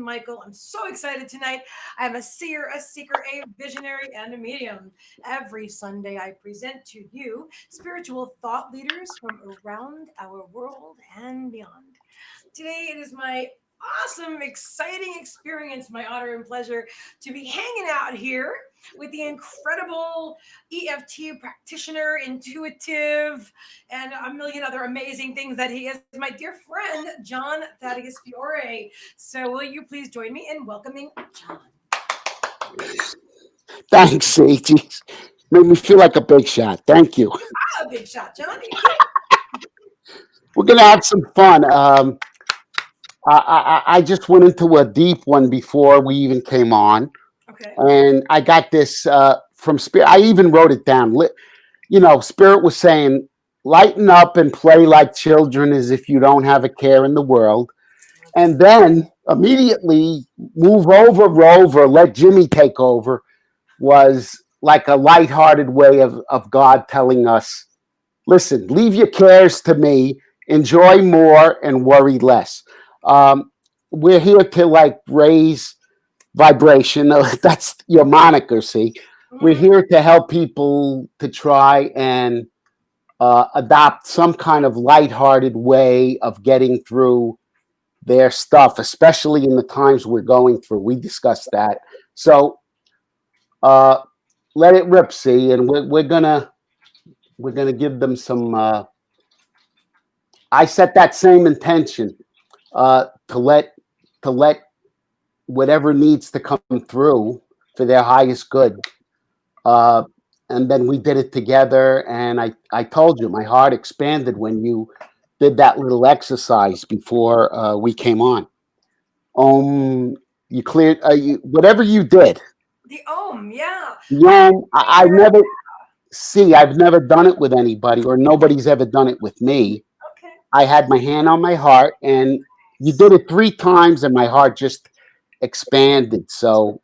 Michael. I'm so excited tonight. I'm a seer, a seeker, a visionary, and a medium. Every Sunday, I present to you spiritual thought leaders from around our world and beyond. Today, it is my awesome, exciting experience, my honor and pleasure to be hanging out here with the incredible EFT practitioner, intuitive, and a million other amazing things that he is, my dear friend, John Thaddeus Fiore. So, will you please join me in welcoming John? Thanks, C. Jeez. Made me feel like a big shot. Thank you. A big shot, John. We're going to have some fun. I just went into a deep one before we even came on. Okay. And I got this from Spirit. I even wrote it down. Spirit was saying, lighten up and play like children as if you don't have a care in the world. And then immediately move over, Rover, let Jimmy take over was like a lighthearted way of God telling us, listen, leave your cares to me, enjoy more and worry less. We're here to like raise vibration. That's your moniker, see. We're here to help people to try and adopt some kind of lighthearted way of getting through their stuff, especially in the times we're going through. We discussed that. So let it rip, see, and we're gonna give them some. I set that same intention to let whatever needs to come through for their highest good. And then we did it together, and I told you my heart expanded when you did that little exercise before we came on. You cleared whatever you did. The Om, yeah. Yeah, I never see. I've never done it with anybody, or nobody's ever done it with me. Okay. I had my hand on my heart, and you did it 3 times, and my heart just expanded. So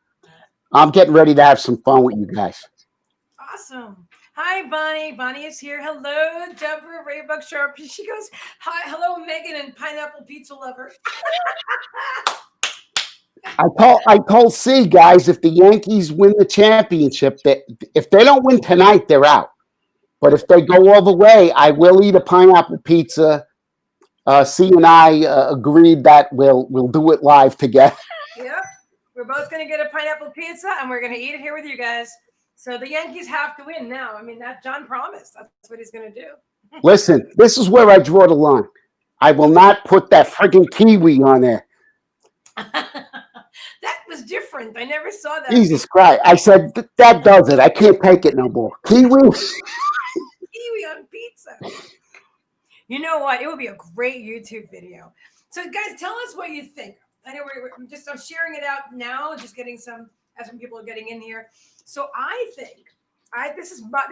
I'm getting ready to have some fun with you guys. Awesome. Hi, Bonnie. Bonnie is here. Hello, Deborah Raybuck Sharp. She goes, hi, hello, Meagan and pineapple pizza lover. I told C guys, if the Yankees win the championship, that if they don't win tonight, they're out. But if they go all the way, I will eat a pineapple pizza. C and I agreed that we'll do it live together. Yep. We're both going to get a pineapple pizza, and we're going to eat it here with you guys. So the Yankees have to win now. I mean, that John promised. That's what he's going to do. Listen, this is where I draw the line. I will not put that freaking kiwi on there. That was different. I never saw that. Jesus Christ. I said, that does it. I can't take it no more. Kiwi? Kiwi on pizza. You know what? It would be a great YouTube video. So, guys, tell us what you think. I know I'm sharing it out now, just getting as some people are getting in here. So I think this is what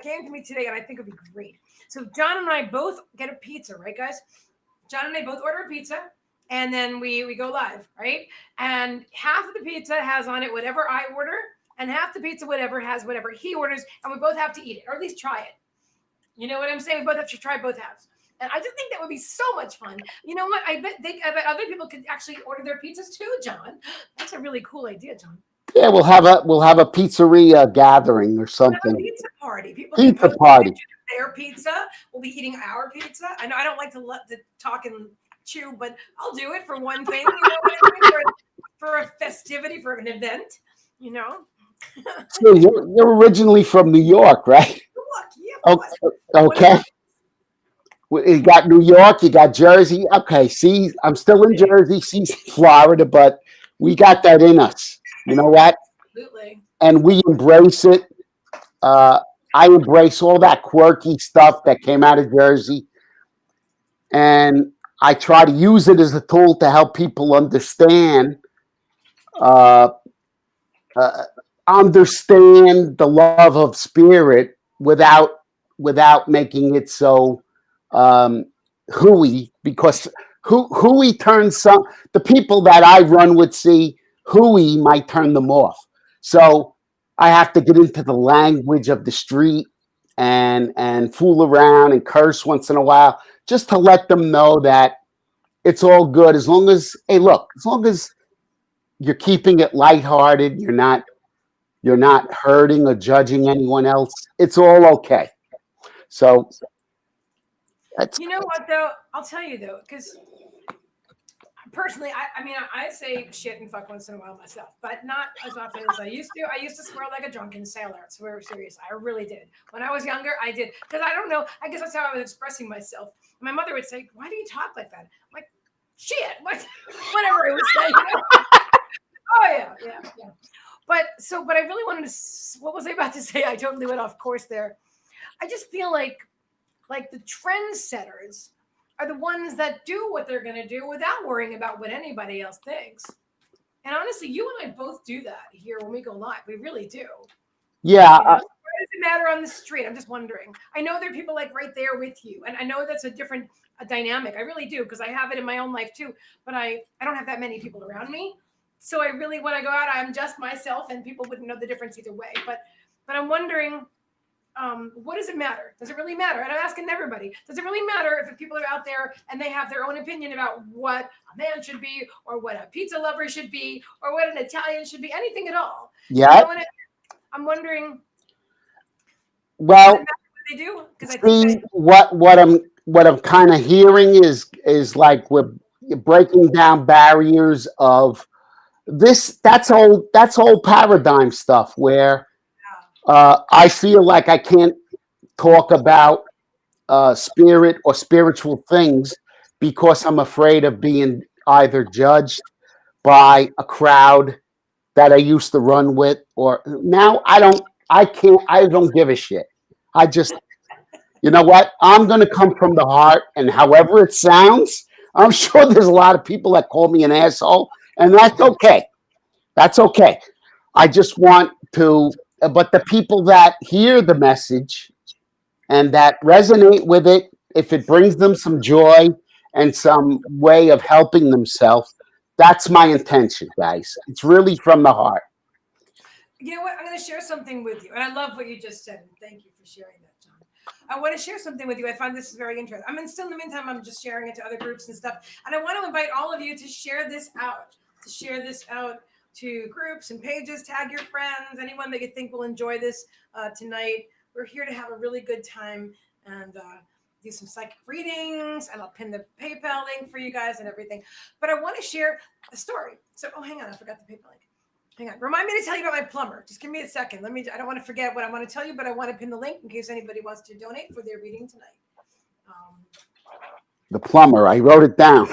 came to me today, and I think it would be great. So John and I both get a pizza, right, guys? John and I both order a pizza, and then we go live, right? And half of the pizza has on it whatever I order, and half the pizza has whatever he orders, and we both have to eat it, or at least try it. You know what I'm saying? We both have to try both halves. And I just think that would be so much fun. You know what? I bet other people could actually order their pizzas too, John. That's a really cool idea, John. Yeah, we'll have a pizzeria gathering or something. We'll have a pizza party. Pizza party. Their pizza. We'll be eating our pizza. I know I don't like to talk and chew, but I'll do it for one thing. You know what I mean? For a festivity, for an event. You know. So you're originally from New York, right? Yeah. Okay. You got New York, you got Jersey. Okay, see, I'm still in Jersey. She's Florida, but we got that in us. You know what? Absolutely. And we embrace it. I embrace all that quirky stuff that came out of Jersey. And I try to use it as a tool to help people understand the love of spirit without making it so hooey, because hooey turns the people that I run with see hooey might turn them off. So I have to get into the language of the street and fool around and curse once in a while, just to let them know that it's all good as long as you're keeping it lighthearted. You're not hurting or judging anyone else. It's all okay. So that's You know what though? I'll tell you though, because personally, I mean, I say shit and fuck once in a while myself, but not as often as I used to. I used to swear like a drunken sailor. I swear serious. I really did. When I was younger, I did. Because I don't know. I guess that's how I was expressing myself. My mother would say, "Why do you talk like that?" I'm like, shit, what? Whatever it was saying. You know? Oh yeah. But I really wanted to. What was I about to say? I totally went off course there. I just feel like the trendsetters are the ones that do what they're going to do without worrying about what anybody else thinks. And honestly, you and I both do that here when we go live. We really do. yeah. You know, why does it matter on the street? I'm just wondering. I know there are people like right there with you, and I know that's a different dynamic. I really do because I have it in my own life too. But I don't have that many people around me, so I really when I go out, I'm just myself, and people wouldn't know the difference either way. But I'm wondering what does it matter? Does it really matter? And I'm asking everybody, does it really matter if people are out there and they have their own opinion about what a man should be or what a pizza lover should be or what an Italian should be, anything at all? Yeah. You know what I'm wondering, Well, does it matter what they do? Because I think see that, what I'm kind of hearing is like we're breaking down barriers of this. That's old paradigm stuff where I feel like I can't talk about spirit or spiritual things because I'm afraid of being either judged by a crowd that I used to run with, or now I don't give a shit. I just, you know what? I'm going to come from the heart, and however it sounds, I'm sure there's a lot of people that call me an asshole, and that's okay. That's okay. I just want to, but the people that hear the message and that resonate with it, if it brings them some joy and some way of helping themselves, that's my intention, guys. It's really from the heart. you know what, I'm going to share something with you. And I love what you just said. And thank you for sharing that, John. I want to share something with you. I find this is very interesting. Still in the meantime, I'm just sharing it to other groups and stuff. And I want to invite all of you to share this out, to groups and pages, tag your friends, anyone that you think will enjoy this tonight. We're here to have a really good time and do some psychic readings, and I'll pin the PayPal link for you guys and everything. But I want to share a story. So, hang on, I forgot the PayPal link. Hang on. Remind me to tell you about my plumber. Just give me a second. I don't want to forget what I want to tell you, but I want to pin the link in case anybody wants to donate for their reading tonight. The plumber, I wrote it down.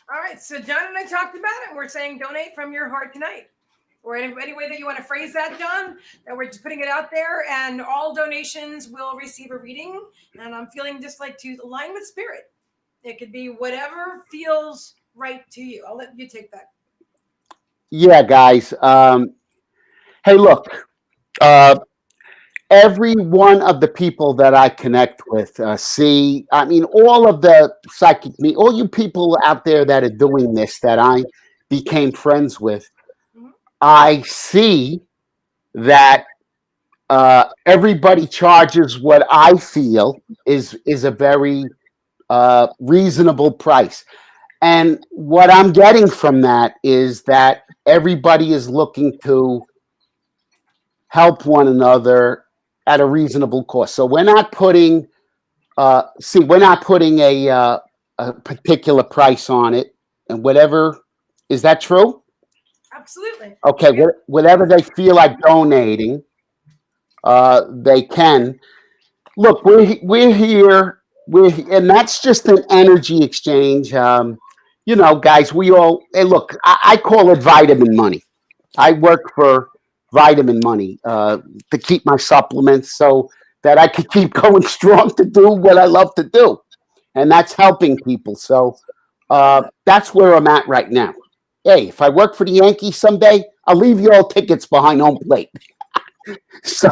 All right. So John and I talked about it. We're saying donate from your heart tonight. Or any way that you want to phrase that, John, that we're just putting it out there, and all donations will receive a reading. And I'm feeling just like to align with spirit. It could be whatever feels right to you. I'll let you take that. Yeah, guys. Hey, look. Every one of the people that I connect with, all of the all you people out there that are doing this that I became friends with, I see that everybody charges what I feel is a very reasonable price. And what I'm getting from that is that everybody is looking to help one another at a reasonable cost. So we're not putting a particular price on it, and whatever, is that true? Absolutely. Okay, whatever they feel like donating, they can. Look, we're here. And that's just an energy exchange. Guys, we all. Hey, look, I call it vitamin money. I work for vitamin money to keep my supplements so that I could keep going strong to do what I love to do, and that's helping people. So that's where I'm at right now. Hey, if I work for the Yankees someday, I'll leave you all tickets behind home plate. So.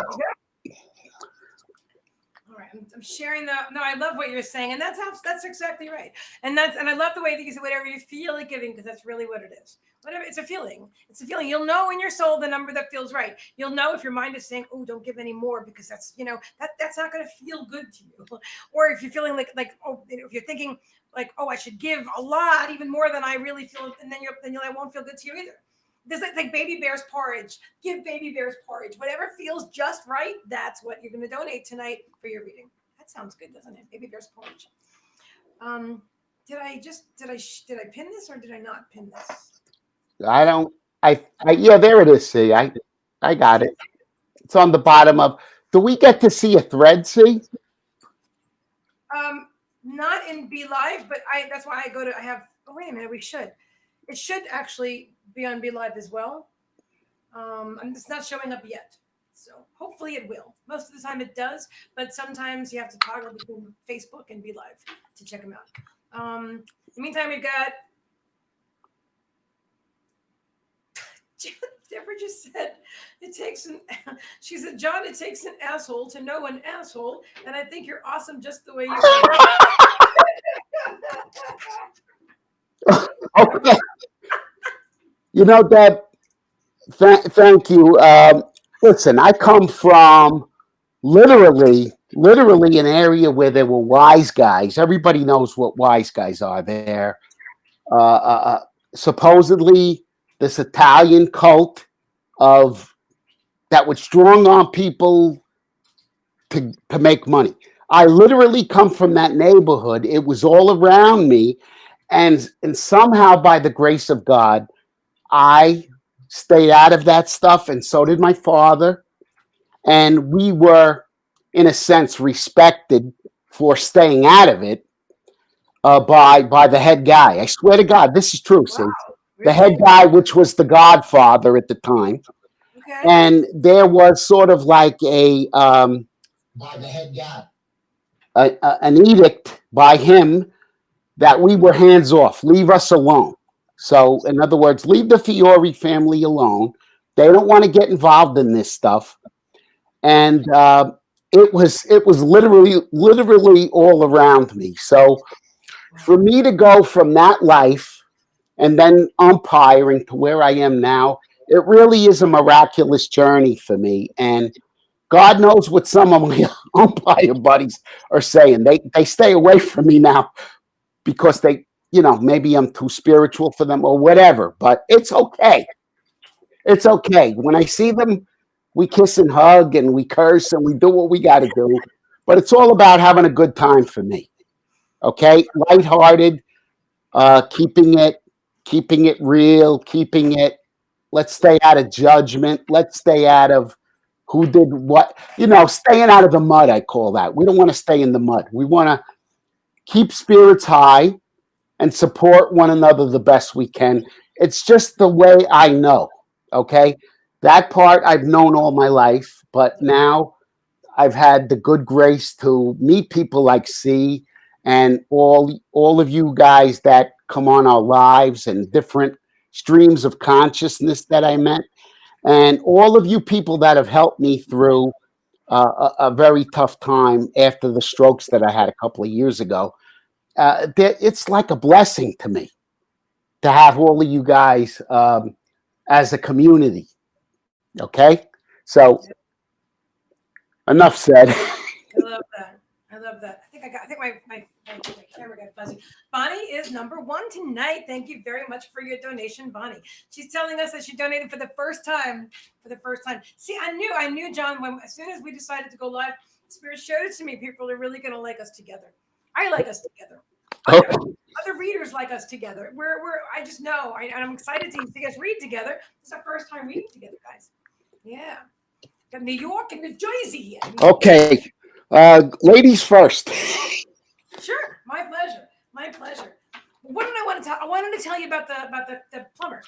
I'm sharing that. No, I love what you're saying, and that's exactly right. And I love the way that you say whatever you feel like giving, because that's really what it is. Whatever, it's a feeling. It's a feeling. You'll know in your soul the number that feels right. You'll know if your mind is saying, "Oh, don't give any more," because that's that's not going to feel good to you. Or if you're feeling like if you're thinking like, "Oh, I should give a lot, even more than I really feel," and then it won't feel good to you either. There's like baby bear's porridge. Give baby bear's porridge. Whatever feels just right, that's what you're going to donate tonight for your reading. That sounds good, doesn't it? Baby bear's porridge. Did I pin this or did I not pin this? I don't. Yeah, there it is. See, I got it. It's on the bottom of. Do we get to see a thread? See? Not in Be Live, but that's why I go to. I have. Oh, wait a minute. We should. It should actually be on Be Live as well. And it's not showing up yet, so hopefully it will. Most of the time it does, but sometimes you have to toggle between Facebook and Be Live to check them out. In the meantime, we've got. Deborah just said she said, John, it takes an asshole to know an asshole, and I think you're awesome just the way you are. Okay. Deb, thank you. Listen, I come from literally an area where there were wise guys. Everybody knows what wise guys are. They're supposedly this Italian cult that was strong on people to make money. I literally come from that neighborhood. It was all around me, and somehow by the grace of God, I stayed out of that stuff, and so did my father. And we were, in a sense, respected for staying out of it by the head guy. I swear to God, this is true. Wow. The head guy, which was the godfather at the time. Okay. And there was sort of like by the head guy, an edict by him that we were hands off, leave us alone. So, in other words, leave the Fiore family alone. They don't want to get involved in this stuff. And it was literally all around me. So, for me to go from that life and then umpiring to where I am now, it really is a miraculous journey for me. And God knows what some of my umpire buddies are saying. They stay away from me now because maybe I'm too spiritual for them or whatever. But it's okay. It's okay. When I see them, we kiss and hug and we curse and we do what we got to do. But it's all about having a good time for me. Okay? Lighthearted, keeping it real, let's stay out of judgment. Let's stay out of who did what, staying out of the mud, I call that. We don't want to stay in the mud. We want to keep spirits high and support one another the best we can. It's just the way I know, okay? That part I've known all my life, but now I've had the good grace to meet people like C and all of you guys that come on our lives and different streams of consciousness that I met, and all of you people that have helped me through a very tough time after the strokes that I had a couple of years ago. It's like a blessing to me to have all of you guys as a community. Okay, so enough said. I love that. I think my camera got fuzzy. Bonnie is number 1 tonight. Thank you very much for your donation, Bonnie. She's telling us that she donated for the first time. See, I knew John, as soon as we decided to go live, Spirit showed it to me. People are really going to like us together. I like us together. Other readers like us together. I just know. I'm excited to see us read together. It's our first time reading together, guys. Yeah. Got New York and New Jersey. Okay. Ladies first. Sure, my pleasure. What did I want to tell? I wanted to tell you about the plumber.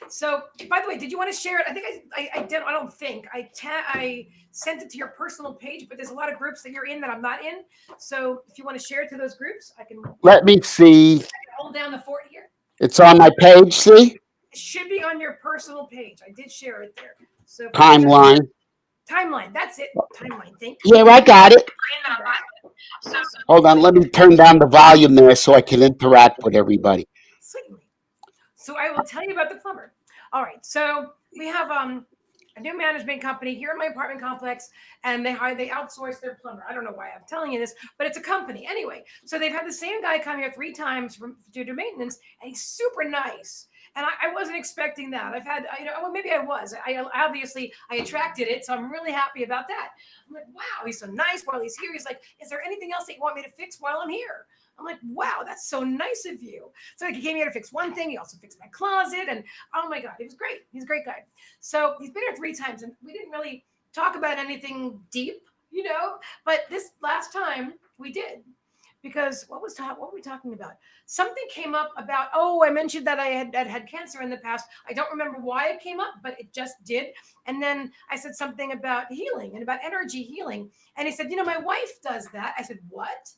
So, by the way, did you want to share it? I think I did. I don't think I sent it to your personal page, but there's a lot of groups that you're in that I'm not in. So, if you want to share it to those groups, I can. Let me see. I can hold down the fort here. It's on my page. See. It should be on your personal page. I did share it there. So timeline. That's it. Timeline. Thank you. Yeah, I got it. Hold on. Let me turn down the volume there so I can interact with everybody. So I will tell you about the plumber. All right. So we have a new management company here in my apartment complex, and they outsource their plumber. I don't know why I'm telling you this, but it's a company anyway. So they've had the same guy come here 3 times to do maintenance, and he's super nice. And I wasn't expecting that. I've had, well, maybe I was. I obviously I attracted it, so I'm really happy about that. I'm like, wow, he's so nice while he's here. He's like, is there anything else that you want me to fix while I'm here? I'm like, wow, that's so nice of you. So he came here to fix one thing. He also fixed my closet, and oh my god, he was great. He's a great guy. So he's been here 3 times, and we didn't really talk about anything deep, But this last time we did, because what were we talking about? Something came up about, I mentioned that I had cancer in the past. I don't remember why it came up, but it just did. And then I said something about healing and about energy healing. And he said, my wife does that. I said, what?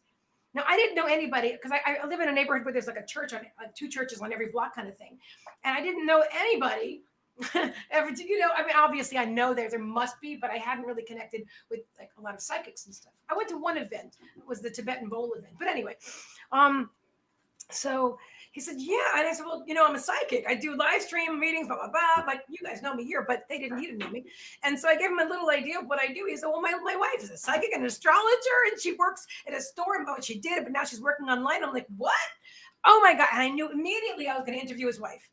Now, I didn't know anybody, because I live in a neighborhood where there's like a church on 2 churches on every block kind of thing. And I didn't know anybody ever, I mean, obviously I know there must be, but I hadn't really connected with like a lot of psychics and stuff. I went to one event. It was the Tibetan Bowl event. But anyway, so he said, yeah. And I said, well, I'm a psychic. I do live stream meetings, blah, blah, blah. Like, you guys know me here, but he didn't know me. And so I gave him a little idea of what I do. He said, well, my wife is a psychic and an astrologer, and she works at a store, and what she did, but now she's working online. I'm like, what? Oh my God. And I knew immediately I was going to interview his wife.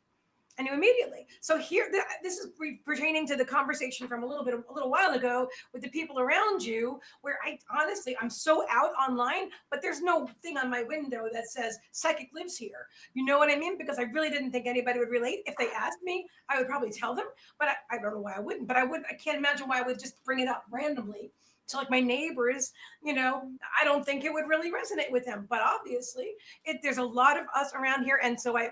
I knew immediately. So here, this is pertaining to the conversation from a little while ago with the people around you, where I'm so out online, but there's no thing on my window that says psychic lives here. You know what I mean? Because I really didn't think anybody would relate. If they asked me, I would probably tell them, but I don't know why I wouldn't. But I can't imagine why I would just bring it up randomly. So like my neighbors, I don't think it would really resonate with them. But obviously, there's a lot of us around here, and so I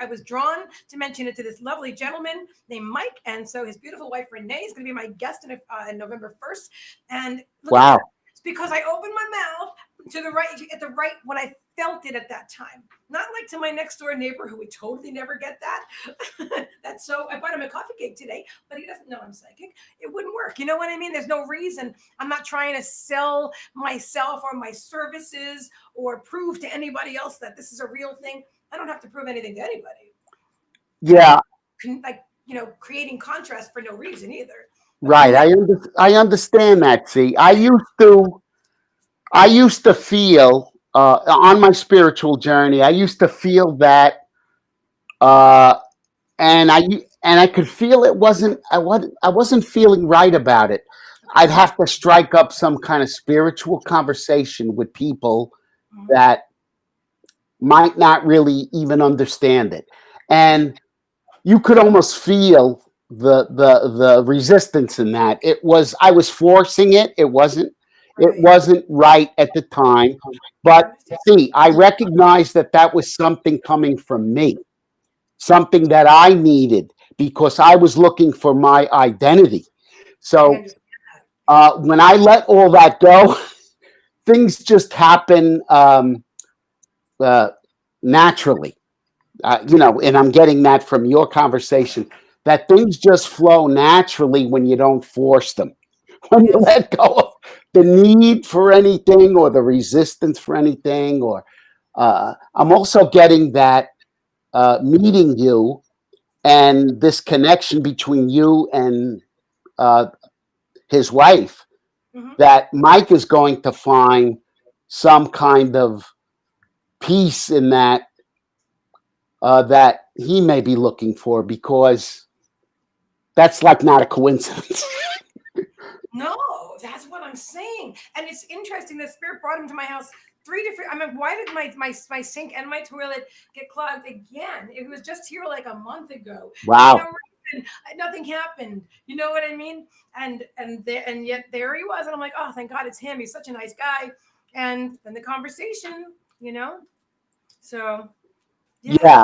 was drawn to mention it to this lovely gentleman named Mike, and so his beautiful wife Renee is going to be my guest in November 1st. And wow, it's because I opened my mouth to the right at the right when I felt it at that time. Not like to my next door neighbor who would totally never get that. That's so I bought him a coffee cake today, but he doesn't know I'm psychic. It wouldn't work. You know what I mean? There's no reason. I'm not trying to sell myself or my services or prove to anybody else that this is a real thing. I don't have to prove anything to anybody. Yeah. Creating contrast for no reason either. Right. I understand that. See, I used to feel on my spiritual journey. I used to feel that, and I could feel it wasn't. I wasn't feeling right about it. I'd have to strike up some kind of spiritual conversation with people that might not really even understand it, and you could almost feel the resistance in that. I was forcing it. It wasn't right at the time. But see, I recognized that was something coming from me, something that I needed because I was looking for my identity. So when I let all that go, things just happen naturally. And I'm getting that from your conversation, that things just flow naturally when you don't force them. When you let go of the need for anything or the resistance for anything, or I'm also getting that meeting you and this connection between you and his wife, that Mike is going to find some kind of peace in that that he may be looking for, because that's like not a coincidence. No, that's what I'm saying. And it's interesting that Spirit brought him to my house 3 different. I mean, why did my sink and my toilet get clogged again? It was just here like a month ago. Wow. For no reason, nothing happened. You know what I mean? And yet there he was, and I'm like, oh, thank God it's him. He's such a nice guy. And then the conversation, So yeah.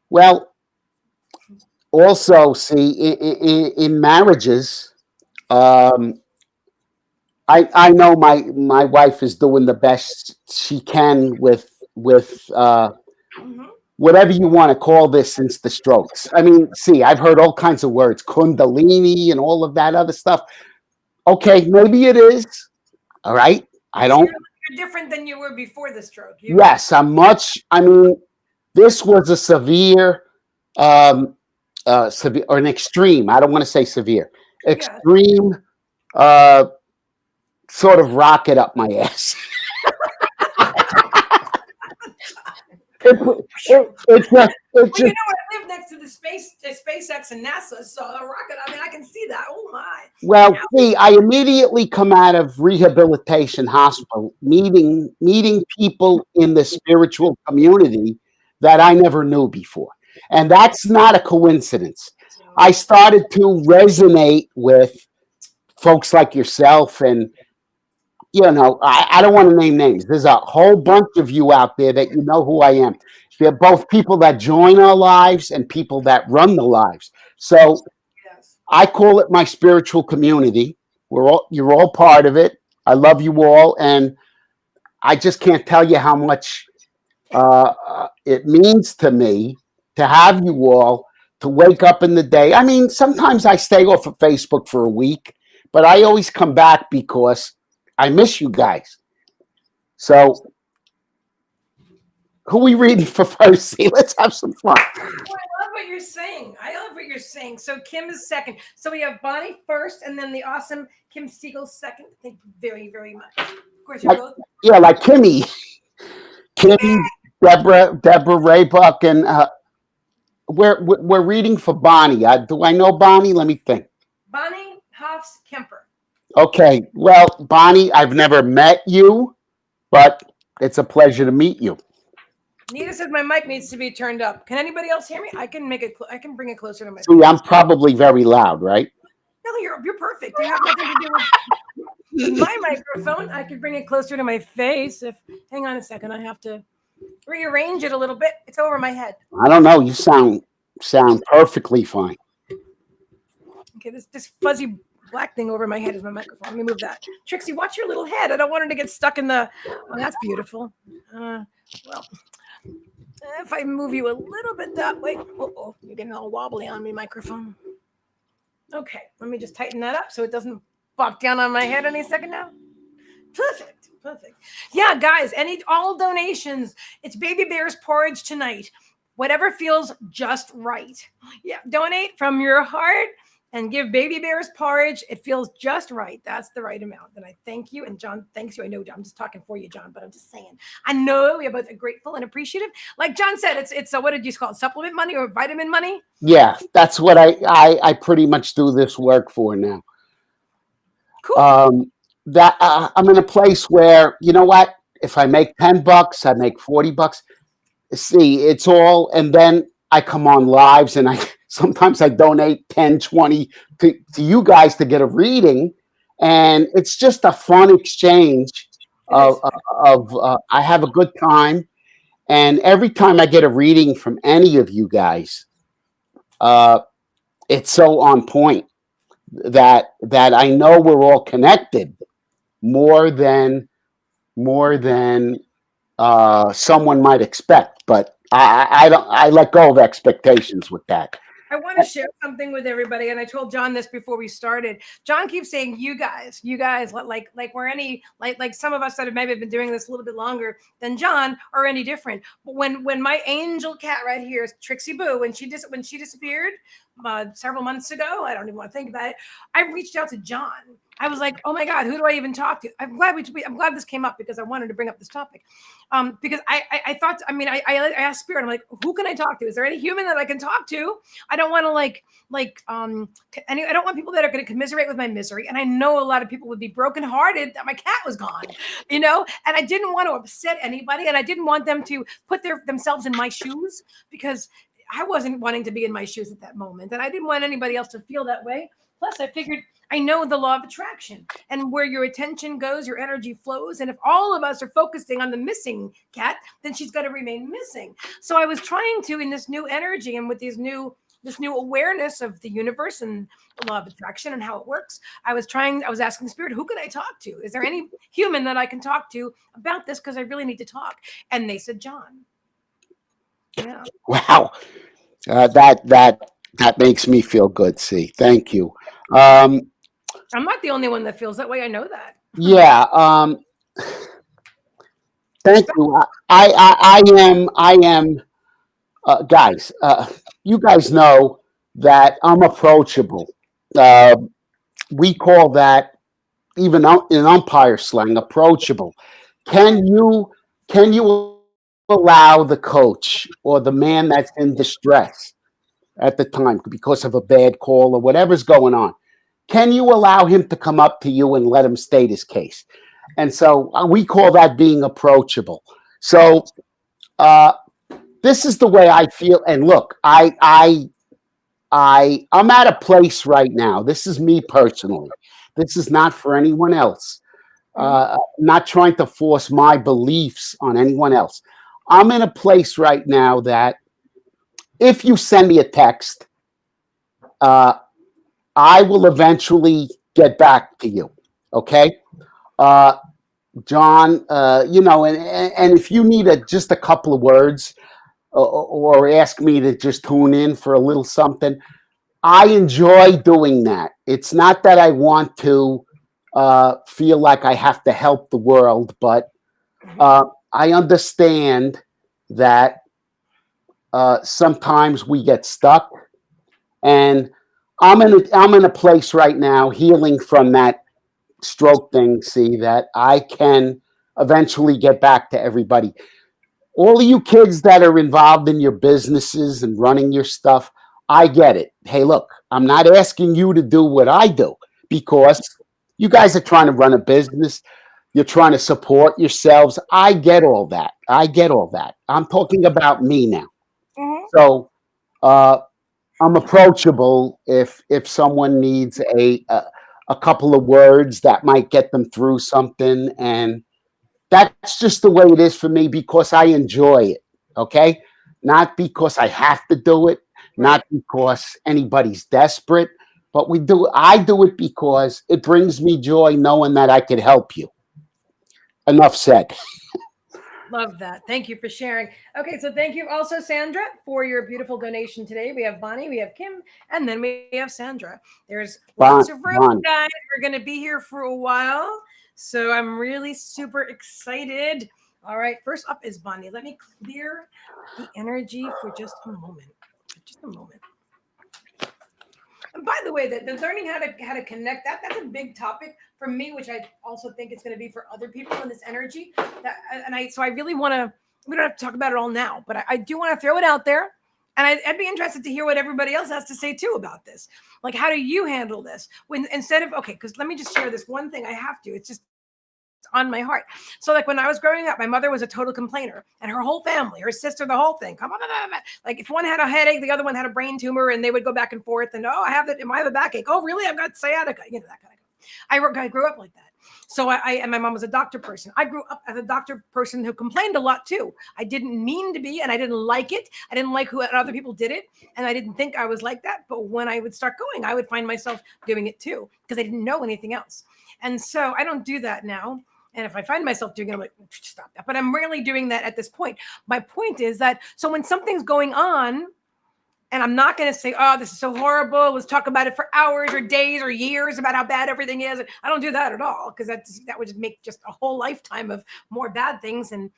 Well, also, see, in marriages, I know my wife is doing the best she can with whatever you want to call this since the strokes. I mean, see, I've heard all kinds of words, kundalini and all of that other stuff. Okay, maybe it is. All right. I don't. You're different than you were before the stroke. Yes, I'm much. I mean, This was a severe, severe or an extreme. I don't want to say severe. Yeah. Extreme sort of rocket up my ass. It's just, Well, you know, I live next to the SpaceX and NASA, so a rocket. I mean, I can see that. Oh my! well, see, I immediately come out of rehabilitation hospital, meeting people in the spiritual community that I never knew before, and that's not a coincidence. I started to resonate with folks like yourself, and I don't want to name names. There's a whole bunch of you out there that you know who I am. They're both people that join our lives and people that run the lives. So Yes. I call it my spiritual community. You're all part of it. I love you all, and I just can't tell you how much it means to me to have you all to wake up in the day. I mean, sometimes I stay off of Facebook for a week, but I always come back because I miss you guys. So, who we reading for first? See, let's have some fun. Oh, I love what you're saying. I love what you're saying. So Kim is second. So we have Bonnie first, and then the awesome Kim Siegel second. Thank you very, very much. Of course, you're both. Yeah, like Kimmy, Deborah Raybuck, and we're reading for Bonnie. Do I know Bonnie? Let me think. Bonnie Hoffs Kemper. Okay, well, Bonnie, I've never met you, but it's a pleasure to meet you. Nita says my mic needs to be turned up. Can anybody else hear me? I can make it. I can bring it closer to my. See, I'm probably very loud, right? No, you're perfect. You have nothing to do with my microphone. I could bring it closer to my face. Hang on a second, I have to rearrange it a little bit. It's over my head. I don't know. You sound perfectly fine. Okay, this fuzzy black thing over my head is my microphone. Let me move that. Trixie, watch your little head. I don't want her to get stuck in the. Oh, that's beautiful. Well, if I move you a little bit that way. Oh, you're getting all wobbly on me, microphone. Okay, let me just tighten that up so it doesn't pop down on my head any second now. Perfect. Yeah, guys, all donations. It's Baby Bear's porridge tonight. Whatever feels just right. Yeah, donate from your heart and give Baby Bear's porridge. It feels just right. That's the right amount. And I thank you. And John, thanks you. I know I'm just talking for you, John, but I'm just saying. I know we are both grateful and appreciative. Like John said, it's what did you call it? Supplement money or vitamin money? Yeah, that's what I pretty much do this work for now. Cool. That I'm in a place where, you know what? If I make $10, I make $40. See, it's all, and then I come on lives and sometimes I donate 10, 20 to you guys to get a reading. And it's just a fun exchange of I have a good time. And every time I get a reading from any of you guys, it's so on point that I know we're all connected more than someone might expect. But I let go of expectations with that. I want to share something with everybody, and I told John this before we started. John keeps saying, "You guys, like we're any like some of us that have maybe been doing this a little bit longer than John are any different." But when my angel cat right here, Trixie Boo, when she disappeared several months ago, I don't even want to think about it. I reached out to John. I was like, "Oh my God, who do I even talk to?" I'm glad this came up because I wanted to bring up this topic. Because I thought, I asked Spirit, I'm like, who can I talk to? Is there any human that I can talk to? I don't want to I don't want people that are going to commiserate with my misery. And I know a lot of people would be brokenhearted that my cat was gone, and I didn't want to upset anybody. And I didn't want them to put themselves in my shoes because I wasn't wanting to be in my shoes at that moment. And I didn't want anybody else to feel that way. Plus, I figured I know the law of attraction, and where your attention goes, your energy flows. And if all of us are focusing on the missing cat, then she's going to remain missing. So I was trying to, in this new energy and with this new awareness of the universe and the law of attraction and how it works, I was asking Spirit, who can I talk to? Is there any human that I can talk to about this? Because I really need to talk. And they said, John. Yeah. Wow. That makes me feel good. See, thank you. I'm not the only one that feels that way. I know that. Yeah. Thank you. I am Guys, you guys know that I'm approachable. Uh, we call that even in umpire slang, approachable. Can you can you allow the coach or the man that's in distress at the time because of a bad call or whatever's going on? Can you allow him to come up to you and let him state his case? And so we call that being approachable. So uh, this is the way I feel. And look, I'm at a place right now. This is me personally. This is not for anyone else. Mhm. Not trying to force my beliefs on anyone else. I'm in a place right now that if you send me a text, uh, I will eventually get back to you. Okay, uh, John. And if you need just a couple of words or ask me to just tune in for a little something, I enjoy doing that. It's not that I want to feel like I have to help the world, but Mhm. uh, I understand that sometimes we get stuck, and I'm in a place right now healing from that stroke thing. See that I can eventually get back to everybody. All of you kids that are involved in your businesses and running your stuff, I get it. Hey, look, I'm not asking you to do what I do because you guys are trying to run a business. You're trying to support yourselves. I get all that. I get all that. I'm talking about me now. Mhm. So uh, I'm approachable if someone needs a couple of words that might get them through something, and that's just the way it is for me because I enjoy it. Okay, not because I have to do it, not Right. because anybody's desperate, but we do. I do it because it brings me joy knowing that I could help you. Enough said. Love that. Thank you for sharing. Okay, so thank you also, Sandra, for your beautiful donation today. We have Bonnie, we have Kim, and then we have Sandra. There's lots of room, Bon, guys. We're going to be here for a while. So I'm really super excited. All right, first up is Bonnie. Let me clear the energy for just a moment. Just a moment. And by the way, the learning how to connect that's a big topic for me, which I also think it's going to be for other people in this energy. That and I so I really want to. We don't have to talk about it all now, but I do want to throw it out there. And I'd be interested to hear what everybody else has to say too about this. Like, how do you handle this when instead of okay? Because let me just share this one thing. I have to. It's just on my heart. So, like when I was growing up, my mother was a total complainer, and her whole family, her sister, the whole thing. Come on, like if one had a headache, the other one had a brain tumor, and they would go back and forth. And oh, I have a backache. Oh, really? I've got sciatica. You know that kind of. I grew up like that. So and my mom was a doctor person. I grew up as a doctor person who complained a lot too. I didn't mean to be, and I didn't like it. I didn't like who other people did it, and I didn't think I was like that. But when I would start going, I would find myself doing it too because I didn't know anything else. And so I don't do that now. And if I find myself doing it, I'm like, stop that. But I'm rarely doing that at this point. My point is that so when something's going on, and I'm not going to say, oh, this is so horrible. Let's talk about it for hours or days or years about how bad everything is. I don't do that at all because that would just make just a whole lifetime of more bad things. And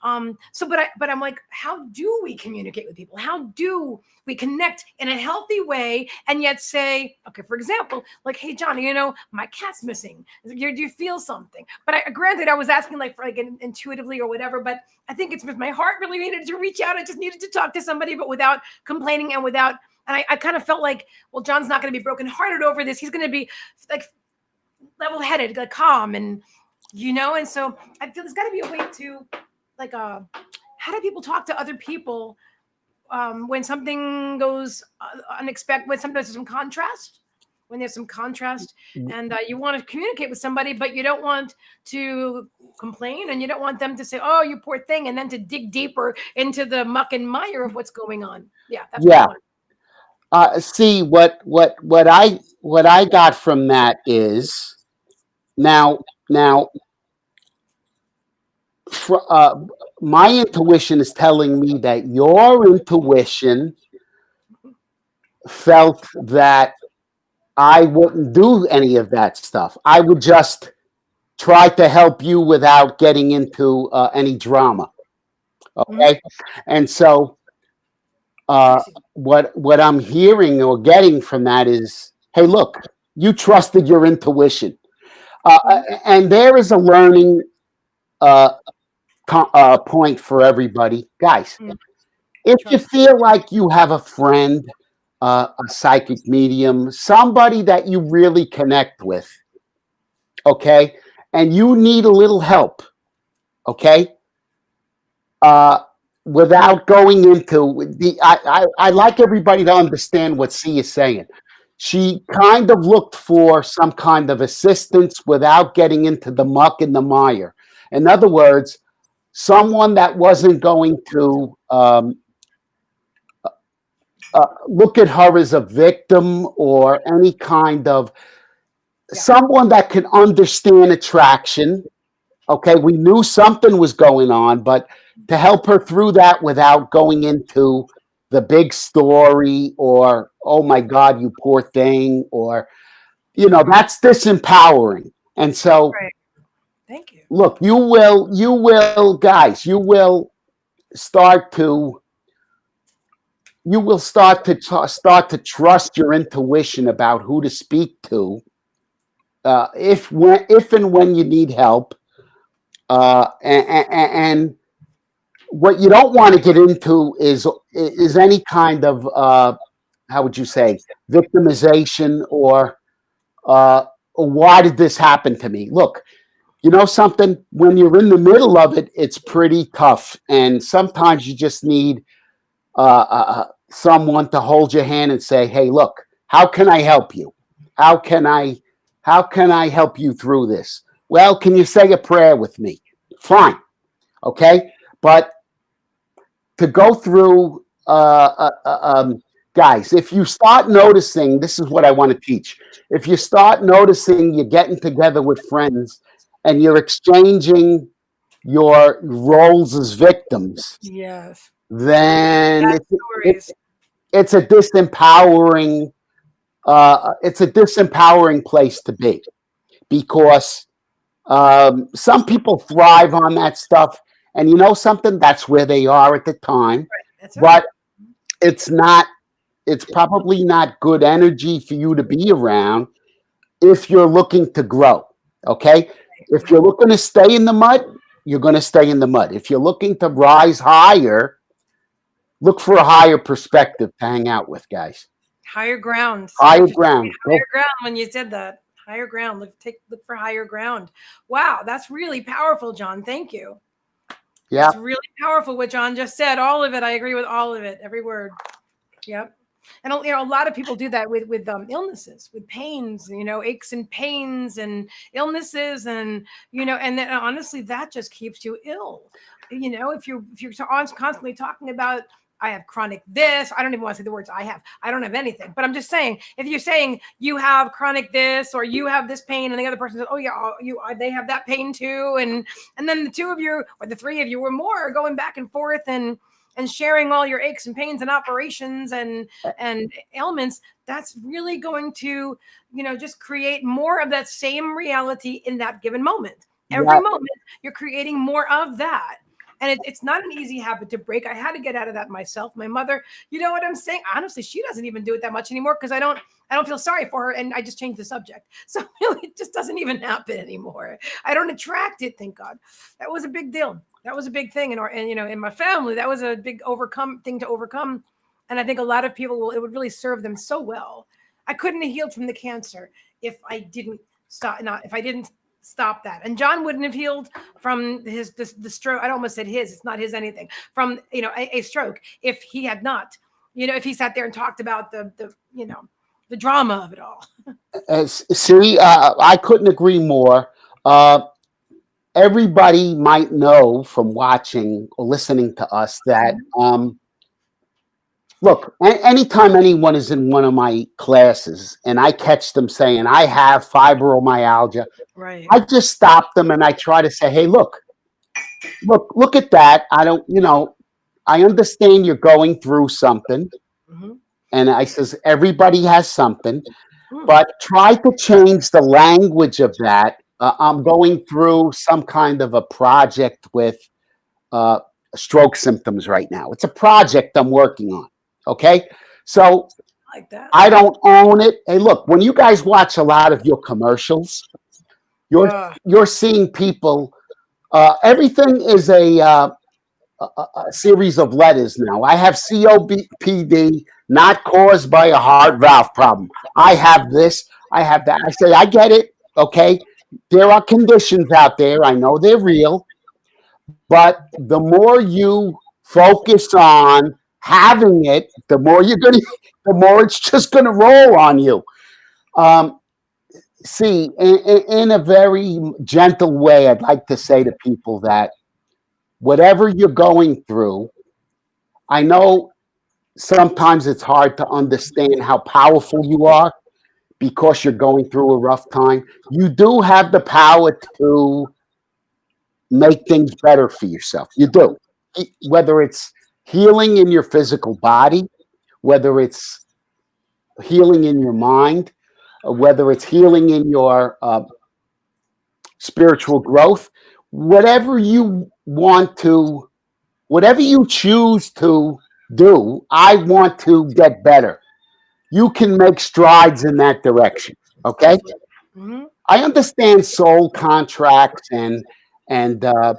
but I'm like, how do we communicate with people? How do we connect in a healthy way and yet say, okay, for example, like, hey, Johnny, my cat's missing. Do you feel something? But granted, I was asking like for like intuitively or whatever, but I think it's my heart really needed to reach out. I just needed to talk to somebody, but without complaining and without. And I kind of felt like, well, John's not going to be brokenhearted over this. He's going to be like level-headed, like calm, and so I feel there's got to be a way to like how do people talk to other people when something goes unexpected, when sometimes there's some contrast, when there's some contrast, and you want to communicate with somebody, but you don't want to complain, and you don't want them to say, "Oh, you poor thing," and then to dig deeper into the muck and mire of what's going on. Yeah, that's what I yeah. want. See what I got from that is now fr- uh, my intuition is telling me that your intuition felt that I wouldn't do any of that stuff. I would just try to help you without getting into any drama. Mhm. Okay, and so uh, what I'm hearing or getting from that is, hey, look, you trusted your intuition, and there is a learning uh, point for everybody, guys. Mm, If you trust. feel like you have a friend, a psychic medium, somebody that you really connect with, okay, and you need a little help, okay, uh, without going into I like everybody to understand what C is saying. She kind of looked for some kind of assistance without getting into the muck and the mire. In other words, someone that wasn't going to look at her as a victim or any kind of Yeah. someone that can understand attraction. Okay, we knew something was going on, but to help her through that without going into the big story or, oh my God, you poor thing, or, that's disempowering. And so, Right. Thank you. look, guys, start to, start to trust your intuition about who to speak to, if and when you need help, and what you don't want to get into is any kind of how would you say victimization or why did this happen to me? Look, you know something, when you're in the middle of it, it's pretty tough, and sometimes you just need someone to hold your hand and say, hey, look, how can I help you? how can i how can I help you through this? Well, can you say a prayer with me? Fine. Okay. But to go through, guys, if you start noticing, this is what I want to teach. If you start noticing you're getting together with friends and you're exchanging your roles as victims, Yes. then Sad stories. it's a disempowering place to be, because some people thrive on that stuff, and you know something, that's where they are at the time. That's right. But it's not. It's probably not good energy for you to be around if you're looking to grow. Okay, if you're looking to stay in the mud, you're going to stay in the mud. If you're looking to rise higher, look for a higher perspective to hang out with, guys. Higher ground. Higher Scripture told me ground. higher ground when you said that. Higher ground. Look for higher ground. Wow, that's really powerful, John. Thank you. Yeah. That's really powerful what John just said. All of it. I agree with all of it. Every word. Yep. And a lot of people do that with illnesses, with pains, aches and pains and illnesses, and and then honestly, that just keeps you ill. If you're constantly talking about, I have chronic this. I don't even want to say the words I have. I don't have anything. But I'm just saying, if you're saying you have chronic this or you have this pain, and the other person says, oh yeah, they have that pain too, and then the two of you or the three of you or more are going back and forth and sharing all your aches and pains and operations and ailments, that's really going to, just create more of that same reality in that given moment. Every moment, you're creating more of that. And it's not an easy habit to break. I had to get out of that myself. My mother, you know what I'm saying? Honestly, she doesn't even do it that much anymore because I don't feel sorry for her, and I just changed the subject. So it just doesn't even happen anymore. I don't attract it, thank God. That was a big deal. That was a big thing in my family. That was a big thing to overcome. And I think a lot of people it would really serve them so well. I couldn't have healed from the cancer if I didn't stop that. And John wouldn't have healed from the stroke. I almost said his. It's not his anything. From a stroke if he had not. If he sat there and talked about the drama of it all. See, I couldn't agree more. Everybody might know from watching or listening to us that, look, anytime anyone is in one of my classes and I catch them saying, I have fibromyalgia, right, I just stop them and I try to say, hey, look at that. I understand you're going through something. Mm-hmm. And I says, everybody has something, Mm. but try to change the language of that. I'm going through some kind of a project with stroke symptoms right now. It's a project I'm working on. Okay. So Like that. I don't own it. Hey, look, when you guys watch a lot of your commercials, you're Uh, you're seeing people. Everything is a series of letters now. I have COPD, not caused by a heart valve problem. I have this. I have that. I say, I get it. Okay. There are conditions out there. I know they're real. But the more you focus on having it, the more it's just going to roll on you. Um, See, in a very gentle way, I'd like to say to people that whatever you're going through, I know sometimes it's hard to understand how powerful you are because you're going through a rough time. You do have the power to make things better for yourself. You do. Whether it's healing in your physical body, whether it's healing in your mind, whether it's healing in your spiritual growth, whatever you want to, whatever you choose to do, I want to get better. You can make strides in that direction. Okay. mm-hmm. I understand soul contracts and the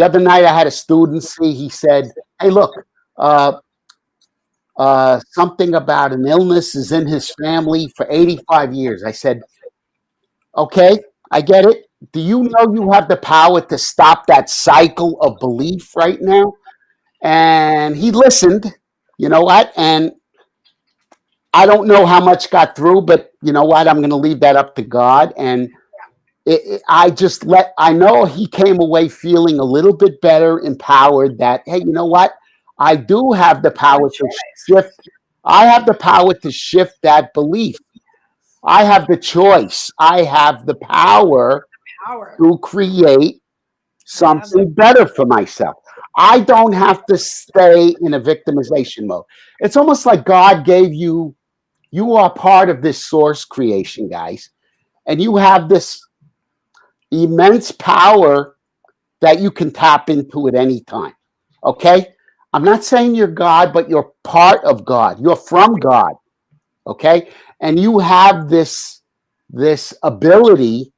other night I had a student see. He said, "Hey, look, uh, something about an illness is in his family for 85 years." I said, "Okay, I get it. Do you know you have the power to stop that cycle of belief right now?" And he listened. You know what? And I don't know how much got through, but you know what? I'm going to leave that up to God. And I know he came away feeling a little bit better, empowered that, hey, you know what? I do have the power to shift. I have the power to shift that belief. I have the choice. I have the power Power. to create I have that. something better for myself. I don't have to stay in a victimization mode. It's almost like God gave you, you are part of this source creation, guys, and you have this immense power that you can tap into at any time. Okay? I'm not saying you're God, but you're part of God. You're from God. Okay? And you have this ability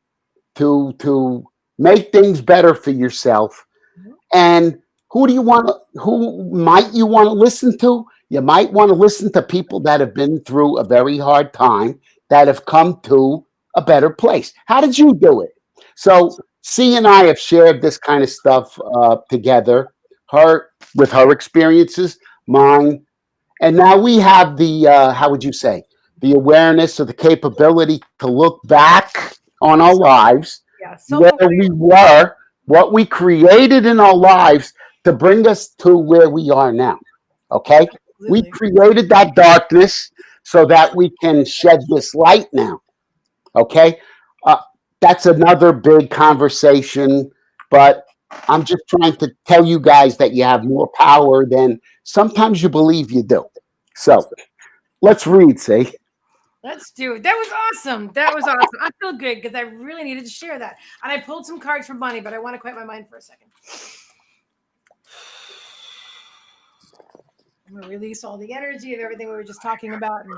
to make things better for yourself. Mhm. And who might you want to listen to? You might want to listen to people that have been through a very hard time, that have come to a better place. How did you do it? So C and I have shared this kind of stuff together. Her with her experiences, mine, and now we have the how would you say, the awareness or the capability to look back on our So, lives, yeah, self where aware. we were, what we created in our lives to bring us to where we are now. Okay? We Absolutely. created that darkness so that we can shed this light now. Okay? Uh, that's another big conversation, but I'm just trying to tell you guys that you have more power than sometimes you believe you do. So let's read, see? Let's do it. That was awesome. That was awesome. I feel good because I really needed to share that. And I pulled some cards from Bunny, but I want to quiet my mind for a second. I'm going to release all the energy of everything we were just talking about. And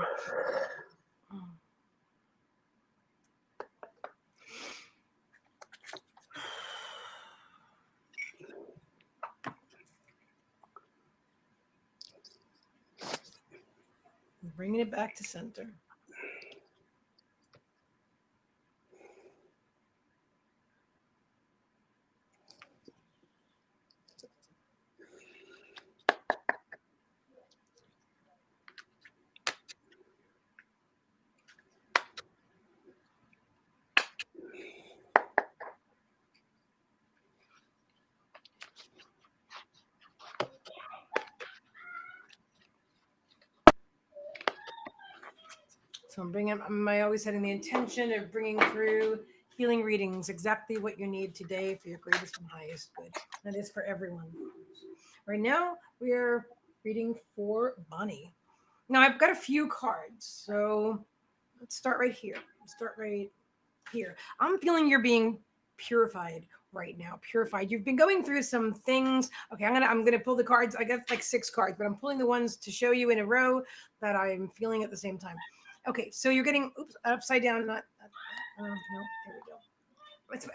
bringing it back to center. So I'm bringing, am I always setting the intention of bringing through healing readings, exactly what you need today for your greatest and highest good. That is for everyone. Right now, we are reading for Bunny. Now, I've got a few cards. So let's start right here. Start right here. I'm feeling you're being purified right now, purified. You've been going through some things. Okay, I'm gonna pull the cards. I got like 6 cards, but I'm pulling the ones to show you in a row that I'm feeling at the same time. Okay, so you're getting upside down. No, there we go.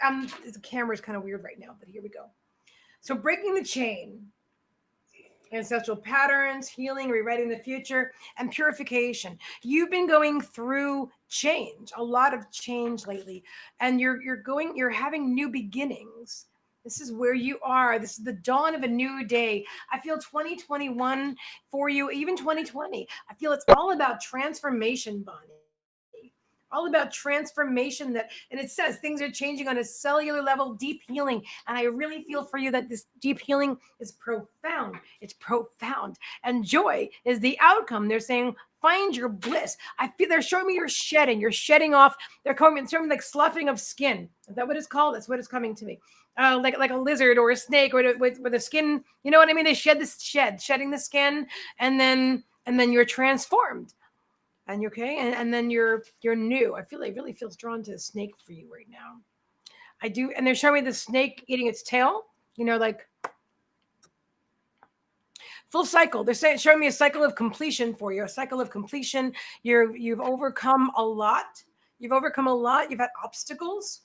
The camera's kind of weird right now, but here we go. So breaking the chain, ancestral patterns, healing, rewriting the future, and purification. You've been going through change, a lot of change lately, and you're having new beginnings. This is where you are. This is the dawn of a new day. I feel 2021 for you, even 2020. I feel it's all about transformation, Bonnie. All about transformation, and it says things are changing on a cellular level, deep healing. And I really feel for you that this deep healing is profound. It's profound. And joy is the outcome. They're saying, find your bliss. I feel they're showing me you're shedding off. They're showing me like sloughing of skin. Is that what it's called? That's what it's coming to me. Like a lizard or a snake, or with the skin, you know what I mean? They shedding the skin, and then you're transformed. And you're okay, and then you're new. I feel like really feels drawn to the snake for you right now. I do, and they're showing me the snake eating its tail. Like full cycle. They're showing me a cycle of completion for you. A cycle of completion. You've overcome a lot. You've had obstacles.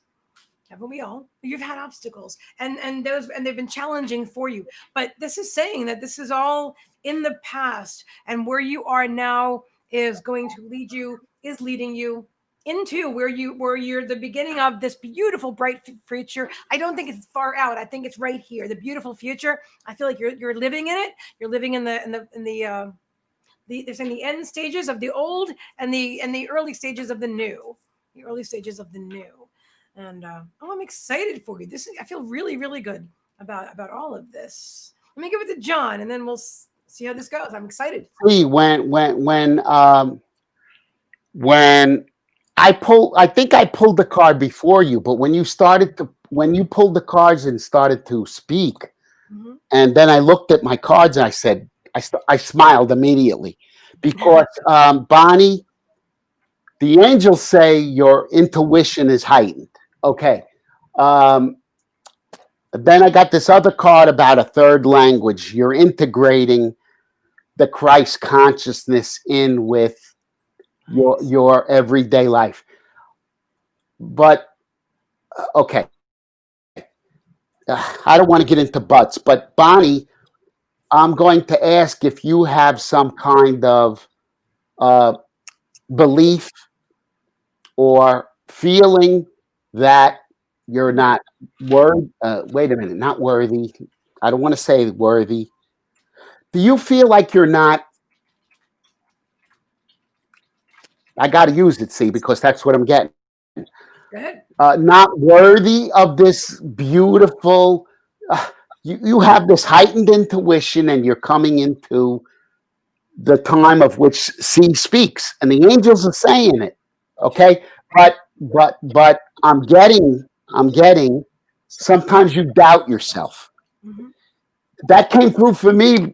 Haven't we all? You've had obstacles, and they've been challenging for you. But this is saying that this is all in the past, and where you are now is leading you into where you're the beginning of this beautiful, bright future. I don't think it's far out. I think it's right here. The beautiful future. I feel like you're living in it. You're living in the there's in the end stages of the old and the early stages of the new. The early stages of the new. And I'm excited for you. I feel really, really good about all of this. Let me give it to John, and then we'll see how this goes. I'm excited. When I think I pulled the card before you, but when you pulled the cards and started to speak, mm-hmm. and then I looked at my cards and I said, I smiled immediately because Bonnie, the angels say your intuition is heightened. Okay. Then I got this other card about a third language. You're integrating the Christ consciousness in with your everyday life. But okay, I don't want to get into buts, but Bonnie, I'm going to ask if you have some kind of belief or feeling that you're not worthy. Wait a minute, not worthy. I don't want to say worthy. Do you feel like you're not? I got to use it, see, because that's what I'm getting. Go ahead. Not worthy of this beautiful. You have this heightened intuition, and you're coming into the time of which C speaks, and the angels are saying it. Okay, but I'm getting. Sometimes you doubt yourself. Mm-hmm. That came through for me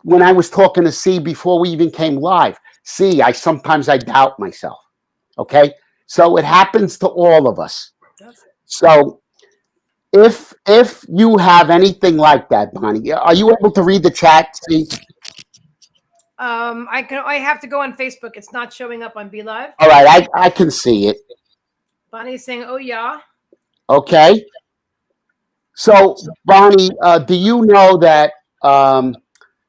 when I was talking to C before we even came live. See, sometimes I doubt myself. Okay, so it happens to all of us. So if you have anything like that, Bonnie, are you able to read the chat? See? I have to go on Facebook. It's not showing up on Be Live. All right, I can see it. Bonnie's saying, "Oh yeah." Okay. So Bonnie, do you know that?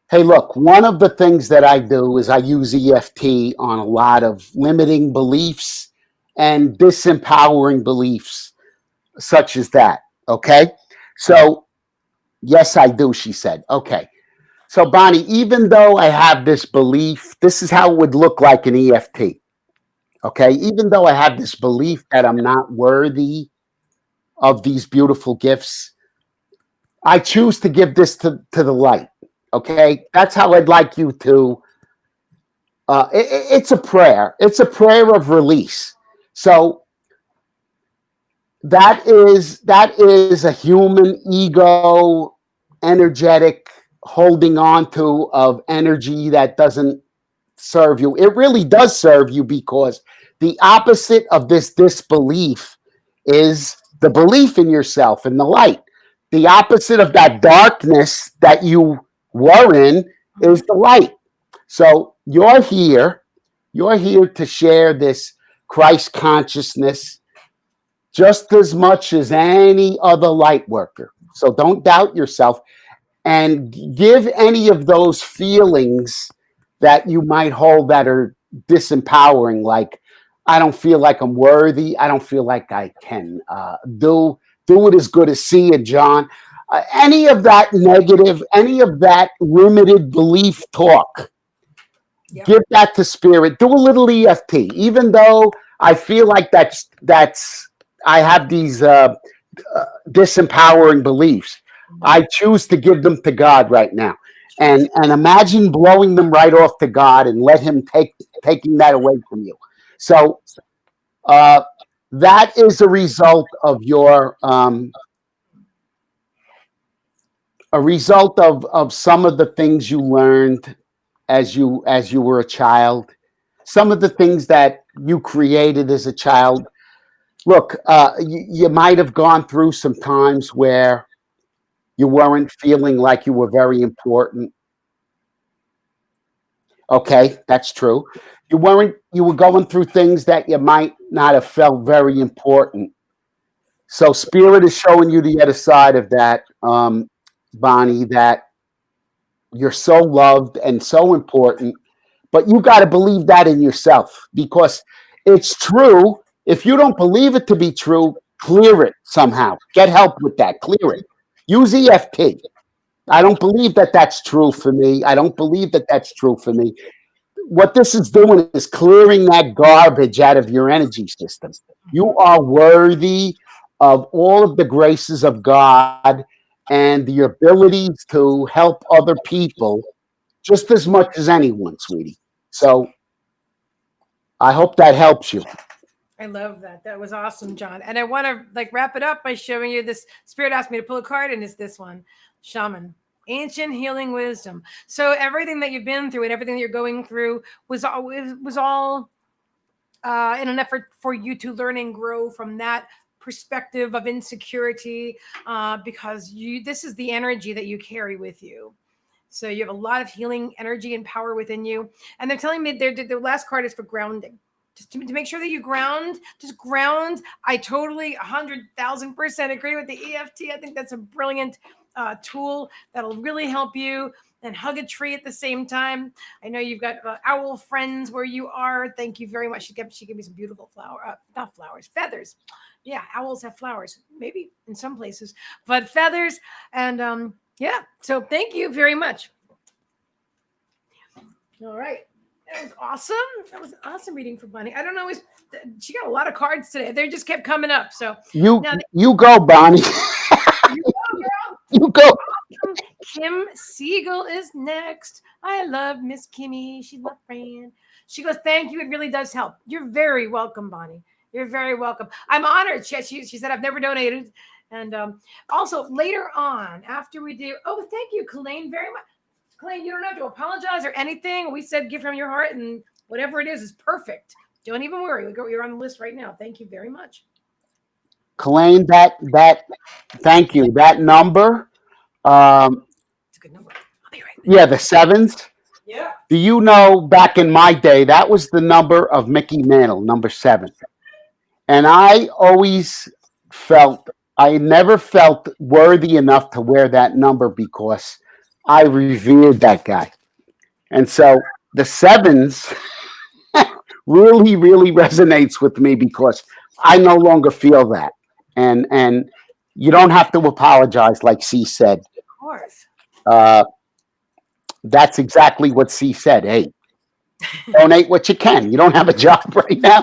Hey, look, one of the things that I do is I use EFT on a lot of limiting beliefs and disempowering beliefs, such as that. Okay. So, yes, I do, she said. Okay. So, Bonnie, even though I have this belief, this is how it would look like in EFT. Okay. Even though I have this belief that I'm not worthy of these beautiful gifts, I choose to give this to the light. Okay, that's how I'd like you to. It's a prayer. It's a prayer of release. So that is a human ego, energetic holding on to of energy that doesn't serve you. It really does serve you, because the opposite of this disbelief is the belief in yourself and the light. The opposite of that darkness that you were in is the light. So you're here. You're here to share this Christ consciousness just as much as any other light worker. So don't doubt yourself and give any of those feelings that you might hold that are disempowering, like I don't feel like I'm worthy. I don't feel like I can do it as good as C and John. Any of that negative, any of that limited belief talk, give that to spirit. Do a little EFT, even though I feel like that's I have these disempowering beliefs. I choose to give them to God right now, and imagine blowing them right off to God and let Him taking that away from you. So that is a result of your a result of some of the things you learned as you were a child, some of the things that you created as a child. Look, you might have gone through some times where you weren't feeling like you were very important. Okay, that's true. You were going through things that you might not have felt very important. So spirit is showing you the other side of that, Bonnie, that you're so loved and so important, but you got to believe that in yourself because it's true. If you don't believe it to be true, clear it somehow. Get help with that. Clear it. Use EFT. I don't believe that that's true for me. I don't believe that that's true for me. What this is doing is clearing that garbage out of your energy system. You are worthy of all of the graces of God and the abilities to help other people just as much as anyone, sweetie. So I hope that helps you. I love that. That was awesome, John. And I want to wrap it up by showing you this. Spirit asked me to pull a card, and it's this one, Shaman. Ancient healing wisdom. So everything that you've been through and everything that you're going through was all in an effort for you to learn and grow from that perspective of insecurity, because this is the energy that you carry with you. So you have a lot of healing energy and power within you. And they're telling me the last card is for grounding. Just to make sure that you ground, just ground. I totally 100,000% agree with the EFT. I think that's a brilliant tool that'll really help you. And hug a tree at the same time. I know you've got owl friends where you are. Thank you very much. She gave me some beautiful feathers. Yeah, owls have flowers, maybe in some places, but feathers. And yeah, so thank you very much. All right. That was awesome. That was an awesome reading for Bonnie. I don't know. She got a lot of cards today. They just kept coming up. So you go, Bonnie. You go, girl. You go. Awesome. Kim Siegel is next. I love Miss Kimmy. She's my friend. She goes, thank you. It really does help. You're very welcome, Bonnie. You're very welcome. I'm honored. She said, I've never donated. And also later on, after we do, thank you, Colleen, very much. Colleen, you don't have to apologize or anything. We said give from your heart, and whatever it is perfect. Don't even worry. You're on the list right now. Thank you very much. Colleen, thank you. That number, it's a good number. I'll be right there. Yeah, the sevens. Yeah. Do you know back in my day, that was the number of Mickey Mantle, number 7. And I never felt worthy enough to wear that number because I revered that guy. And so the 7s really, really resonates with me because I no longer feel that. And you don't have to apologize, like C said. Of course. That's exactly what C said. Hey, donate what you can. You don't have a job right now.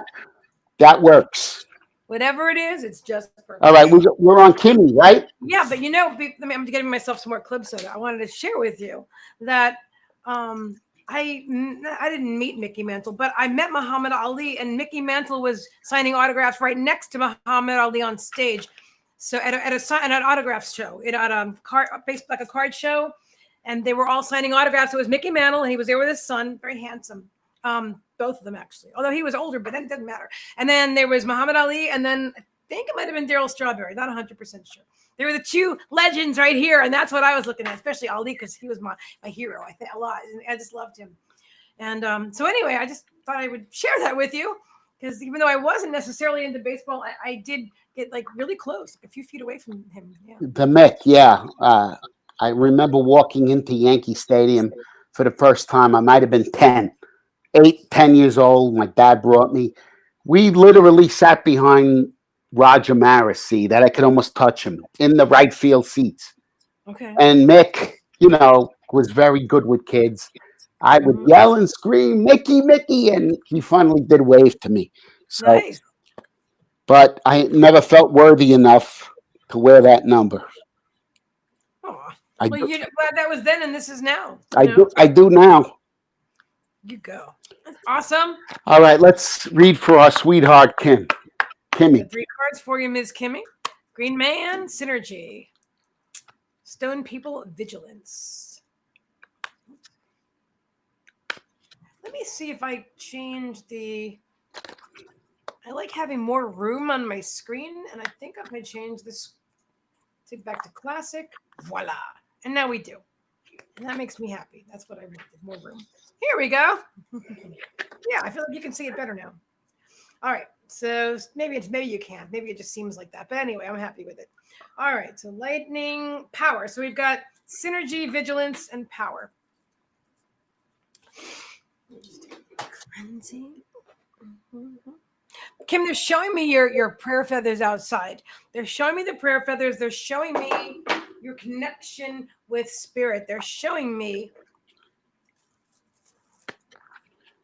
That works. Whatever it is, it's just perfect. All right, we're on Kimmy, right? Yeah, but I'm getting myself some more club soda. I wanted to share with you that I didn't meet Mickey Mantle, but I met Muhammad Ali, and Mickey Mantle was signing autographs right next to Muhammad Ali on stage. So at an autograph show, at a card show, and they were all signing autographs. It was Mickey Mantle, and he was there with his son, very handsome. Both of them actually, although he was older, but that doesn't matter. And then there was Muhammad Ali, and then think it might have been Daryl Strawberry, not 100% sure. They were the two legends right here, and that's what I was looking at, especially Ali, because he was my hero, I think, a lot. I just loved him. And so anyway, I just thought I would share that with you, because even though I wasn't necessarily into baseball, I did get like really close, like a few feet away from him. Yeah. The Mick, yeah. I remember walking into Yankee Stadium for the first time. I might have been 10 years old. My dad brought me. We literally sat behind Roger Maris, see, that I could almost touch him in the right field seats. Okay. And Mick, was very good with kids. I would yell and scream, Mickey, Mickey, and he finally did wave to me. So, Nice. but I never felt worthy enough to wear that number. Oh, well, that was then, and this is now. I do now. You go. That's awesome. All right, let's read for our sweetheart, Kimmy. 3 cards for you, Ms. Kimmy. Green Man, Synergy. Stone People, Vigilance. Let me see if I change the... I like having more room on my screen, and I think I'm going to change this back to Classic. Voila. And now we do. And that makes me happy. That's what I wanted, more room. Here we go. Yeah, I feel like you can see it better now. All right. So maybe you can't. Maybe it just seems like that. But anyway, I'm happy with it. All right. So lightning, power. So we've got synergy, vigilance, and power. Cleansing. Kim, they're showing me your prayer feathers outside. They're showing me the prayer feathers. They're showing me your connection with spirit. They're showing me.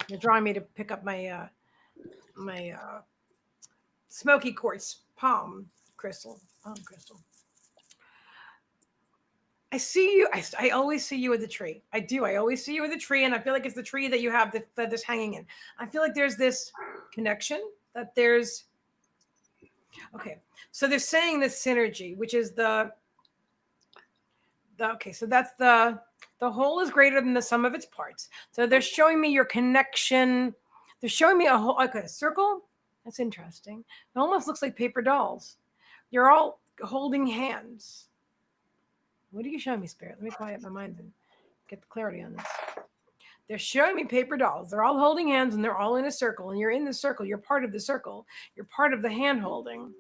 They're drawing me to pick up my smoky quartz palm crystal. I see you. I always see you with the tree. I do. I always see you with the tree, and I feel like it's the tree that you have the feathers hanging in. I feel like there's this connection. That there's okay, so they're saying this synergy, which is the okay, so that's the whole is greater than the sum of its parts. So they're showing me your connection. They're showing me a whole like a circle. That's interesting. It almost looks like paper dolls. You're all holding hands. What are you showing me, Spirit? Let me quiet my mind and get the clarity on this. They're showing me paper dolls. They're all holding hands and they're all in a circle. And you're in the circle. You're part of the circle. You're part of the hand holding.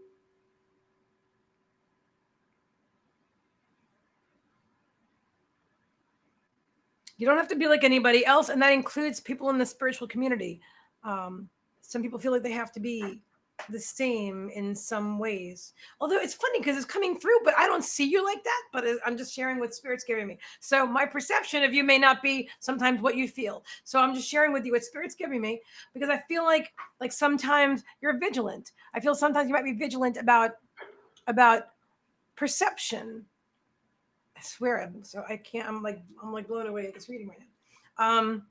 You don't have to be like anybody else. And that includes people in the spiritual community. Some people feel like they have to be the same in some ways. Although it's funny because it's coming through, but I don't see you like that. But I'm just sharing what Spirit's giving me. So my perception of you may not be sometimes what you feel. So I'm just sharing with you what Spirit's giving me because I feel like sometimes you're vigilant. I feel sometimes you might be vigilant about perception. I swear. So I can't. I'm like blown away at this reading right now.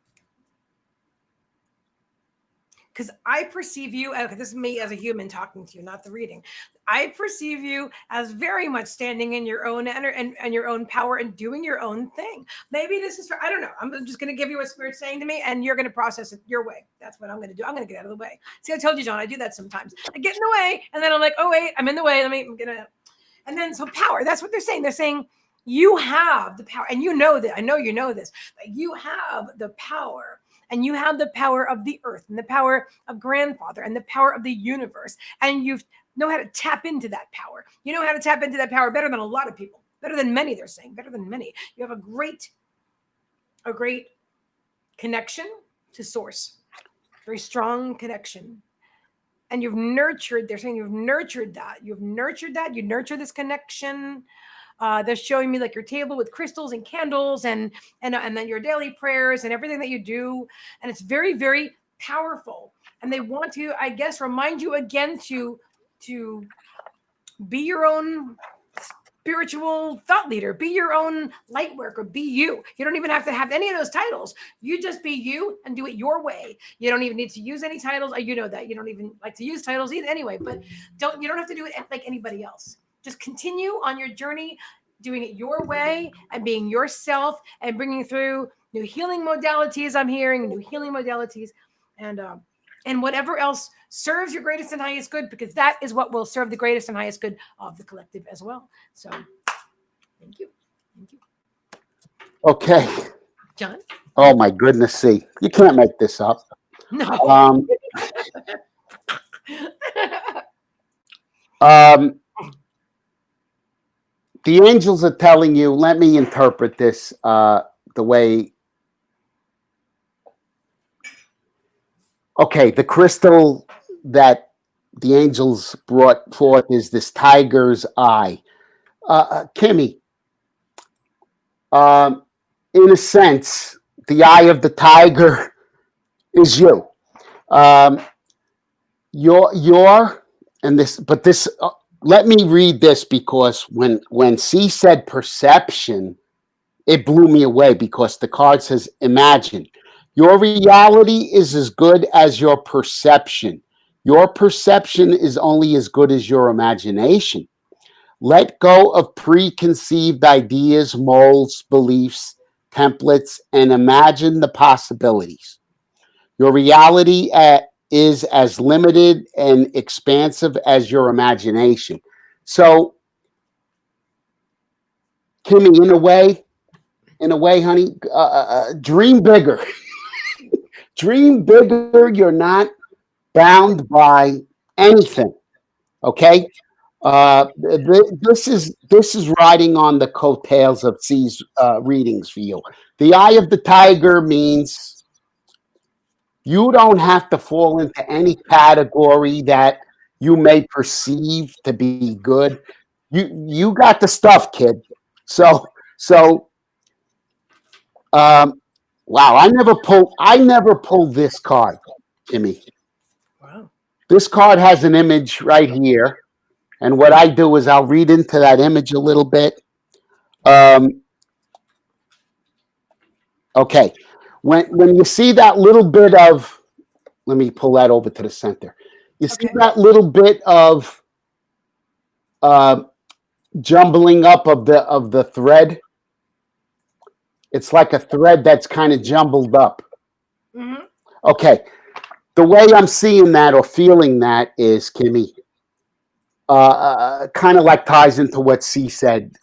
Because I perceive you, okay, this is me as a human talking to you, not the reading. I perceive you as very much standing in your own and your own power and doing your own thing. Maybe this is I don't know. I'm just going to give you what Spirit's saying to me, and you're going to process it your way. That's what I'm going to do. I'm going to get out of the way. See, I told you, John, I do that sometimes. I get in the way, and then I'm like, oh, wait, I'm in the way. And then so power, that's what they're saying. They're saying you have the power, and you know that. I know you know this. But you have the power. And you have the power of the earth and the power of grandfather and the power of the universe. And you know how to tap into that power. You know how to tap into that power better than a lot of people, better than many, they're saying, better than many. You have a great connection to source, very strong connection. And you've nurtured, they're saying you've nurtured that. You nurture this connection. They're showing me like your table with crystals and candles and then your daily prayers and everything that you do. And it's very, very powerful. And they want to, I guess, remind you again to be your own spiritual thought leader, be your own light worker, be you. You don't even have to have any of those titles. You just be you and do it your way. You don't even need to use any titles. You know that. You don't even like to use titles either anyway, but you don't have to do it like anybody else. Just continue on your journey, doing it your way and being yourself and bringing through new healing modalities. I'm hearing new healing modalities and whatever else serves your greatest and highest good, because that is what will serve the greatest and highest good of the collective as well. So thank you. Thank you. Okay. John? Oh my goodness, see. You can't make this up. No. The angels are telling you, let me interpret this the way. Okay, the crystal that the angels brought forth is this tiger's eye. Kimmy, in a sense, the eye of the tiger is you. You're, and this, but this, let me read this, because when C said perception, it blew me away, because the card says imagine. Your reality is as good as your perception. Your perception is only as good as your imagination. Let go of preconceived ideas, molds, beliefs, templates, and imagine the possibilities. Your reality is as limited and expansive as your imagination. So, Kimmy, in a way, honey, dream bigger. Dream bigger. You're not bound by anything. Okay. This is riding on the coattails of C's readings for you. The eye of the tiger means you don't have to fall into any category that you may perceive to be good. You got the stuff, kid. So wow, I never pulled this card, Jimmy. Wow. This card has an image right here, and what I do is I'll read into that image a little bit. Okay, when you see that little bit of, let me pull that over to the center. You see that little bit of jumbling up of the thread. It's like a thread that's kind of jumbled up. Mm-hmm. Okay, the way I'm seeing that or feeling that is, Kimmy, kind of like ties into what C said.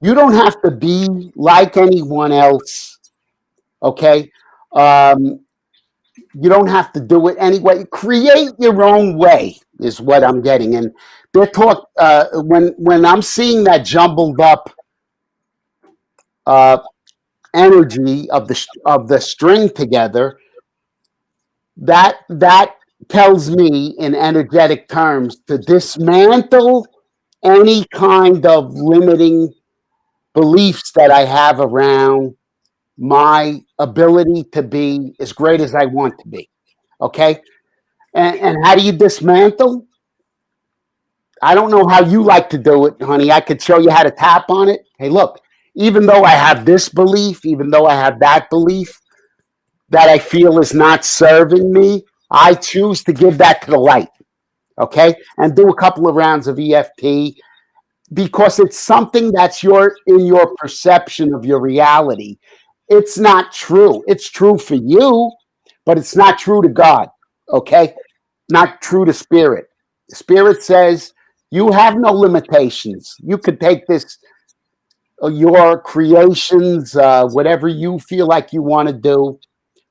You don't have to be like anyone else. Okay, you don't have to do it anyway. Create your own way is what I'm getting. And they're talk when I'm seeing that jumbled up energy of the string together, that tells me in energetic terms to dismantle any kind of limiting beliefs that I have around my ability to be as great as I want to be. Okay? And how do you dismantle? I don't know how you like to do it, honey. I could show you how to tap on it. Hey, look, even though I have this belief, even though I have that belief that I feel is not serving me, I choose to give that to the light. Okay? And do a couple of rounds of EFT, because it's something that's in your perception of your reality. It's not true. It's true for you, but it's not true to God. Okay? Not true to Spirit. Spirit says you have no limitations. You could take this, your creations, whatever you feel like you want to do.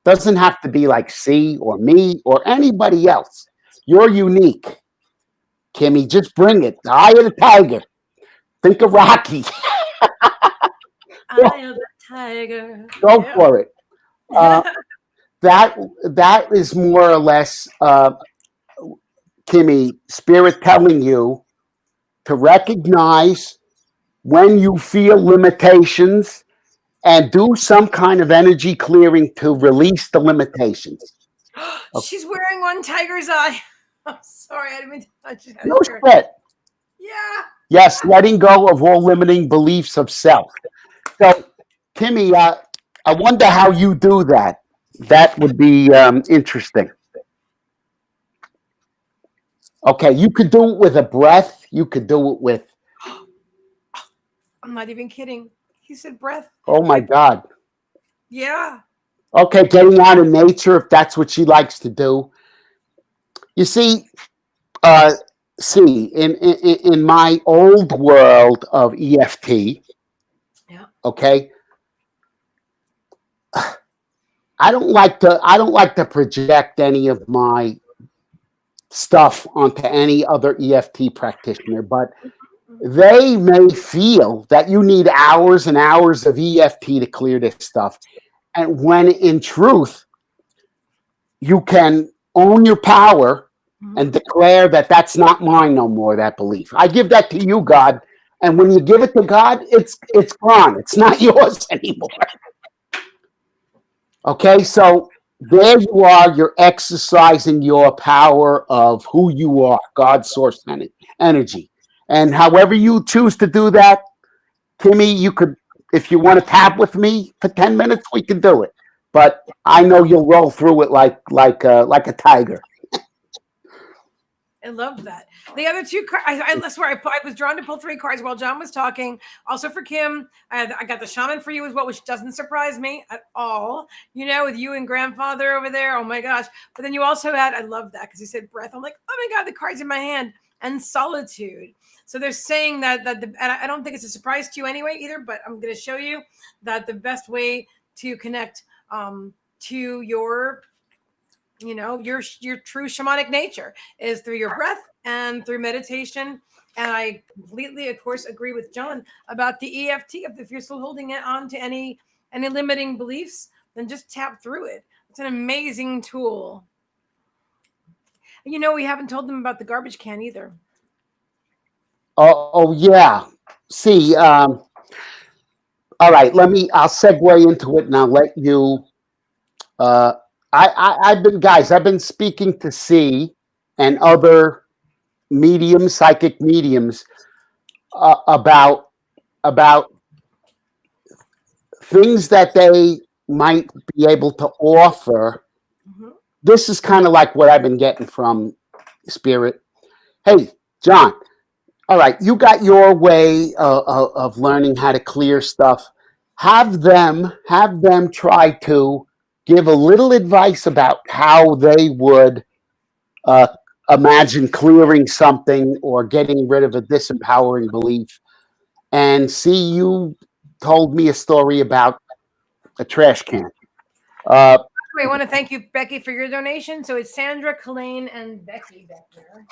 Doesn't have to be like C or me or anybody else. You're unique, Kimmy. Just bring it. The eye of the tiger. Think of Rocky. Eye of the tiger. Go for it. That is more or less, Kimmy, Spirit telling you to recognize when you feel limitations and do some kind of energy clearing to release the limitations. She's wearing one tiger's eye. I'm sorry, I didn't mean to touch it. No shit. Yeah. Yes, letting go of all limiting beliefs of self. So, Kimmy, I wonder how you do that. That would be interesting. Okay, you could do it with a breath. You could do it with... I'm not even kidding. He said breath. Oh, my God. Yeah. Okay, getting out in nature, if that's what she likes to do. You see, in my old world of EFT, Yeah. okay, I don't like to project any of my stuff onto any other EFT practitioner, but they may feel that you need hours and hours of EFT to clear this stuff. And when in truth, you can own your power Mhm. and declare that that's not mine no more, that belief. I give that to you, God. And when you give it to God, it's gone. It's not yours anymore. Okay, so there you are. You're exercising your power of who you are, God's source energy. And however you choose to do that, Timmy, you could, if you want to tap with me for 10 minutes, we can do it. But I know you'll roll through it like a tiger. I love that. The other two cards, I swear, I was drawn to pull three cards while John was talking. Also for Kim, I got the shaman for you as well, which doesn't surprise me at all. You know, with you and grandfather over there. Oh my gosh. But then you also had, I love that because you said breath. I'm like, oh my God, the cards in my hand and solitude. So they're saying and I don't think it's a surprise to you anyway either, but I'm going to show you that the best way to connect to your true shamanic nature is through your breath and through meditation. And I completely, of course, agree with John about the EFT. If you're still holding it on to any limiting beliefs, then just tap through it. It's an amazing tool. We haven't told them about the garbage can either. Oh yeah. See, all right, I'll segue into it and I'll let you. Uh, I've been speaking to C and other psychic mediums, about things that they might be able to offer. Mhm. This is kind of like what I've been getting from Spirit. Hey, John, all right, you got your way of learning how to clear stuff. Have them try to give a little advice about how they would uh, imagine clearing something or getting rid of a disempowering belief. And see, you told me a story about a trash can. Uh, I want to thank you, Becky, for your donation. So it's Sandra, Colleen, and Becky back there.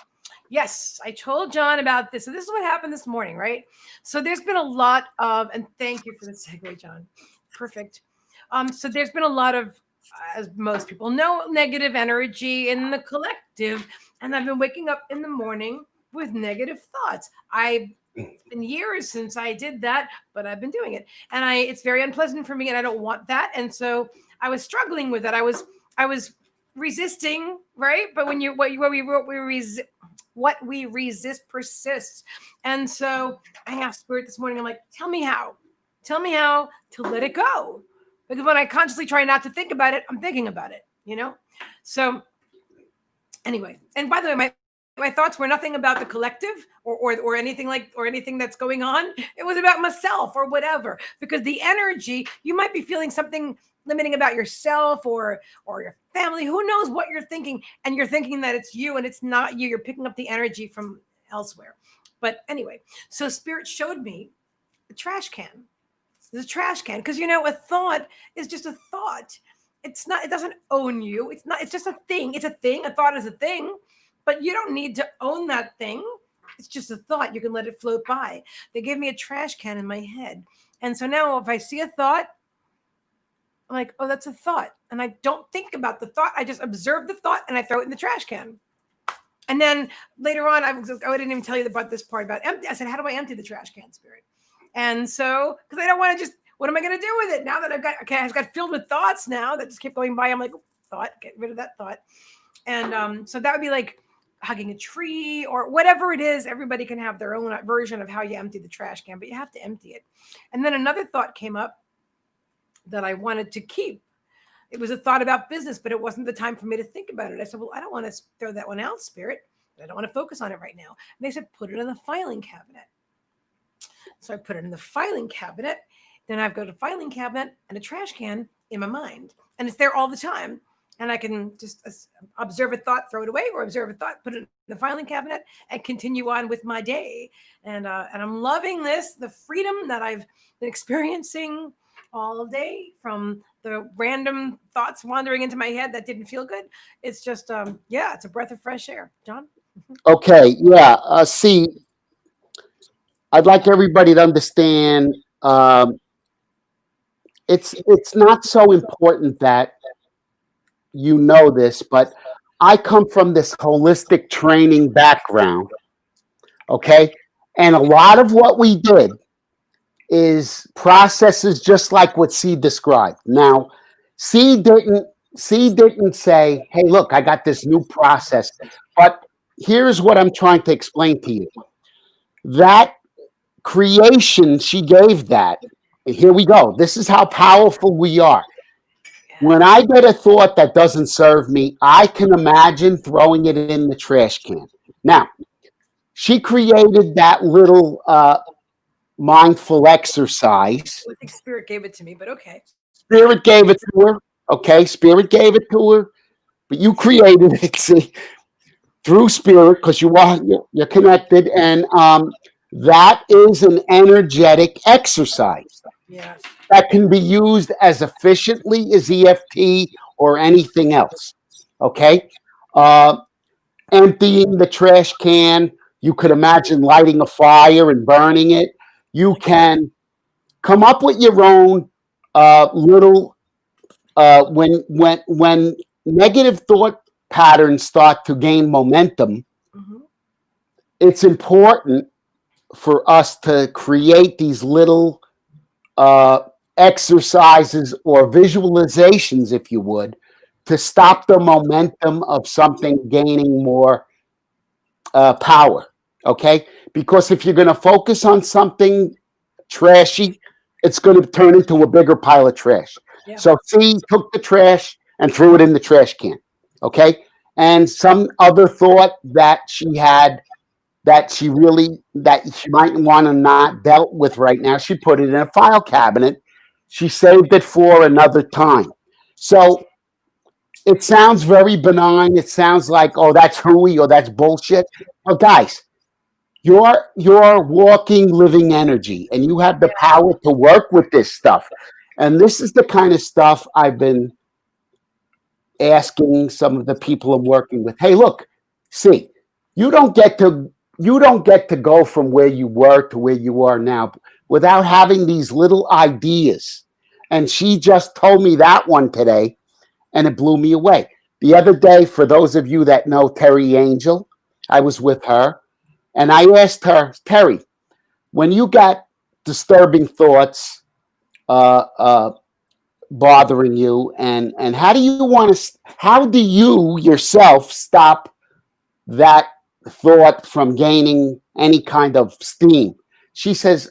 Yes, I told John about this. So this is what happened this morning, right? So there's been a lot and thank you for the segue, John. Perfect. So there's been a lot of, as most people know, negative energy in the collective, and I've been waking up in the morning with negative thoughts. It's been years since I did that, but I've been doing it, and it's very unpleasant for me, and I don't want that, and so I was struggling with it. I was resisting, right? But when you what we resist persists. And so I asked Spirit this morning, I'm like, tell me how to let it go. Because when I consciously try not to think about it, I'm thinking about it. So anyway, and by the way, my thoughts were nothing about the collective or anything that's going on. It was about myself or whatever. Because the energy, you might be feeling something limiting about yourself or your family. Who knows what you're thinking? And you're thinking that it's you and it's not you. You're picking up the energy from elsewhere. But anyway, so Spirit showed me a trash can. There's a trash can because a thought is just a thought. It's not. It doesn't own you. It's not. It's just a thing. It's a thing. A thought is a thing, but you don't need to own that thing. It's just a thought. You can let it float by. They gave me a trash can in my head, and so now if I see a thought, I'm like, oh, that's a thought, and I don't think about the thought. I just observe the thought and I throw it in the trash can. And then later on, I didn't even tell you about this part about empty. I said, how do I empty the trash can, Spirit? And so, because I don't want to what am I going to do with it now that I've got filled with thoughts now that just keep going by? I'm like, thought, get rid of that thought. And so that would be like hugging a tree or whatever it is. Everybody can have their own version of how you empty the trash can, but you have to empty it. And then another thought came up that I wanted to keep. It was a thought about business, but it wasn't the time for me to think about it. I said, well, I don't want to throw that one out, Spirit. I don't want to focus on it right now. And they said, put it in the filing cabinet. So I put it in the filing cabinet. Then I've got a filing cabinet and a trash can in my mind. And it's there all the time. and I can just observe a thought, throw it away, or observe a thought, put it in the filing cabinet, and continue on with my day. And I'm loving this, the freedom that I've been experiencing all day from the random thoughts wandering into my head that didn't feel good. It's just, yeah, it's a breath of fresh air. John? Okay, yeah. See, I'd like everybody to understand. It's not so important that you know this, but I come from this holistic training background. Okay, and a lot of what we did is processes just like what C described. Now, C didn't say, "Hey, look, I got this new process." But here's what I'm trying to explain to you. That creation she gave that. And here we go. This is how powerful we are. When I get a thought that doesn't serve me, I can imagine throwing it in the trash can. Now, she created that little mindful exercise. I think Spirit gave it to me, but okay. Spirit gave it to her. Okay, Spirit gave it to her, but you created it, see, through Spirit because you're connected, and that is an energetic exercise Yes. that can be used as efficiently as EFT or anything else. Okay, emptying the trash can. You could imagine lighting a fire and burning it. You can come up with your own little when negative thought patterns start to gain momentum. Mm-hmm. It's important for us to create these little exercises or visualizations, if you would, to stop the momentum of something gaining more power. Okay, because if you're going to focus on something trashy, it's going to turn into a bigger pile of trash. Yeah. So C took the trash and threw it in the trash can. Okay, and some other thought that she had that she might want to not dealt with right now, she put it in a file cabinet. She saved it for another time. So it sounds very benign. It sounds like, oh, that's hooey or that's bullshit. Well, guys, you're walking living energy, and you have the power to work with this stuff. And this is the kind of stuff I've been asking some of the people I'm working with. Hey, look, see, you don't get to go from where you were to where you are now without having these little ideas. And she just told me that one today, and it blew me away. The other day, for those of you that know Terry Angel, I was with her, and I asked her, Terry, when you got disturbing thoughts bothering you, and how do you yourself stop that thought from gaining any kind of steam? She says,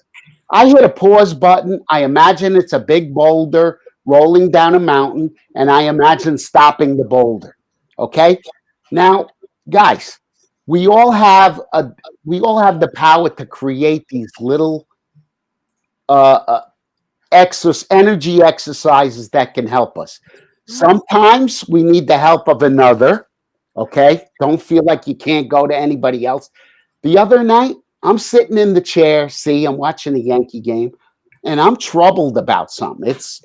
I hit a pause button. I imagine it's a big boulder rolling down a mountain, and I imagine stopping the boulder. Okay? Now, guys, we all have the power to create these little energy exercises that can help us. Sometimes we need the help of another. Okay? Don't feel like you can't go to anybody else. The other night, I'm sitting in the chair. See, I'm watching a Yankee game, and I'm troubled about something. It's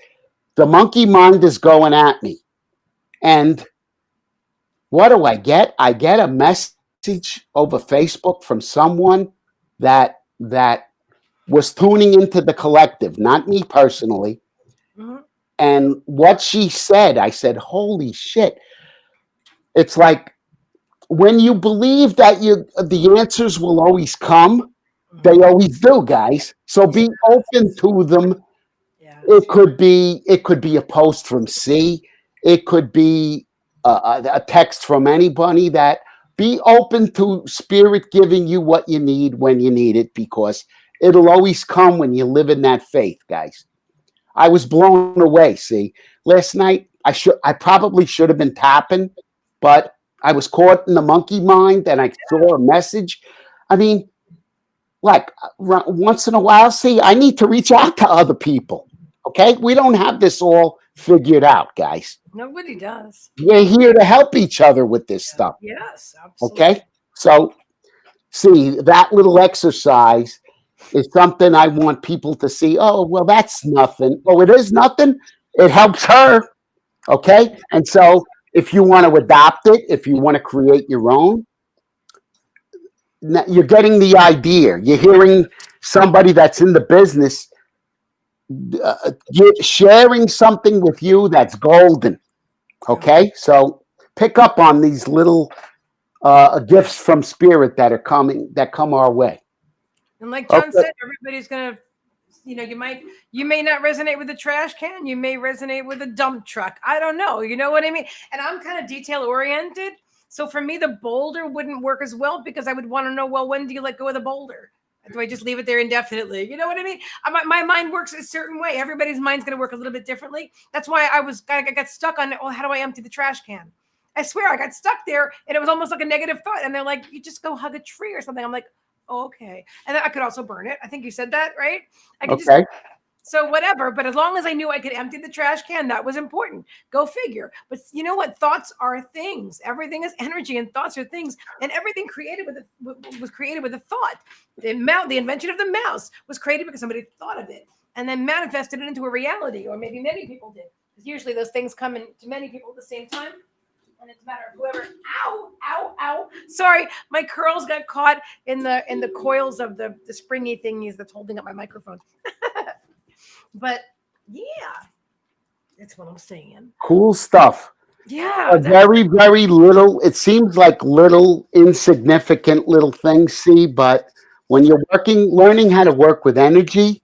the monkey mind is going at me. And what do I get? I get a message over Facebook from someone that was tuning into the collective, not me personally. Mm-hmm. And what she said, I said, holy shit. It's like when you believe that the answers will always come, they always do, guys. So be open to them. Yes. It could be a post from C. It could be a text from anybody. That be open to spirit giving you what you need when you need it, because it'll always come when you live in that faith, guys. I was blown away. See, last night I probably should have been tapping, but I was caught in the monkey mind, and I saw a message. I mean, like once in a while, see, I need to reach out to other people. Okay, we don't have this all figured out, guys. Nobody does. We're here to help each other with this Yeah. stuff. Yes, Okay? absolutely. So, see, that little exercise is something I want people to see. Oh, well, that's nothing. Oh, it is nothing. It helps her. Okay? And so, if you want to adopt it, if you want to create your own, you're getting the idea. You're hearing somebody that's in the business sharing something with you that's golden. Okay, so pick up on these little gifts from spirit that come our way. And like John Okay, said, everybody's gonna, you may not resonate with the trash can. You may resonate with a dump truck. I don't know. You know what I mean? And I'm kind of detail oriented. So for me, the boulder wouldn't work as well because I would want to know, well, when do you let go of the boulder? Do I just leave it there indefinitely? You know what I mean? My mind works a certain way. Everybody's mind's going to work a little bit differently. That's why I got stuck on, well, how do I empty the trash can? I swear I got stuck there and it was almost like a negative thought. And they're like, you just go hug a tree or something. I'm like, oh, okay. And then I could also burn it. I think you said that, right? I could just, okay, so whatever. But as long as I knew I could empty the trash can, that was important. Go figure. But you know what? Thoughts are things. Everything is energy, and thoughts are things. And everything was created with a thought. The invention of the mouse was created because somebody thought of it and then manifested it into a reality, or maybe many people did. Because usually those things come in to many people at the same time. And it's a matter of whoever. Ow, ow, ow. Sorry, my curls got caught in the coils of the springy thingies that's holding up my microphone. But yeah, that's what I'm saying. cool stuff. Yeah, Very, very little. It seems like little, insignificant little things. See, but when you're learning how to work with energy,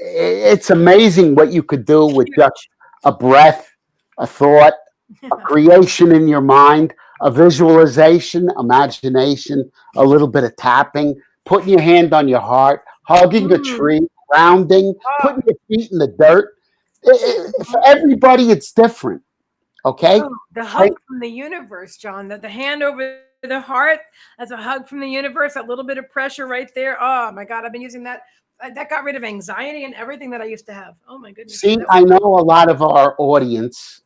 it's amazing what you could do with just a breath, a thought, a creation in your mind, a visualization, imagination, a little bit of tapping, putting your hand on your heart, hugging a tree, grounding, putting your feet in the dirt. For everybody, it's different. Okay? Oh, the hug from the universe, John. The hand over the heart. That's a hug from the universe. That little bit of pressure right there. Oh my God, I've been using that. That got rid of anxiety and everything that I used to have. Oh my goodness. See, I know a lot of our audience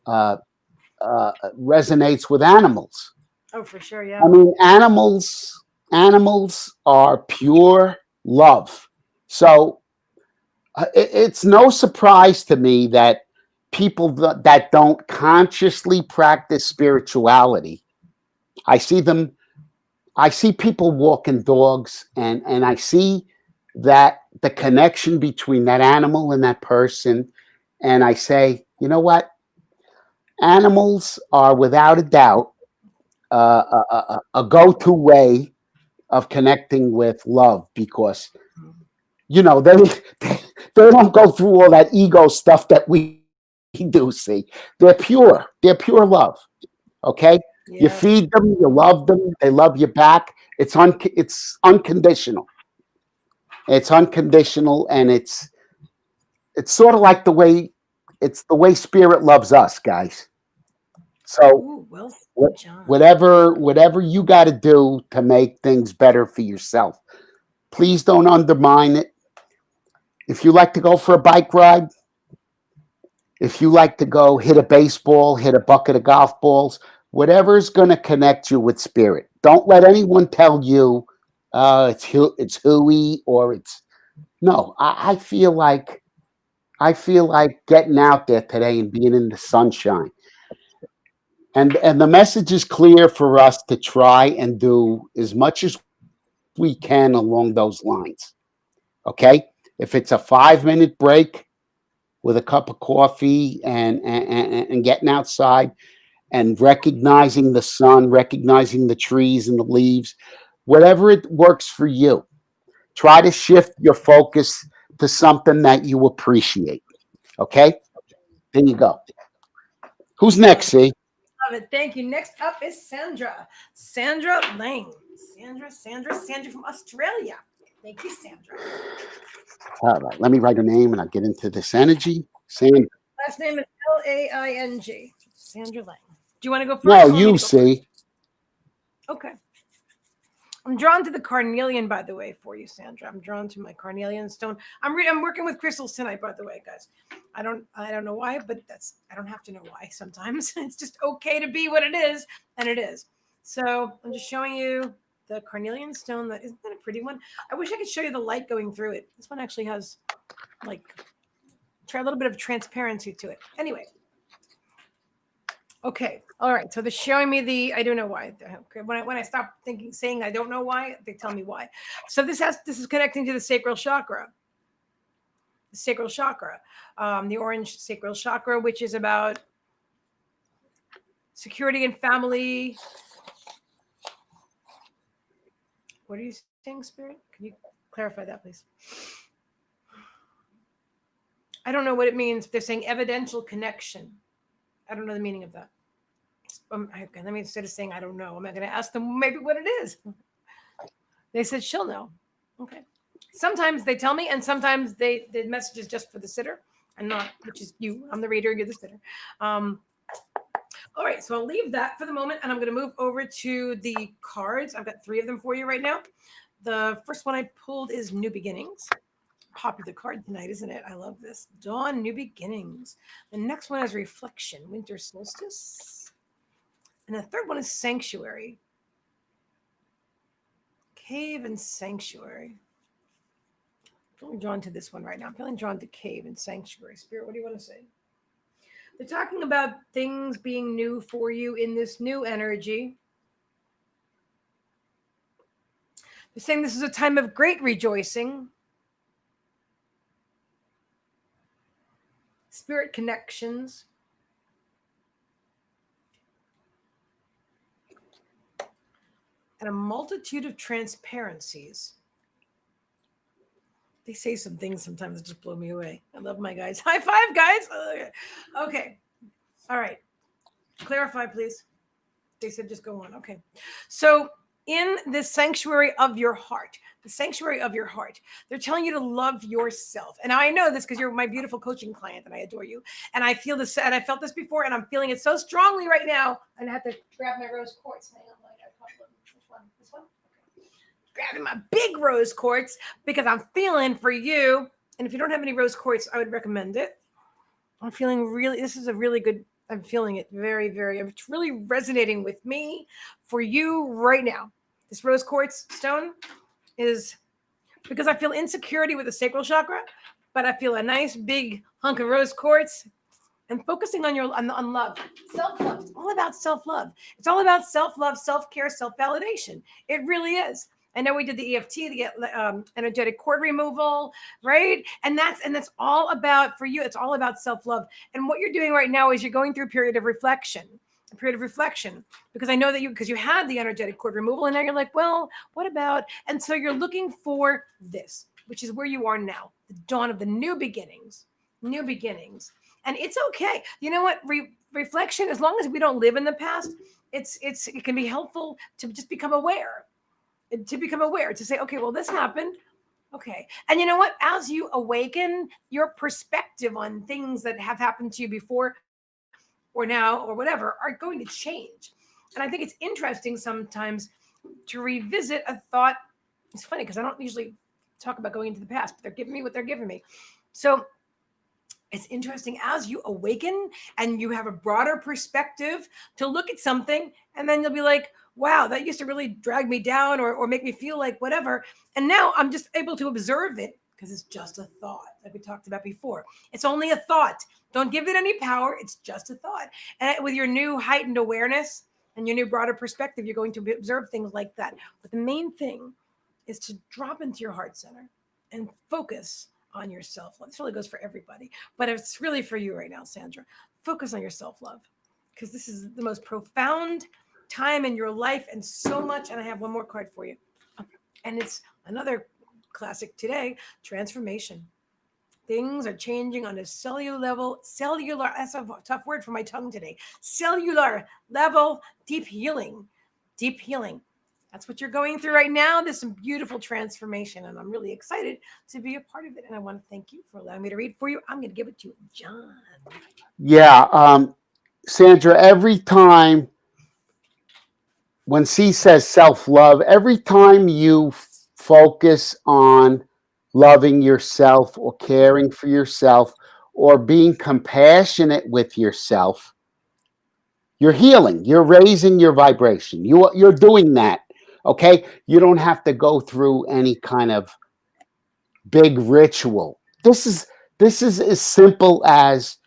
resonates with animals. Oh, for sure, yeah. I mean, animals are pure love. So it's no surprise to me that people that don't consciously practice spirituality, I see people walking dogs, and I see that the connection between that animal and that person, and I say, you know what? Animals are without a doubt a go-to way of connecting with love, because they don't go through all that ego stuff that we do. See, they're pure love. Okay, you Yes. feed them, you love them, they love you back. It's unconditional. It's unconditional, and it's sort of like the way spirit loves us, guys. So Ooh, well, John. whatever you got to do to make things better for yourself, please don't undermine it. If you like to go for a bike ride, if you like to go hit a baseball, hit a bucket of golf balls, whatever's going to connect you with spirit. Don't let anyone tell you it's hooey or it's no. I feel like getting out there today and being in the sunshine. And the message is clear for us to try and do as much as we can along those lines. Okay? If it's a 5-minute break with a cup of coffee and getting outside and recognizing the sun, recognizing the trees and the leaves, whatever it works for you, try to shift your focus to something that you appreciate. Okay? There you go. Who's next, see? Love it. Thank you. Next up is Sandra. Sandra Lang. Sandra from Australia. Thank you, Sandra. All right, let me write her name and I'll get into this energy. Sandra. Last name is Laing. Sandra Lang. Do you want to go first? No, you see. Okay. I'm drawn to the carnelian, by the way, for you, Sandra. I'm drawn to my carnelian stone. I'm working with crystals tonight, by the way, guys. I don't know why, but I don't have to know why sometimes. It's just okay to be what it is, and it is. So I'm just showing you the carnelian stone. Isn't that a pretty one? I wish I could show you the light going through it. This one actually has like try a little bit of transparency to it. Anyway. Okay. All right. So they're showing me I don't know why. Okay. When I stop saying I don't know why, they tell me why. So this is connecting to the sacral chakra. The sacral chakra, the orange sacral chakra, which is about security and family. What are you saying, Spirit? Can you clarify that, please? I don't know what it means. They're saying evidential connection. I don't know the meaning of that. Okay, let me, instead of saying I don't know, I'm not going to ask them maybe what it is. They said she'll know. Okay. Sometimes they tell me, and sometimes the message is just for the sitter, and not, which is you. I'm the reader, you're the sitter. All right, so I'll leave that for the moment, and I'm going to move over to the cards. I've got 3 of them for you right now. The first one I pulled is New Beginnings. Popular card tonight, isn't it? I love this. Dawn, New Beginnings. The next one is Reflection, Winter Solstice. And the third one is Sanctuary. Cave and Sanctuary. I'm feeling drawn to this one right now. I'm feeling drawn to Cave and Sanctuary. Spirit, what do you want to say? They're talking about things being new for you in this new energy. They're saying this is a time of great rejoicing. Spirit connections. And a multitude of transparencies. They say some things sometimes that just blow me away. I love my guys. High five, guys. Okay. All right. Clarify, please. They said just go on. Okay. So in the sanctuary of your heart, they're telling you to love yourself. And I know this because you're my beautiful coaching client and I adore you. And I feel this, and I felt this before, and I'm feeling it so strongly right now. And I have to grab my rose quartz. Hang on. Which one? This one? Okay. Grabbing my big rose quartz because I'm feeling for you. And if you don't have any rose quartz, I would recommend it. I'm feeling this is a really good, I'm feeling it very, very, it's really resonating with me for you right now. This rose quartz stone is because I feel insecurity with the sacral chakra, but I feel a nice big hunk of rose quartz and focusing on love, self-love. It's all about self-love. It's all about self-love, self-care, self-validation. It really is. I know we did the EFT to get energetic cord removal, right? And that's all about, for you, it's all about self-love. And what you're doing right now is you're going through a period of reflection, because I know that because you had the energetic cord removal and now you're like, well, what about? And so you're looking for this, which is where you are now, the dawn of the new beginnings. And it's okay. You know what? Reflection, as long as we don't live in the past, it can be helpful to just become aware. To say, okay, well, this happened. Okay. And you know what? As you awaken, your perspective on things that have happened to you before or now or whatever are going to change. And I think it's interesting sometimes to revisit a thought. It's funny because I don't usually talk about going into the past, but they're giving me what they're giving me. So it's interesting as you awaken and you have a broader perspective to look at something, and then you'll be like, wow, that used to really drag me down or make me feel like whatever. And now I'm just able to observe it because it's just a thought, like we talked about before. It's only a thought. Don't give it any power. It's just a thought. And with your new heightened awareness and your new broader perspective, you're going to observe things like that. But the main thing is to drop into your heart center and focus on your self-love. This really goes for everybody, but it's really for you right now, Sandra. Focus on your self-love because this is the most profound time in your life and so much. And I have one more card for you. And it's another classic today, transformation. Things are changing on a cellular level. Cellular, that's a tough word for my tongue today. Cellular level, deep healing. That's what you're going through right now. There's some beautiful transformation, and I'm really excited to be a part of it. And I want to thank you for allowing me to read for you. I'm going to give it to John. Yeah, Sandra, every time when C says self-love, every time you focus on loving yourself or caring for yourself or being compassionate with yourself, you're healing. You're raising your vibration. You're doing that. Okay? You don't have to go through any kind of big ritual. This is as simple as,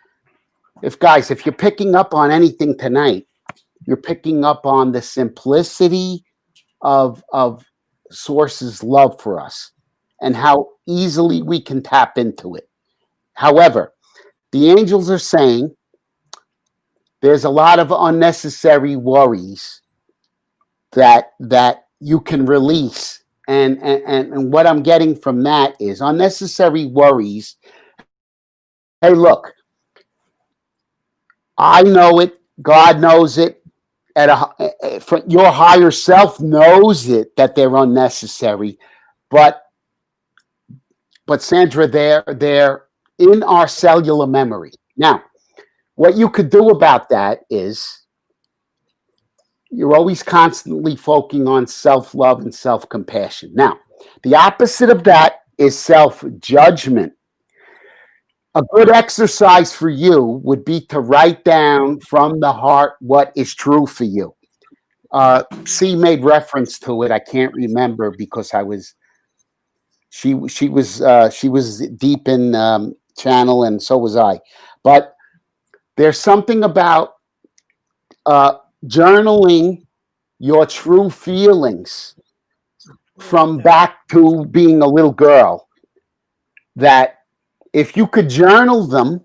if you're picking up on anything tonight, you're picking up on the simplicity of Source's love for us and how easily we can tap into it. However, the angels are saying there's a lot of unnecessary worries that you can release. And what I'm getting from that is unnecessary worries. Hey, look, I know it. God knows it. Your higher self knows it, that they're unnecessary. But Sandra, they're in our cellular memory. Now, what you could do about that is you're always constantly focusing on self-love and self-compassion. Now, the opposite of that is self-judgment. A good exercise for you would be to write down from the heart what is true for you. C made reference to it. I can't remember because she was deep in channel, and so was I. But there's something about journaling your true feelings from back to being a little girl, that if you could journal them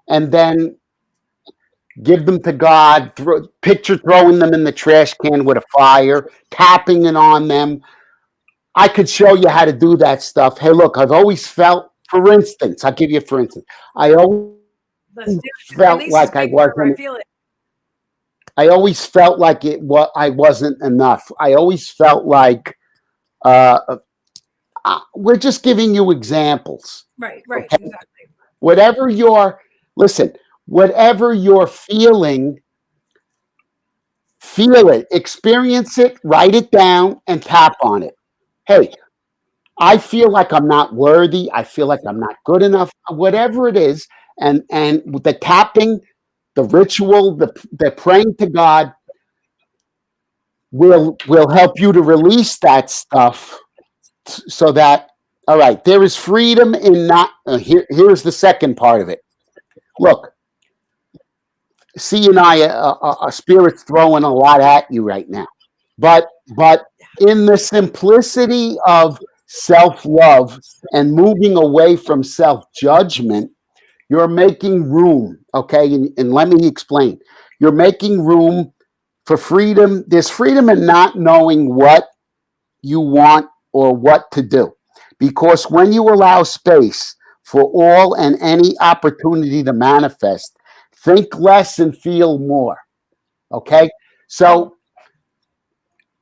and then give them to God, picture throwing them in the trash can with a fire, tapping it on them. I could show you how to do that stuff. Hey, look, I've always felt, for instance, I'll give you for instance, I always felt like I wasn't. I always felt like I wasn't enough. I always felt like we're just giving you examples. Right, okay? Exactly. Whatever you're feeling, feel it, experience it, write it down, and tap on it. Hey, I feel like I'm not worthy. I feel like I'm not good enough. Whatever it is, and the tapping, the ritual, the praying to God will help you to release that stuff, so that, all right, there is freedom in not. Here's the second part of it. Look, C and I are spirits throwing a lot at you right now, but in the simplicity of self-love and moving away from self-judgment, you're making room, okay? And let me explain. You're making room for freedom. There's freedom in not knowing what you want or what to do. Because when you allow space for all and any opportunity to manifest, think less and feel more, okay? So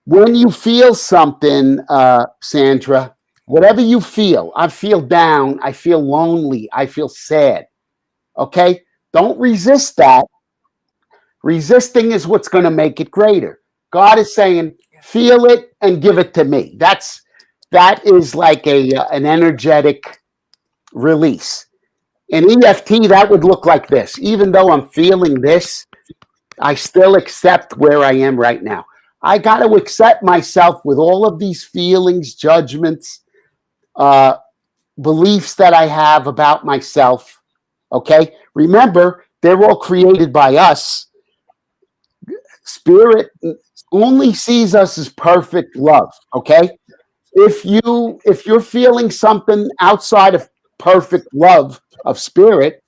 when you feel something, Sandra, whatever you feel, I feel down, I feel lonely, I feel sad, okay? Don't resist that. Resisting is what's going to make it greater. God is saying, feel it and give it to me. That is like an energetic release. In EFT, that would look like this. Even though I'm feeling this, I still accept where I am right now. I got to accept myself with all of these feelings, judgments, beliefs that I have about myself. Okay? Remember, they're all created by us. Spirit only sees us as perfect love. Okay? If you're feeling something outside of perfect love of spirit,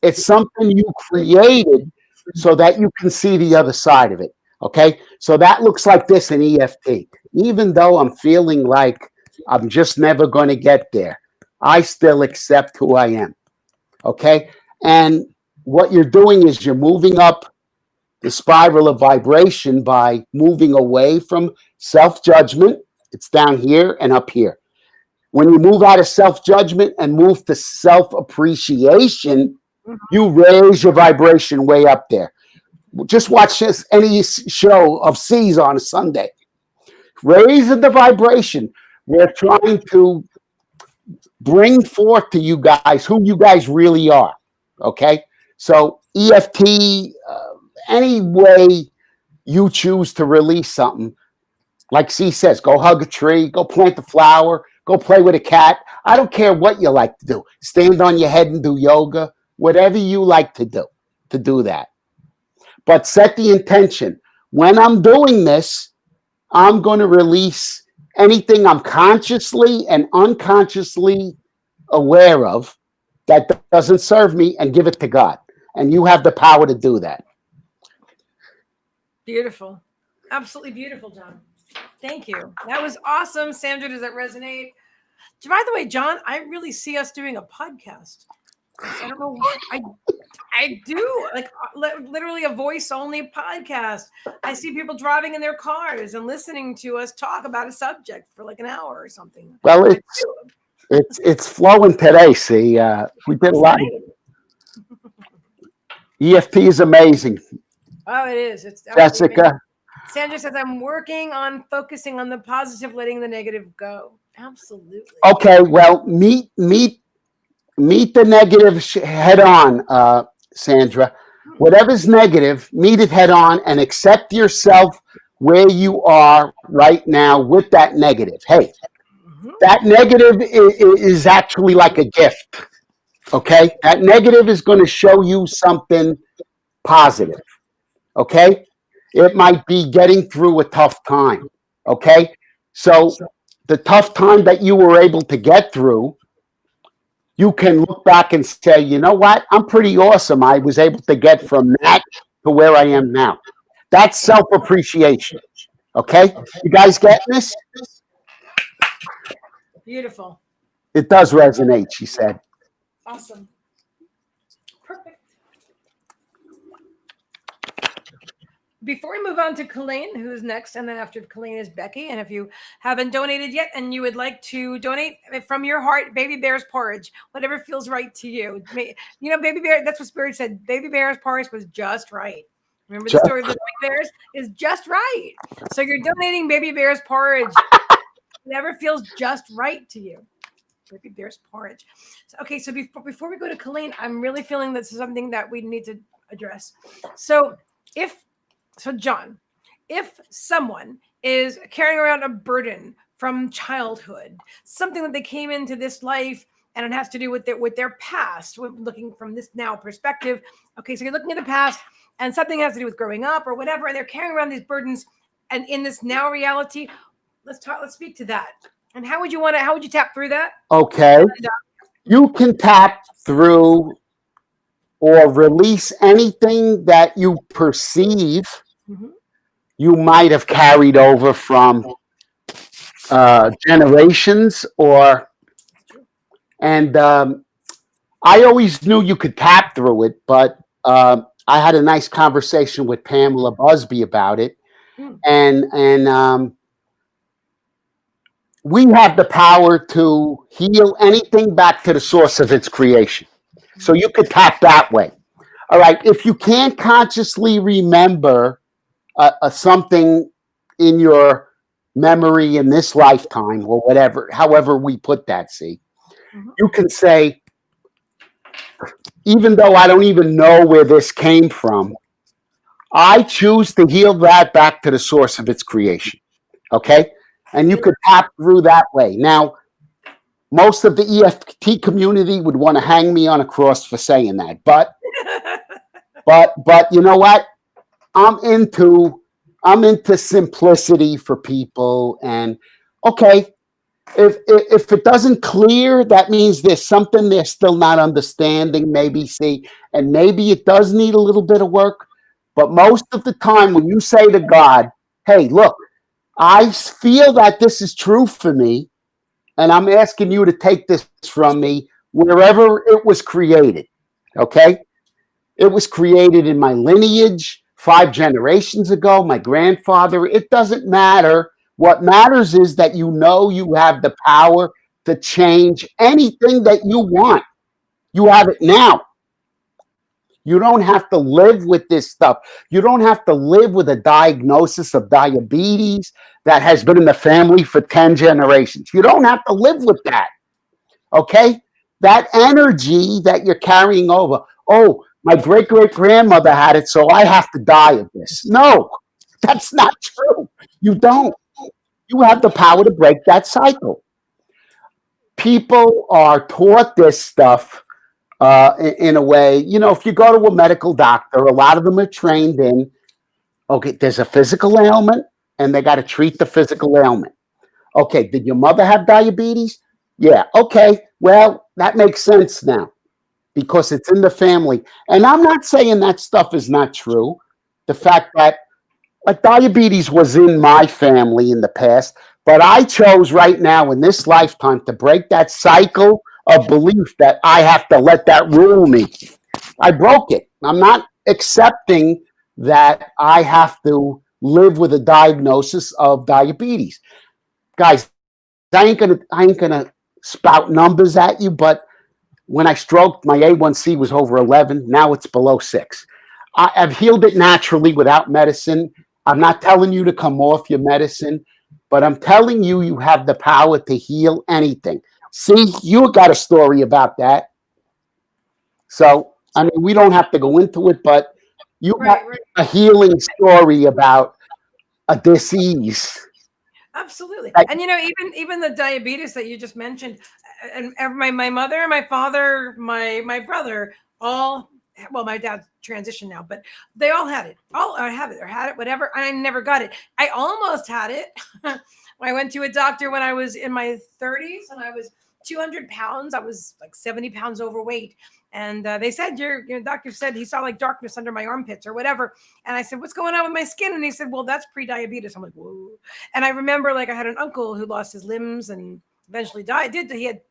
it's something you created so that you can see the other side of it. Okay, so that looks like this in EFT. Even though I'm feeling like I'm just never going to get there, I still accept who I am. Okay, and what you're doing is you're moving up the spiral of vibration by moving away from self-judgment. It's down here and up here. When you move out of self-judgment and move to self-appreciation, you raise your vibration way up there. Just watch any show of C's on a Sunday. Raising the vibration. We're trying to bring forth to you guys who you guys really are. Okay. So EFT, any way you choose to release something, like C says, go hug a tree, go plant a flower, go play with a cat. I don't care what you like to do. Stand on your head and do yoga, whatever you like to do that. But set the intention. When I'm doing this, I'm going to release anything I'm consciously and unconsciously aware of that doesn't serve me and give it to God. And you have the power to do that. Beautiful. Absolutely beautiful, John. Thank you. That was awesome. Sandra, does that resonate? By the way, John, I really see us doing a podcast. I don't know. I do, like, literally a voice only podcast. I see people driving in their cars and listening to us talk about a subject for like an hour or something. Well, it's flowing today. See, we did a lot. EFT is amazing. Oh, it is. It's Jessica. amazing. Sandra says, I'm working on focusing on the positive, letting the negative go. Absolutely. Okay, well, meet the negative head on, Sandra. Whatever's negative, meet it head on and accept yourself where you are right now with that negative. Hey, that negative is actually like a gift. Okay? That negative is going to show you something positive. Okay? It might be getting through a tough time. Okay? So the tough time that you were able to get through, you can look back and say, you know what? I'm pretty awesome. I was able to get from that to where I am now. That's self-appreciation. Okay? You guys getting this? Beautiful. It does resonate, she said. Awesome. Perfect. Before we move on to Colleen, who's next, and then after Colleen is Becky. And if you haven't donated yet and you would like to donate from your heart, Baby Bear's porridge, whatever feels right to you. You know, Baby Bear, that's what Spirit said. Baby Bear's porridge was just right. Remember the story of the Baby Bears? Is just right. So you're donating Baby Bear's porridge. Whatever feels just right to you. Baby Bear's porridge. Okay, so before we go to Colleen, I'm really feeling this is something that we need to address. So John, if someone is carrying around a burden from childhood, something that they came into this life and it has to do with their past, looking from this now perspective. Okay, so you're looking at the past and something has to do with growing up or whatever, and they're carrying around these burdens, and in this now reality, let's speak to that. And how would you tap through that? Okay. You can tap through or release anything that you perceive you might have carried over from generations and I always knew you could tap through it, but I had a nice conversation with Pamela Busby about it. And we have the power to heal anything back to the source of its creation. So you could tap that way. All right. If you can't consciously remember something in your memory in this lifetime or whatever, however we put that, you can say, even though I don't even know where this came from, I choose to heal that back to the source of its creation. Okay? And you could tap through that way. Now, most of the EFT community would want to hang me on a cross for saying that. But you know what? I'm into simplicity for people. And okay, if it doesn't clear, that means there's something they're still not understanding, maybe, and maybe it does need a little bit of work. But most of the time when you say to God, hey, look, I feel that this is true for me, and I'm asking you to take this from me wherever it was created, okay? It was created in my lineage 5 generations ago, my grandfather. It doesn't matter. What matters is that you know you have the power to change anything that you want. You have it now. You don't have to live with this stuff. You don't have to live with a diagnosis of diabetes that has been in the family for 10 generations. You don't have to live with that, okay? That energy that you're carrying over, oh, my great-great-grandmother had it, so I have to die of this. No, that's not true. You don't. You have the power to break that cycle. People are taught this stuff in a way. If you go to a medical doctor, a lot of them are trained in, okay, there's a physical ailment, and they got to treat the physical ailment. Okay, did your mother have diabetes? Yeah, okay. Well, that makes sense now because it's in the family. And I'm not saying that stuff is not true. The fact that like diabetes was in my family in the past, but I chose right now in this lifetime to break that cycle of belief that I have to let that rule me. I broke it. I'm not accepting that I have to live with a diagnosis of diabetes. Guys, I ain't gonna spout numbers at you, but when I stroked, my A1C was over 11. Now it's below 6. I've healed it naturally without medicine. I'm not telling you to come off your medicine, but I'm telling you, you have the power to heal anything. See, you got a story about that. So, I mean, we don't have to go into it, but you got Right. a healing story about a disease. Absolutely. That, And even the diabetes that you just mentioned, and my mother, my father, my brother, all, well, my dad's transitioned now, but they all had it. All I have it or had it, whatever. I never got it. I almost had it. I went to a doctor when I was in my 30s and I was 200 pounds. I was like 70 pounds overweight. And they said, your doctor said he saw like darkness under my armpits or whatever. And I said, what's going on with my skin? And he said, well, that's pre-diabetes. I'm like, whoa. And I remember like I had an uncle who lost his limbs and eventually died. He had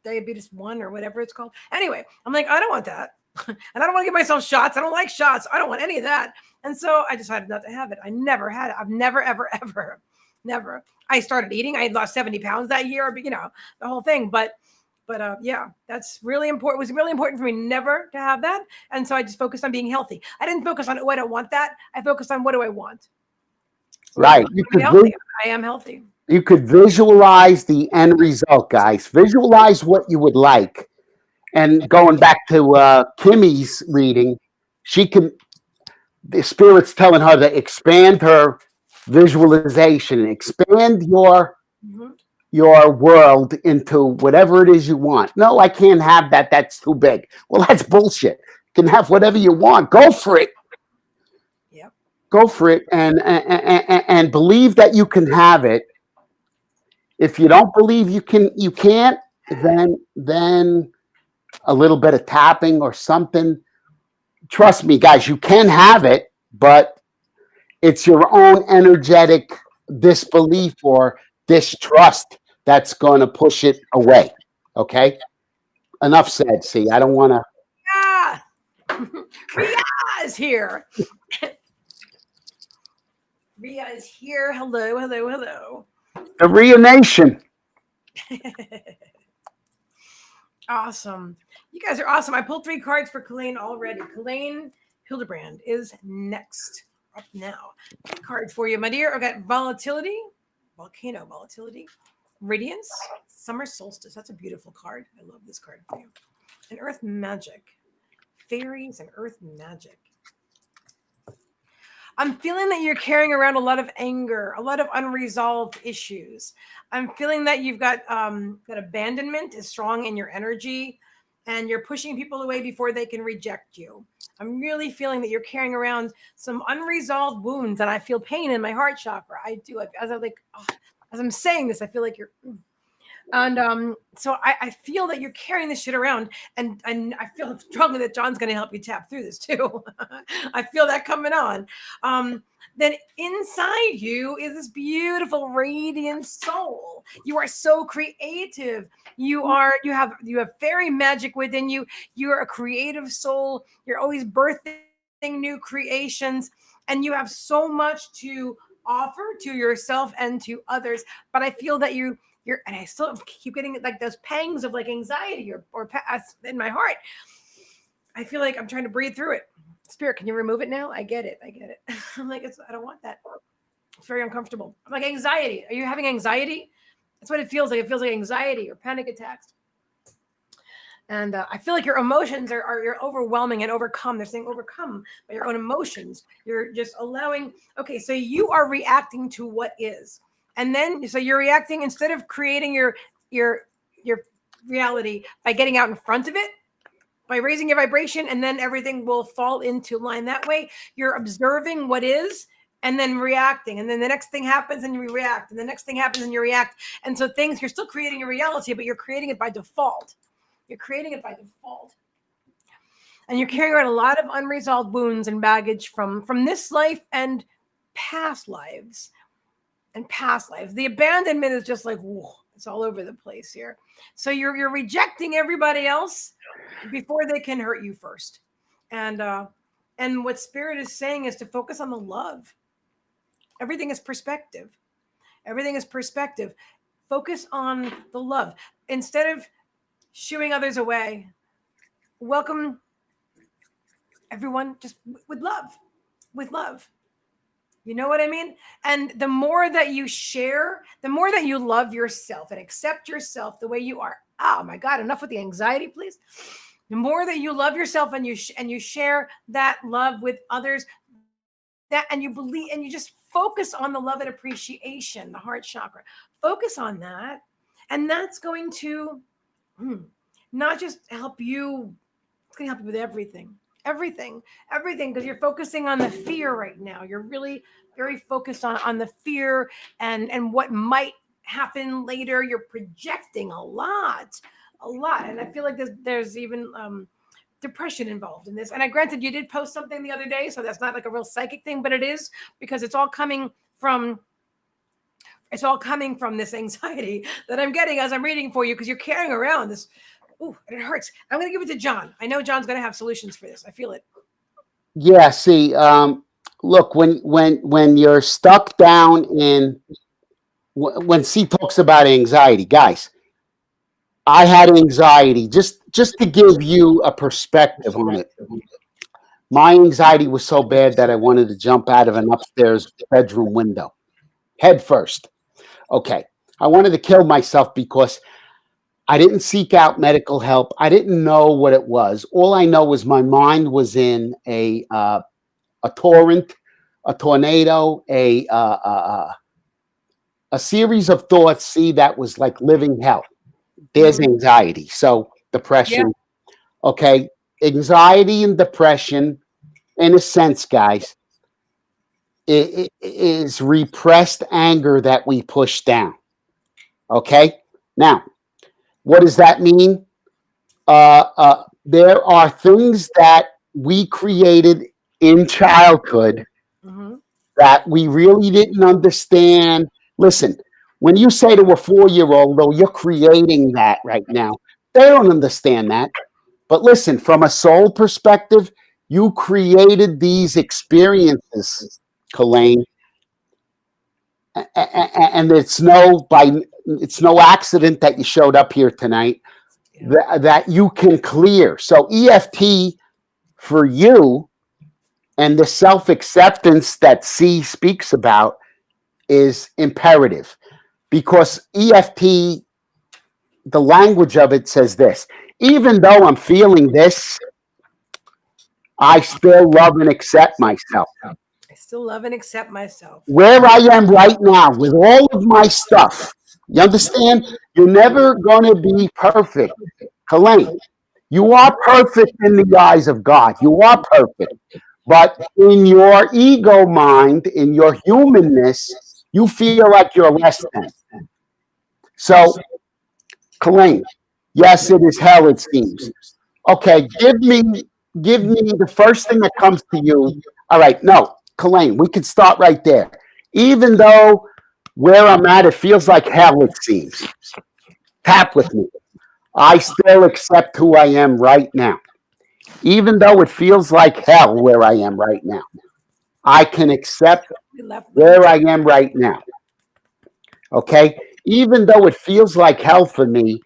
diabetes 1 or whatever it's called. Anyway, I'm like, I don't want that. And I don't want to give myself shots. I don't like shots. I don't want any of that. And so I decided not to have it. I never had it. I've never, ever, ever, never. I started eating. I had lost 70 pounds that year, but the whole thing. But yeah, that's really important. It was really important for me never to have that. And so I just focused on being healthy. I didn't focus on, oh, I don't want that. I focused on what do I want? So right. I am healthy. You could visualize the end result, guys. Visualize what you would like. And going back to Kimmy's reading, the spirit's telling her to expand her visualization, expand your world into whatever it is you want. No, I can't have that. That's too big. Well, that's bullshit. You can have whatever you want. Go for it. Yep. Go for it, and believe that you can have it. If you don't believe you can't, then a little bit of tapping or something. Trust me, guys, you can have it, but it's your own energetic disbelief or distrust that's going to push it away. Okay? Enough said. See, I don't want to. Yeah. Ria is here. Ria is here. Hello, hello, hello. The Ria Nation. Awesome. You guys are awesome. I pulled 3 cards for Colleen already. Colleen Hildebrand is next. Up now. Card for you, my dear. I've got volatility, volcano volatility, radiance, summer solstice. That's a beautiful card. I love this card for you. And earth magic, fairies and earth magic. I'm feeling that you're carrying around a lot of anger, a lot of unresolved issues. I'm feeling that you've got that abandonment is strong in your energy and you're pushing people away before they can reject you. I'm really feeling that you're carrying around some unresolved wounds and I feel pain in my heart chakra. I do. As I'm saying this, I feel like you're. And so I feel that you're carrying this shit around, and I feel strongly that John's going to help you tap through this too. I feel that coming on. Then inside you is this beautiful, radiant soul. You are so creative. You have fairy magic within you. You are a creative soul. You're always birthing new creations, and you have so much to offer to yourself and to others. But I feel that and I still keep getting like those pangs of like anxiety or in my heart. I feel like I'm trying to breathe through it. Spirit, can you remove it now? I get it. I'm like, I don't want that. It's very uncomfortable. I'm like, anxiety. Are you having anxiety? That's what it feels like. It feels like anxiety or panic attacks. And I feel like your emotions are you're overwhelming and overcome. They're saying overcome by your own emotions. You're just allowing. Okay, so you are reacting to what is, and then so you're reacting instead of creating your reality by getting out in front of it, by raising your vibration, and then everything will fall into line that way. You're observing what is and then reacting, and then the next thing happens and you react, and the next thing happens and you react. And so things, you're still creating a reality, but you're creating it by default. You're creating it by default. And you're carrying around a lot of unresolved wounds and baggage from this life and past lives. And past lives. The abandonment is just like, whoa, it's all over the place here. So you're rejecting everybody else before they can hurt you first. And what Spirit is saying is to focus on the love. Everything is perspective. Everything is perspective. Focus on the love. Instead of shooing others away, welcome everyone just with love. With love. You know what I mean? And the more that you share, the more that you love yourself and accept yourself the way you are. Oh my God, enough with the anxiety, please. The more that you love yourself and you share that love with others, that and you believe and you just focus on the love and appreciation, the heart chakra. Focus on that. And that's going to not just help you, it's going to help you with everything. Everything, because you're focusing on the fear right now. You're really very focused on the fear and what might happen later. You're projecting a lot. And I feel like there's even depression involved in this. And I granted you did post something the other day, so that's not like a real psychic thing, but it is because it's all coming from this anxiety that I'm getting as I'm reading for you, because you're carrying around this. Ooh, it hurts. I'm going to give it to John. I know John's going to have solutions for this. I feel it. Yeah. See, look, when you're stuck down in, when C talks about anxiety, guys, I had anxiety. Just to give you a perspective on it, my anxiety was so bad that I wanted to jump out of an upstairs bedroom window, head first. Okay, I wanted to kill myself because I didn't seek out medical help. I didn't know what it was. All I know was my mind was in a torrent, a tornado, a series of thoughts. See, that was like living hell. There's anxiety. So depression. Yeah. Okay, anxiety and depression, in a sense, guys, it is repressed anger that we push down. Okay, now. What does that mean? There are things that we created in childhood that we really didn't understand. Listen, when you say to a 4-year-old, though, you're creating that right now, they don't understand that. But listen, from a soul perspective, you created these experiences, Colleen, and it's no accident that you showed up here tonight. Yeah. That you can clear. So EFT for you and the self-acceptance that C speaks about is imperative, because EFT, the language of it says this: even though I'm feeling this, I still love and accept myself. I still love and accept myself. Where I am right now with all of my stuff. You understand? You're never going to be perfect. Colleen, you are perfect in the eyes of God. You are perfect. But in your ego mind, in your humanness, you feel like you're less than. So, Colleen, yes, it is hell, it seems. Okay, give me the first thing that comes to you. All right, no, Colleen, we could start right there. Even though where I'm at, it feels like hell, it seems. Tap with me. I still accept who I am right now. Even though it feels like hell where I am right now, I can accept where I am right now. Okay? Even though it feels like hell for me,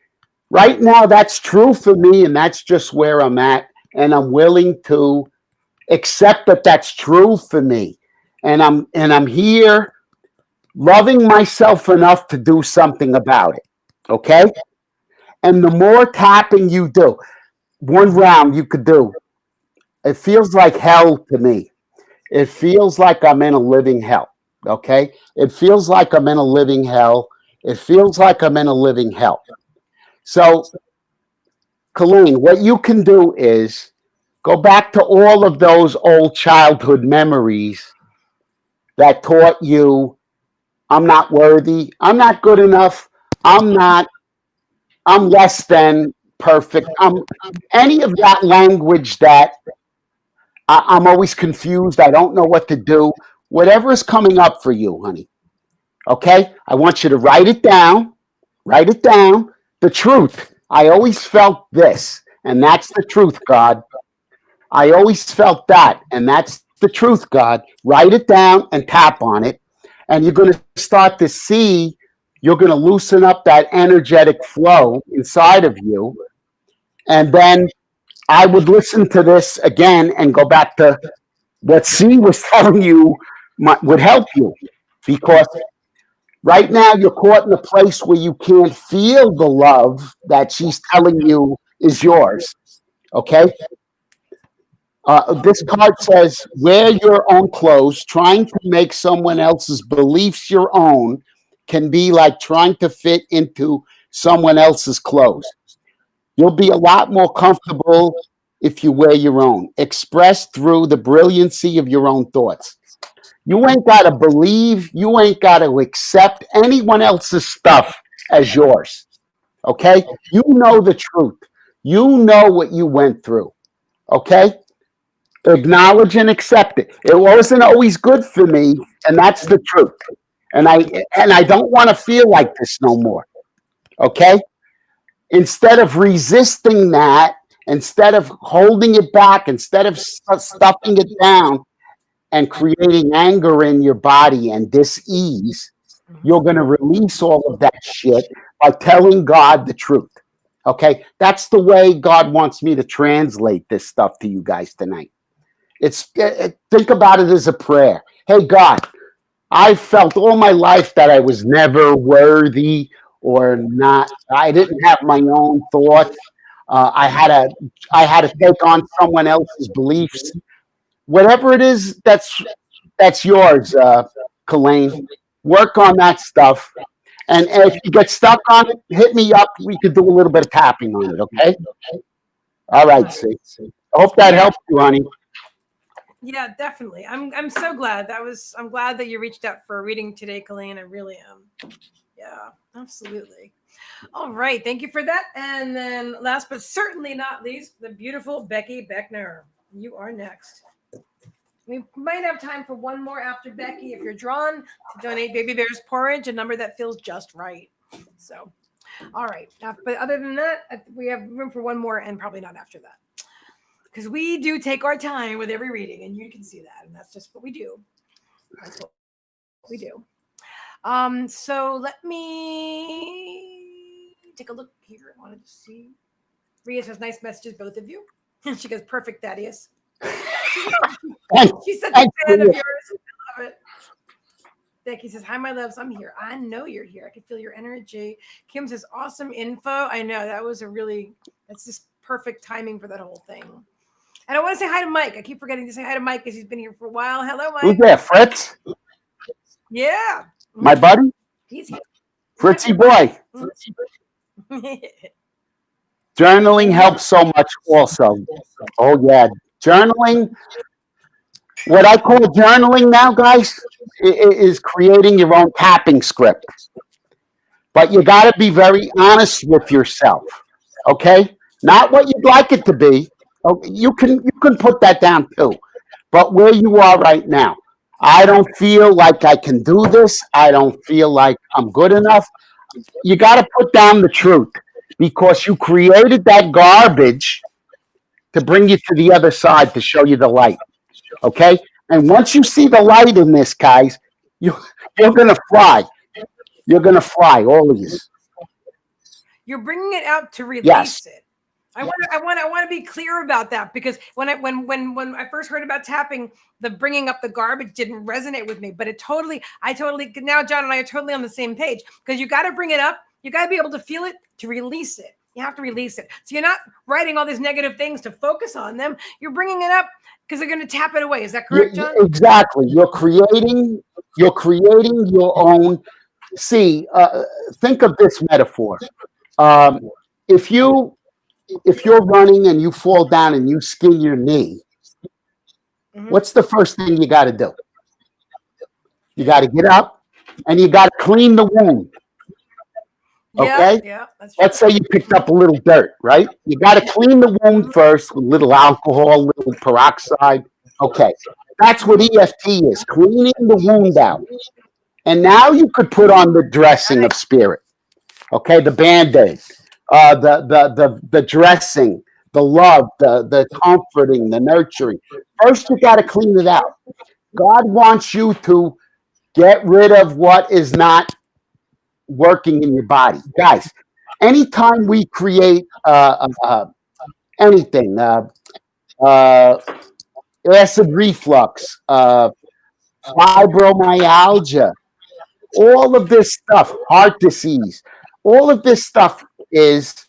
right now that's true for me, and that's just where I'm at, and I'm willing to accept that that's true for me. And I'm here loving myself enough to do something about it. Okay? And the more tapping you do, one round you could do, it feels like hell to me. It feels like I'm in a living hell. Okay? It feels like I'm in a living hell. It feels like I'm in a living hell. So, Colleen, what you can do is go back to all of those old childhood memories that taught you I'm not worthy, I'm not good enough, I'm not, I'm less than perfect. Any of that language that I'm always confused, I don't know what to do. Whatever is coming up for you, honey. Okay? I want you to write it down. Write it down. The truth. I always felt this, and that's the truth, God. I always felt that, and that's the truth, God. Write it down and tap on it, and you're going to start to see, you're going to loosen up that energetic flow inside of you. And then I would listen to this again and go back to what C was telling you would help you. Because right now you're caught in a place where you can't feel the love that she's telling you is yours. Okay? This card says, wear your own clothes. Trying to make someone else's beliefs your own can be like trying to fit into someone else's clothes. You'll be a lot more comfortable if you wear your own. Express through the brilliancy of your own thoughts. You ain't got to believe, you ain't got to accept anyone else's stuff as yours. Okay? You know the truth. You know what you went through. Okay? Acknowledge and accept it. It wasn't always good for me, and that's the truth. And I don't want to feel like this no more. Okay? Instead of resisting that, instead of holding it back, instead of stuffing it down and creating anger in your body and dis-ease, you're going to release all of that shit by telling God the truth. Okay? That's the way God wants me to translate this stuff to you guys tonight. Think about it as a prayer. Hey, God, I felt all my life that I was never worthy or not. I didn't have my own thoughts. I had to take on someone else's beliefs. Whatever it is, that's yours, Colleen. Work on that stuff. And if you get stuck on it, hit me up. We could do a little bit of tapping on it, okay? All right, see. I hope that helped you, honey. Yeah, definitely. I'm so glad I'm glad that you reached out for a reading today, Colleen. I really am. Yeah, absolutely. All right, thank you for that. And then last but certainly not least, the beautiful Becky Beckner. You are next. We might have time for one more after Becky if you're drawn to donate Baby Bear's porridge, a number that feels just right. So, all right. But other than that, we have room for one more and probably not after that. Because we do take our time with every reading, and you can see that, and that's just what we do. That's what we do. So let me take a look here. I wanted to see. Rhea says, nice messages, both of you. She goes, perfect, Thaddeus. She's such a fan of yours. I love it. Becky says, hi, my loves. I'm here. I know you're here. I can feel your energy. Kim says, awesome info. I know that's just perfect timing for that whole thing. And I want to say hi to Mike. I keep forgetting to say hi to Mike because he's been here for a while. Hello, Mike. Who's there, Fritz? Yeah. My buddy? He's here. Fritzy boy. Journaling helps so much also. Oh, yeah. Journaling, what I call journaling now, guys, is creating your own tapping script. But you got to be very honest with yourself, okay? Not what you'd like it to be. You can put that down too. But where you are right now, I don't feel like I can do this. I don't feel like I'm good enough. You got to put down the truth because you created that garbage to bring you to the other side to show you the light. Okay? And once you see the light in this, guys, you're going to fly. You're going to fly, all of you. You're bringing it out to release it. I want to be clear about that because when I first heard about tapping, the bringing up the garbage didn't resonate with me, but I totally now John and I are totally on the same page because you got to bring it up. You got to be able to feel it to release it. You have to release it. So you're not writing all these negative things to focus on them. You're bringing it up because they're going to tap it away. Is that correct, John? Exactly. You're creating your own. See, think of this metaphor. Um, if you're running and you fall down and you skin your knee, what's the first thing you got to do? You got to get up and you got to clean the wound. Okay? Yeah, that's Let's say you picked up a little dirt, right? You got to clean the wound first with a little alcohol, a little peroxide. Okay. That's what EFT is, cleaning the wound out. And now you could put on the dressing of spirit. Okay, the Band-Aid, the dressing, the love, the comforting, the nurturing. First, you got to clean it out. God wants you to get rid of what is not working in your body. Guys, anytime we create anything, acid reflux, fibromyalgia, all of this stuff, heart disease, all of this stuff is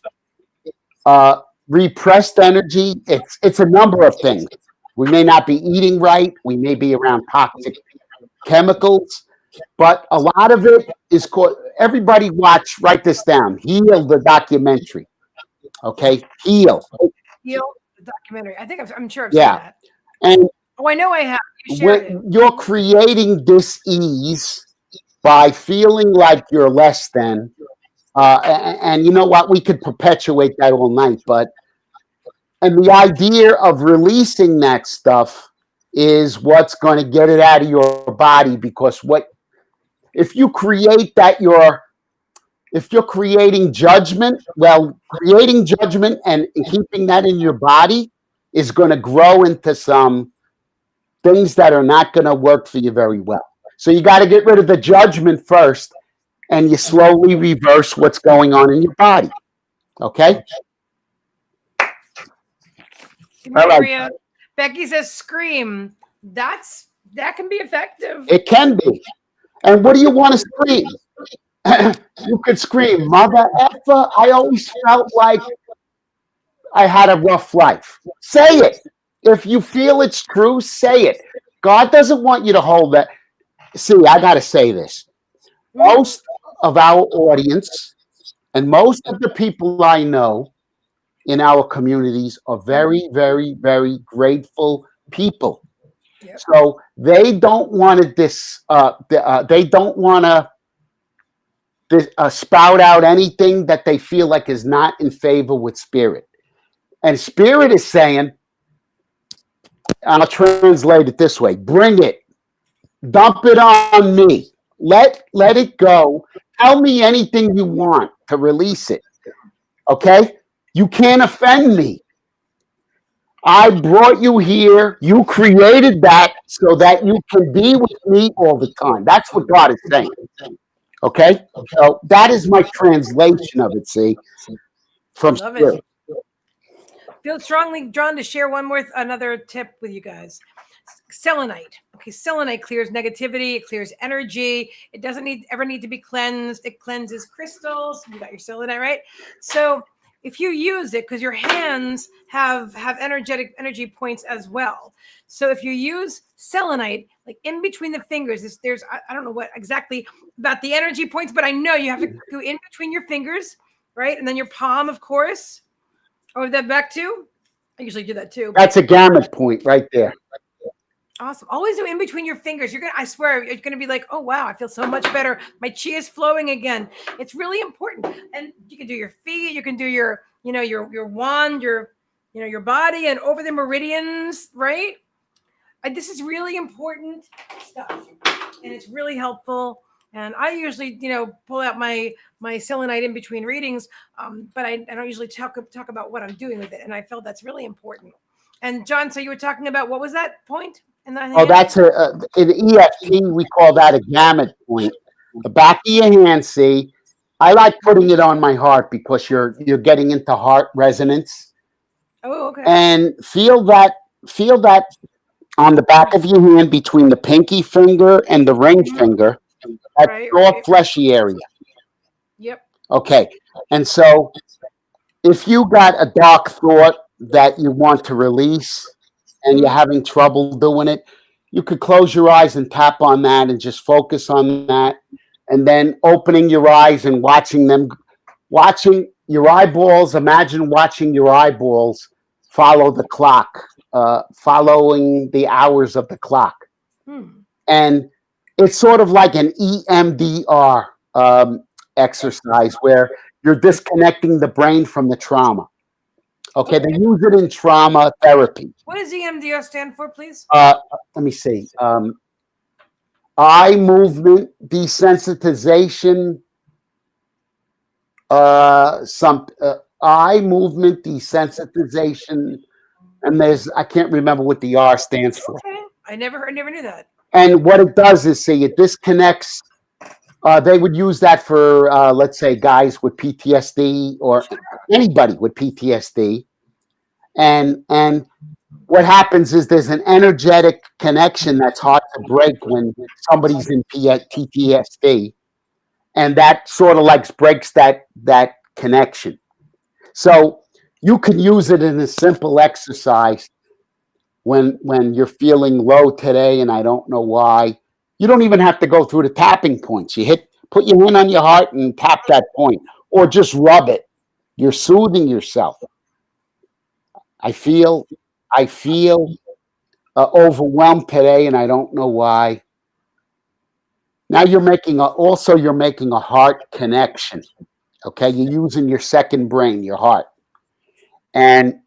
repressed energy. It's a number of things. We may not be eating right. We may be around toxic chemicals, but a lot of it is called. Everybody write this down. Heal, the documentary. Okay, Heal. Heal, the documentary. I think I'm sure I've seen that. And I know I have. You're creating dis-ease by feeling like you're less than. And you know what? We could perpetuate that all night. And the idea of releasing that stuff is what's going to get it out of your body. Because if you create that, if you're creating judgment, well, creating judgment and keeping that in your body is going to grow into some things that are not going to work for you very well. So you got to get rid of the judgment first, and you slowly reverse what's going on in your body. Okay? All right. Becky says scream. That can be effective. It can be. And what do you want to scream? You could scream, mother effer. I always felt like I had a rough life. Say it. If you feel it's true, say it. God doesn't want you to hold that. See, I got to say this. Most of our audience and most of the people I know in our communities are very, very, very grateful people. Yep. So they don't want to they don't want to spout out anything that they feel like is not in favor with spirit. And spirit is saying, I'll translate it this way: bring it, dump it on me, let it go. Tell me anything you want to release it. Okay? You can't offend me. I brought you here. You created that so that you can be with me all the time. That's what God is saying. Okay? So that is my translation of it, see, from spirit. Feel strongly drawn to share another tip with you guys. Selenite. Okay, selenite clears negativity. It clears energy. It doesn't ever need to be cleansed. It cleanses crystals. You got your selenite, right? So if you use it, because your hands have energy points as well. So if you use selenite, like in between the fingers, there's I don't know what exactly about the energy points, but I know you have to go in between your fingers, right? And then your palm, of course. Or that back too? I usually do that too. That's a gamut point right there. Awesome. Always do in between your fingers. I swear, you're gonna be like, oh wow, I feel so much better. My chi is flowing again. It's really important. And you can do your feet, you can do your wand, your body, and over the meridians, right? This is really important stuff. And it's really helpful. And I usually, pull out my selenite in between readings, but I don't usually talk about what I'm doing with it. And I felt that's really important. And John, so you were talking about, what was that point? That's in EFT, we call that a gamut point. The back of your hand, see, I like putting it on my heart because you're getting into heart resonance. Oh, okay. And feel that on the back of your hand between the pinky finger and the ring finger. That soft, fleshy area. Yep. Okay. And so if you got a dark thought that you want to release and you're Mhm. having trouble doing it, you could close your eyes and tap on that and just focus on that. And then opening your eyes and watching them, watching your eyeballs, imagine watching your eyeballs follow the clock, following the hours of the clock. Hmm. And it's sort of like an EMDR exercise where you're disconnecting the brain from the trauma. Okay, they Okay. use it in trauma therapy. What does EMDR stand for, please? Uh, Let me see. Eye movement desensitization. Some eye movement desensitization, and there's I can't remember what the R stands for. Okay. I never knew that. And what it does is see it disconnects. They would use that for let's say guys with PTSD or Sure. anybody with PTSD, and what happens is there's an energetic connection that's hard to break when somebody's in PTSD, and that sort of like breaks that connection. So you can use it in a simple exercise when you're feeling low today, and I don't know why. You don't even have to go through the tapping points. Put your hand on your heart and tap that point, or just rub it. You're soothing yourself. I feel I feel overwhelmed today, and I don't know why. Now you're making a heart connection. Okay, you're using your second brain, your heart, and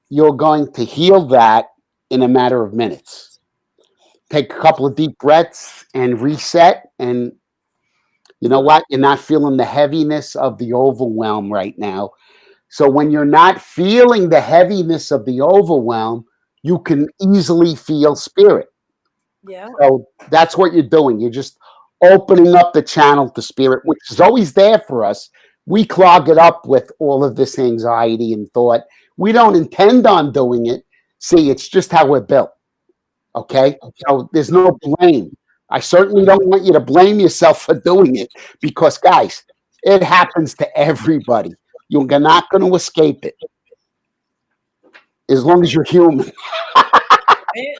you're going to heal that in a matter of minutes. Take a couple of deep breaths and reset. And you know what? You're not feeling the heaviness of the overwhelm right now. So when you're not feeling the heaviness of the overwhelm, you can easily feel spirit. Yeah. So that's what you're doing. You're just opening up the channel to spirit, which is always there for us. We clog it up with all of this anxiety and thought. We don't intend on doing it. See, it's just how we're built. Okay. So there's no blame. I certainly don't want you to blame yourself for doing it because, guys, it happens to everybody. You're not going to escape it as long as you're human. Right?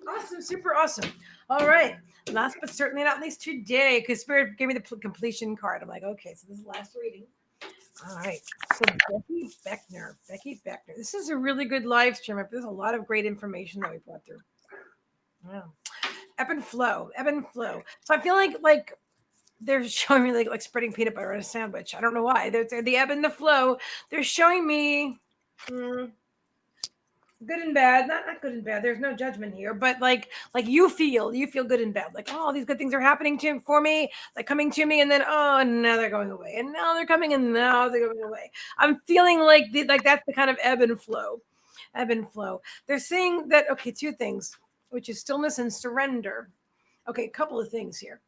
Awesome. Super awesome. All right. Last but certainly not least today, because Spirit gave me the completion card. I'm like, okay, so this is the last reading. All right. So Becky Beckner. Becky Beckner. This is a really good live stream. There's a lot of great information that we brought through. Yeah. Ebb and flow. Ebb and flow. So I feel like they're showing me like spreading peanut butter on a sandwich. I don't know why. They're the ebb and the flow. They're showing me good and bad. Not good and bad. There's no judgment here, but like you feel good and bad. Like, oh, these good things are happening to for me, like coming to me, and then oh, now they're going away, and now they're coming, and now they're going away. I'm feeling like that's the kind of ebb and flow. Ebb and flow. They're saying that okay, two things, which is stillness and surrender. Okay, a couple of things here.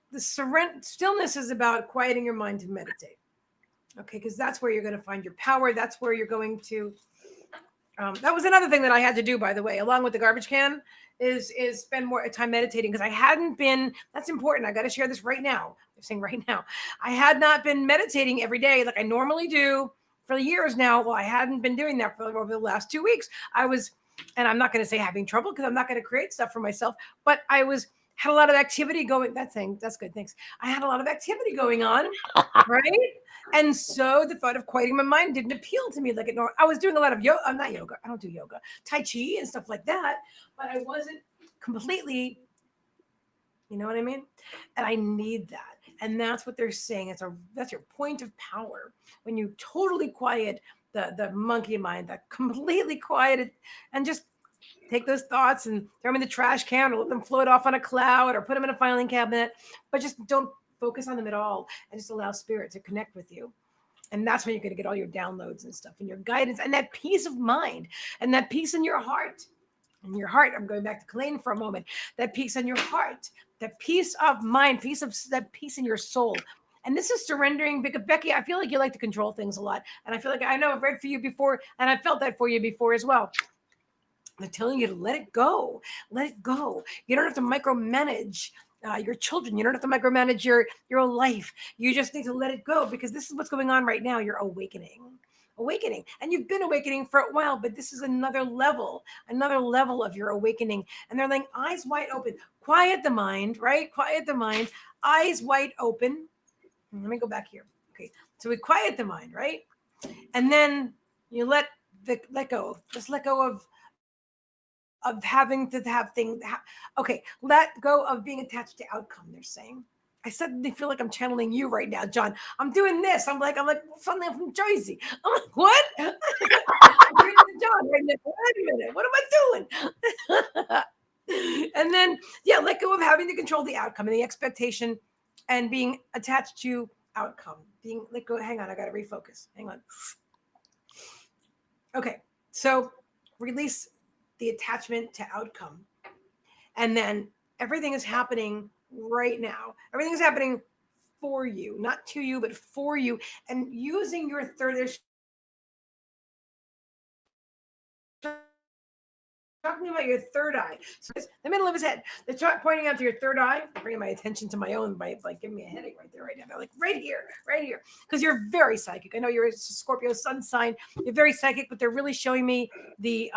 The stillness is about quieting your mind to meditate. Okay, because that's where you're going to find your power. That's where you're going to. That was another thing that I had to do, by the way, along with the garbage can, is spend more time meditating because I hadn't been. That's important. I got to share this right now. I'm saying right now, I had not been meditating every day like I normally do for years now. Well, I hadn't been doing that for over the last 2 weeks. I was, and I'm not going to say having trouble because I'm not going to create stuff for myself, but I was had a lot of activity going. That's good. Thanks. I had a lot of activity going on, right? And so the thought of quieting my mind didn't appeal to me like it normally. I was doing a lot of yoga. I'm not yoga. I don't do yoga, tai chi and stuff like that. But I wasn't completely, you know what I mean? And I need that. And that's what they're saying. That's your point of power when you totally quiet the monkey mind, that completely quiet it, and just take those thoughts and throw them in the trash can or let them float off on a cloud or put them in a filing cabinet, but just don't focus on them at all and just allow spirit to connect with you. And that's when you're going to get all your downloads and stuff and your guidance and that peace of mind and that peace in your heart. In your heart, I'm going back to Kalain for a moment. That peace in your heart, that peace of mind, that peace in your soul. And this is surrendering. Because Becky, I feel like you like to control things a lot. And I feel like I know I've read for you before, and I felt that for you before as well. I'm telling you to let it go. Let it go. You don't have to micromanage your children. You don't have to micromanage your life. You just need to let it go because this is what's going on right now. You're awakening. awakening. And you've been awakening for a while, but this is another level of your awakening. And they're like eyes wide open. Quiet the mind, right? Quiet the mind, eyes wide open. Let me go back here. Okay. So we quiet the mind, right? And then you let go. Just let go of having to have things. Okay, let go of being attached to outcome. They're saying. I suddenly feel like I'm channeling you right now, John. I'm doing this. I'm like suddenly I'm from Jersey. I'm like, what? I'm doing John right now. Wait a minute. What am I doing? And then, yeah, let go of having to control the outcome and the expectation and being attached to outcome. Let go. Hang on. I got to refocus. Hang on. Okay. So release the attachment to outcome. And then everything is happening right now. Everything is happening for you, not to you, but for you. And using your third, talking about your third eye. So it's the middle of his head. They're pointing out to your third eye, bringing my attention to my own by like giving me a headache right there, right now. They're like right here. Because you're very psychic. I know you're a Scorpio sun sign. You're very psychic, but they're really showing me the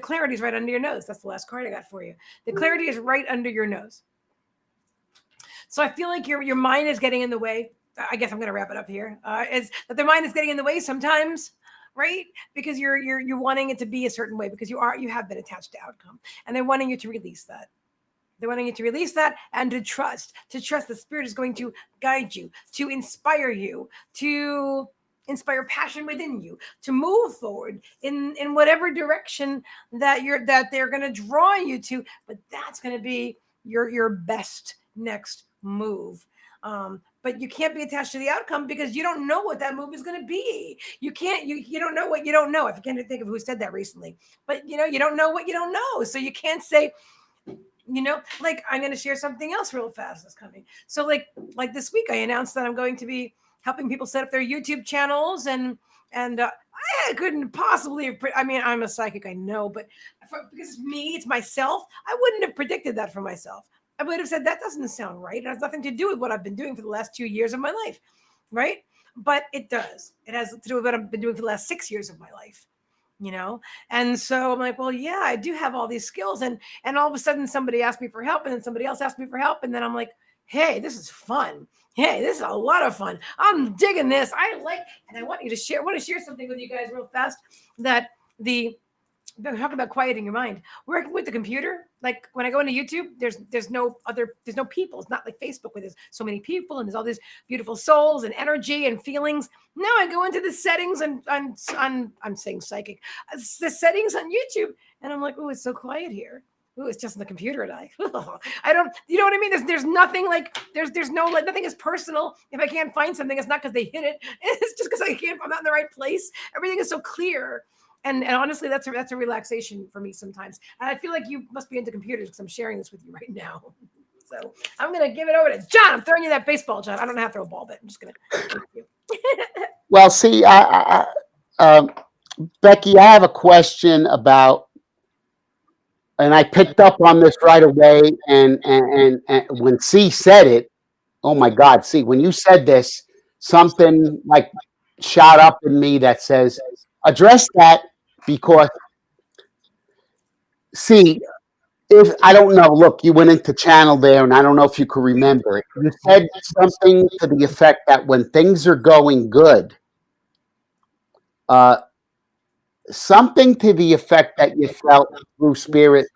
clarity is right under your nose. That's the last card I got for you. The clarity is right under your nose. So I feel like your mind is getting in the way. I guess I'm going to wrap it up here. Is that the mind is getting in the way sometimes, right? Because you're wanting it to be a certain way because you have been attached to outcome, and they're wanting you to release that. They're wanting you to release that and to trust the spirit is going to guide you, to inspire you, to inspire passion within you, to move forward in whatever direction that they're going to draw you to. But that's going to be your best next move. But you can't be attached to the outcome because you don't know what that move is going to be. You don't know what you don't know. I can't think of who said that recently, but you don't know what you don't know. So you can't say, like I'm going to share something else real fast that's coming. So like this week I announced that I'm going to be helping people set up their YouTube channels and I couldn't possibly, I'm a psychic, I know, but because it's me, it's myself, I wouldn't have predicted that for myself. I would have said, that doesn't sound right. It has nothing to do with what I've been doing for the last 2 years of my life, right? But it does. It has to do with what I've been doing for the last 6 years of my life, And so I'm like, well, yeah, I do have all these skills. And all of a sudden somebody asked me for help and then somebody else asked me for help. And then I'm like, hey, this is fun. Hey, this is a lot of fun. I'm digging this. And I want to share something with you guys real fast that they're talking about quieting your mind. Working with the computer, like when I go into YouTube, there's no people. It's not like Facebook where there's so many people and there's all these beautiful souls and energy and feelings. Now I go into the settings and I'm saying psychic, the settings on YouTube, and I'm like, oh, it's so quiet here. Ooh, it's just on the computer, and I don't, you know what I mean? There's nothing like, there's no, like, nothing is personal. If I can't find something, it's not because they hit it. It's just because I'm not in the right place. Everything is so clear. And honestly, that's a relaxation for me sometimes. And I feel like you must be into computers because I'm sharing this with you right now. So I'm going to give it over to John. I'm throwing you that baseball, John. I don't have to throw a ball, but I'm just going to. Well, see, Becky, I have a question about, and I picked up on this right away. And when C said it, oh my God, C, when you said this, something like shot up in me that says, address that, because see, if I don't know, look, you went into channel there, and I don't know if you could remember it. You said something to the effect that when things are going good, something to the effect that you felt through spirit.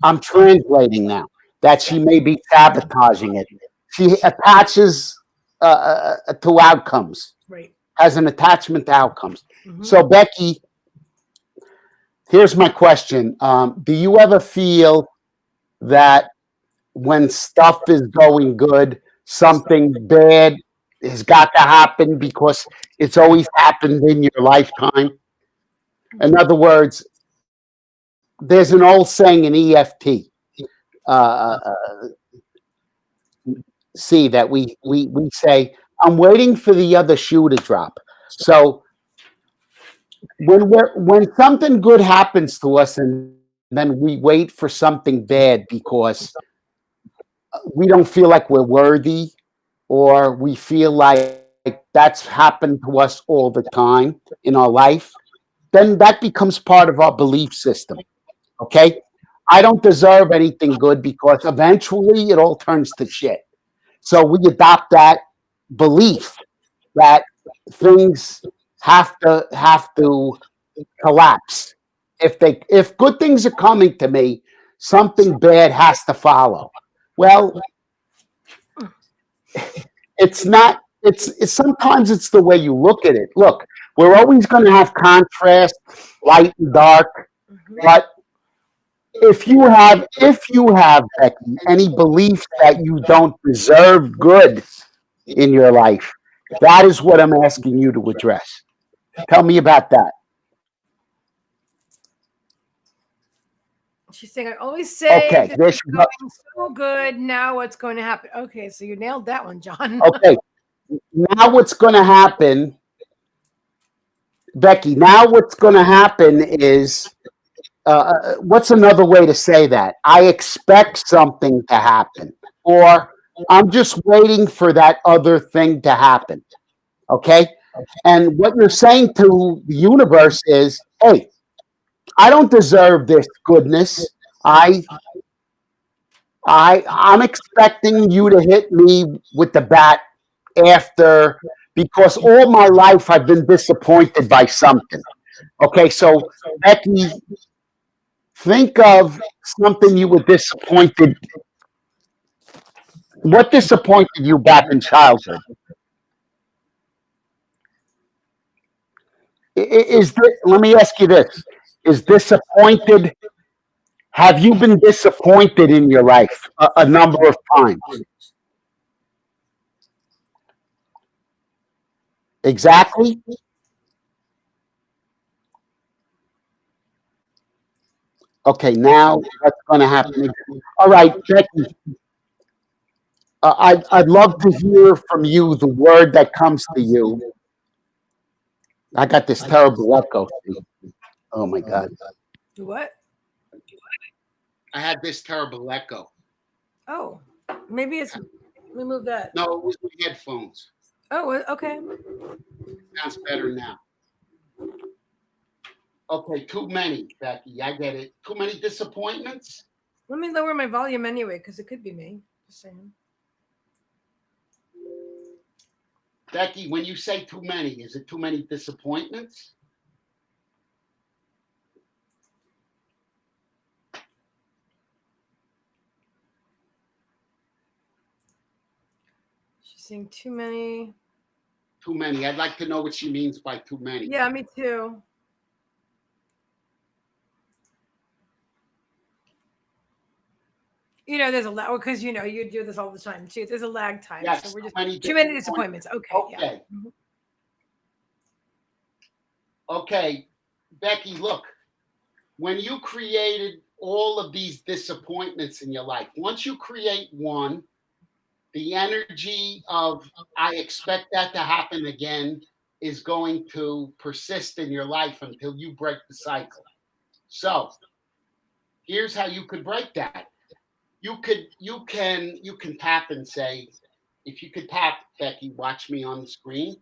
I'm translating now that she may be sabotaging it. She attaches to outcomes, Right? Has an attachment to outcomes. Mm-hmm. So, Becky, here's my question. Do you ever feel that when stuff is going good, something bad has got to happen because it's always happened in your lifetime? In other words, there's an old saying in EFT, see, that we say, I'm waiting for the other shoe to drop. So when something good happens to us and then we wait for something bad because we don't feel like we're worthy, or we feel like that's happened to us all the time in our life, then that becomes part of our belief system. Okay. I don't deserve anything good because eventually it all turns to shit. So we adopt that belief that things have to collapse. If good things are coming to me, something bad has to follow. Well, it's not. It's sometimes it's the way you look at it. Look, we're always going to have contrast, light and dark. But if you have Becky, any belief that you don't deserve good in your life, that is what I'm asking you to address. Tell me about that. She's saying, I always say Okay, this there is she goes. going so good. Now what's going to happen? Okay, so you nailed that one, John. Okay, now what's going to happen, Becky? Now what's going to happen is what's another way to say that? I expect something to happen, or I'm just waiting for that other thing to happen. Okay, and what you're saying to the universe is, "Hey, I don't deserve this goodness. I I'm expecting you to hit me with the bat after because all my life I've been disappointed by something." Okay, so Becky, think of something you were disappointed. What disappointed you back in childhood? Is this, let me ask you this: Is disappointed? Have you been disappointed in your life a number of times? Exactly. Okay, now what's going to happen? All right, Becky, I'd love to hear from you the word that comes to you. I got this terrible echo. Oh my God. What? I had this terrible echo. Oh, maybe it's. Let me move that. No, it was my headphones. Oh, okay. Sounds better now. Okay, too many, Becky. I get it. Too many disappointments? Let me lower my volume anyway, because it could be me. Just saying. Becky, when you say too many, is it too many disappointments? She's saying too many. Too many. I'd like to know what she means by too many. Yeah, me too. There's a lag because you do this all the time too. There's a lag time, so Yes, we're too just many too many disappointments. disappointments. Okay, yeah. Okay. Okay, Becky, look, when you created all of these disappointments in your life, once you create one, the energy of I expect that to happen again is going to persist in your life until you break the cycle. So here's how you could break that. You can tap and say, if you could tap, Becky, watch me on the screen.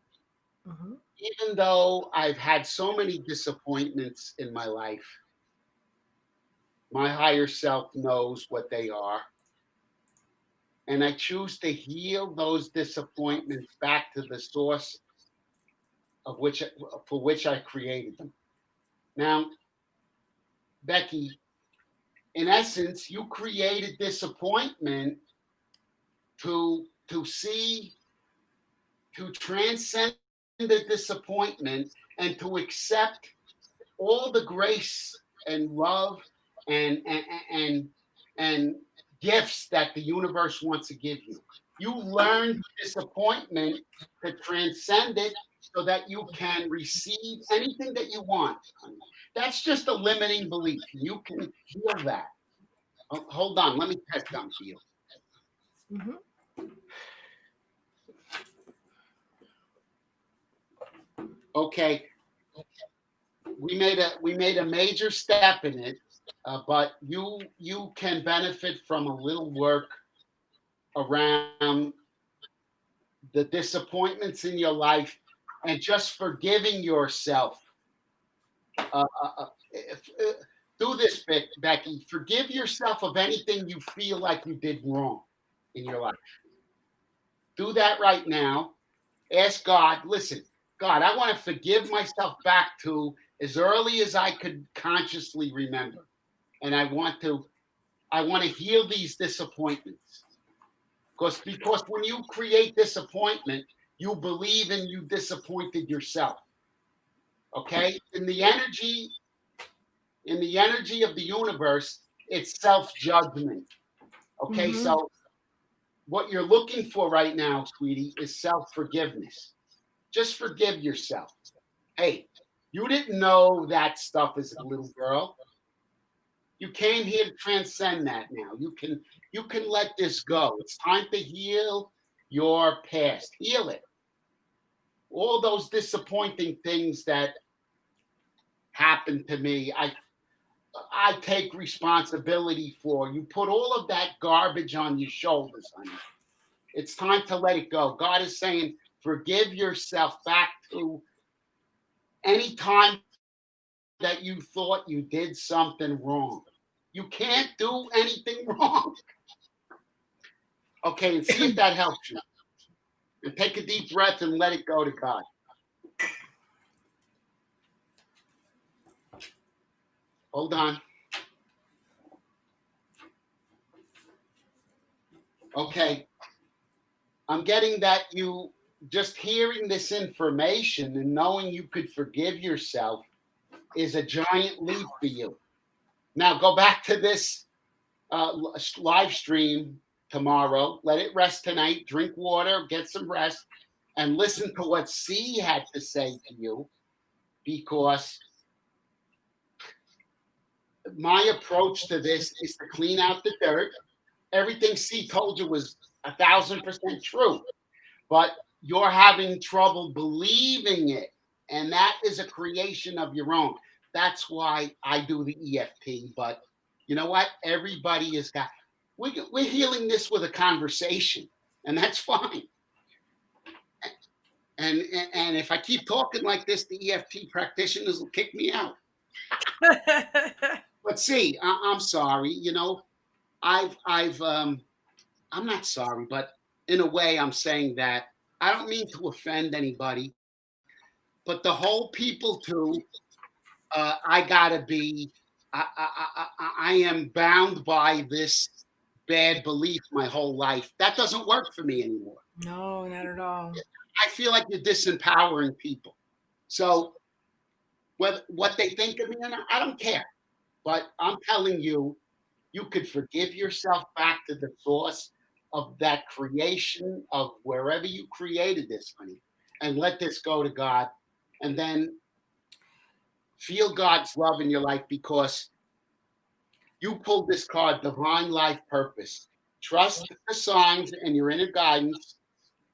Hmm. Even though I've had so many disappointments in my life, my higher self knows what they are. And I choose to heal those disappointments back to the source of which for which I created them. Now, Becky, in essence, you created disappointment to see, to transcend the disappointment and to accept all the grace and love and and and gifts that the universe wants to give you. You learn disappointment to transcend it so that you can receive anything that you want. That's just a limiting belief. You can heal that. Oh, hold on, let me test something for you. Hmm. Okay, we made a major step in it, but you can benefit from a little work around the disappointments in your life, and just forgiving yourself. Do this, Becky. Forgive yourself of anything you feel like you did wrong in your life. Do that right now. Ask God, listen, God, I want to forgive myself back to as early as I could consciously remember. And I want to heal these disappointments. Because when you create disappointment, you believe in you disappointed yourself. Okay? In the energy of the universe, it's self-judgment. Okay, Mm-hmm. so what you're looking for right now, sweetie, is self-forgiveness. Just forgive yourself. Hey, you didn't know that stuff as a little girl. You came here to transcend that now. You can let this go. It's time to heal your past. Heal it. All those disappointing things that happened to me, I take responsibility for. You put all of that garbage on your shoulders, honey. It's time to let it go. God is saying, forgive yourself back to any time that you thought you did something wrong. You can't do anything wrong. Okay, and see if that helps you. And take a deep breath and let it go to God. Hold on. Okay. I'm getting that you just hearing this information and knowing you could forgive yourself is a giant leap for you. Now go back to this live stream tomorrow. Let it rest tonight. Drink water, get some rest, and listen to what C had to say to you, because my approach to this is to clean out the dirt. Everything C told you was 1,000% true, but you're having trouble believing it. And that is a creation of your own. That's why I do the EFT. But you know what? Everybody has got, we're healing this with a conversation, and that's fine. And if I keep talking like this, the EFT practitioners will kick me out. But see, I'm sorry. I'm not sorry, but in a way, I'm saying that I don't mean to offend anybody, but the whole people too. I gotta be. I am bound by this bad belief my whole life. That doesn't work for me anymore. No, not at all. I feel like you're disempowering people. So what they think of me, I don't care. But I'm telling you, you could forgive yourself back to the source of that creation of wherever you created this, honey, and let this go to God, and then feel God's love in your life, because you pulled this card, Divine Life Purpose. Trust the signs and your inner guidance,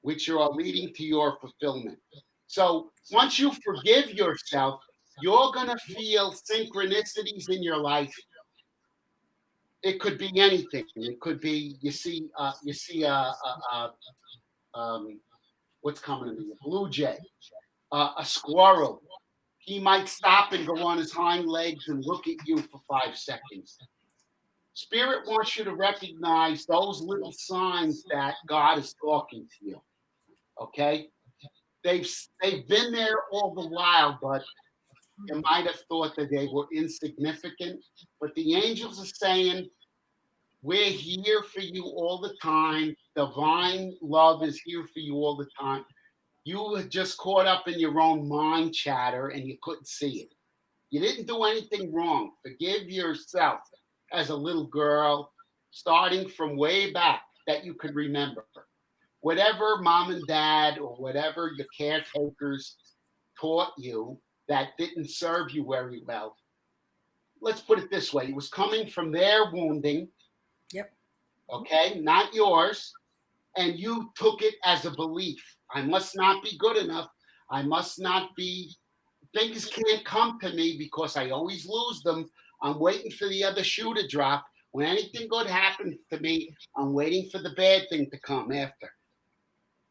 which are leading to your fulfillment. So once you forgive yourself, you're going to feel synchronicities in your life. It could be anything. It could be what's coming to me? A blue jay, a squirrel. He might stop and go on his hind legs and look at you for 5 seconds. Spirit wants you to recognize those little signs that God is talking to you. Okay, they've been there all the while, but you might have thought that they were insignificant. But the angels are saying, we're here for you all the time. Divine love is here for you all the time. You were just caught up in your own mind chatter and you couldn't see it. You didn't do anything wrong. Forgive yourself as a little girl, starting from way back that you could remember. Whatever mom and dad or whatever your caretakers taught you that didn't serve you very well, let's put it this way, it was coming from their wounding. Yep. Okay, not yours. And you took it as a belief. I must not be good enough. I must not be, things can't come to me because I always lose them. I'm waiting for the other shoe to drop. When anything good happens to me, I'm waiting for the bad thing to come after.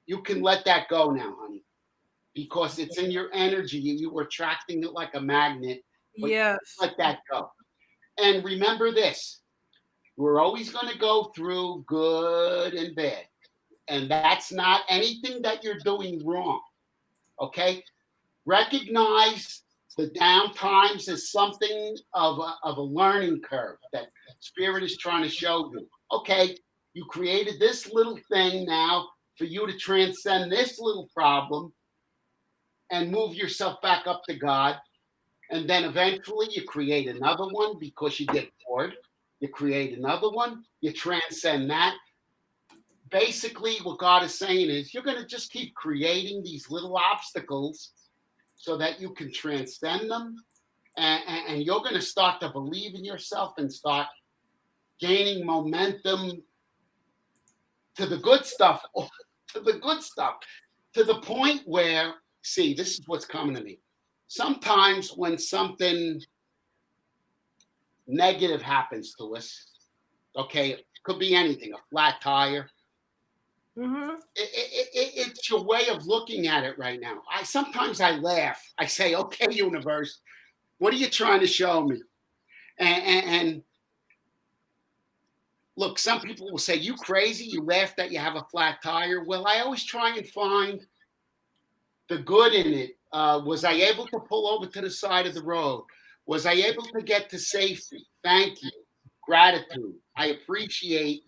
you can let that go now, honey, because it's in your energy. You were attracting it like a magnet, but Yes. let that go. And remember this, we're always going to go through good and bad. And that's not anything that you're doing wrong. Okay? Recognize the down times as something of a learning curve that spirit is trying to show you. Okay, you created this little thing now for you to transcend this little problem and move yourself back up to God. And then eventually you create another one because you get bored. You create another one, you transcend that. Basically, what God is saying is you're going to just keep creating these little obstacles so that you can transcend them. And you're going to start to believe in yourself and start gaining momentum to the good stuff, to the good stuff, to the point where, see, this is what's coming to me. Sometimes when something negative happens to us, okay, it could be anything, a flat tire. It's your way of looking at it right now. Sometimes I laugh. I say, okay, universe, what are you trying to show me? And look, some people will say, you crazy? You laughed that you have a flat tire? Well, I always try and find the good in it. Was I able to pull over to the side of the road? Was I able to get to safety? Thank you. Gratitude. I appreciate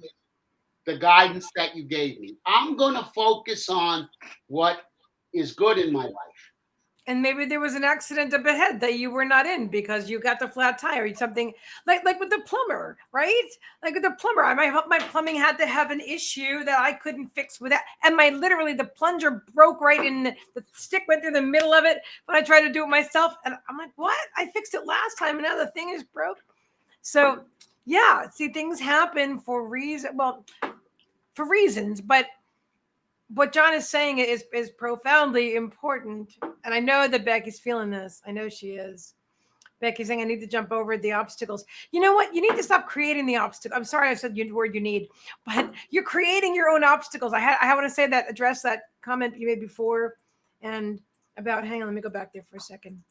the guidance that you gave me. I'm going to focus on what is good in my life. And maybe there was an accident up ahead that you were not in because you got the flat tire. It's something like with the plumber, right? Like with the plumber, my plumbing had to have an issue that I couldn't fix with that, and literally the plunger broke right in. The stick went through the middle of it when I tried to do it myself, and I'm like, what? I fixed it last time, and now the thing is broke. So yeah, see, things happen for reason. Well, for reasons, but what John is saying is profoundly important. And I know that Becky's feeling this. I know she is. Becky's saying, I need to jump over the obstacles. You know what? You need to stop creating the obstacle. I'm sorry I said the word you need, but you're creating your own obstacles. I want to say that, address that comment you made before and about, hang on, let me go back there for a second.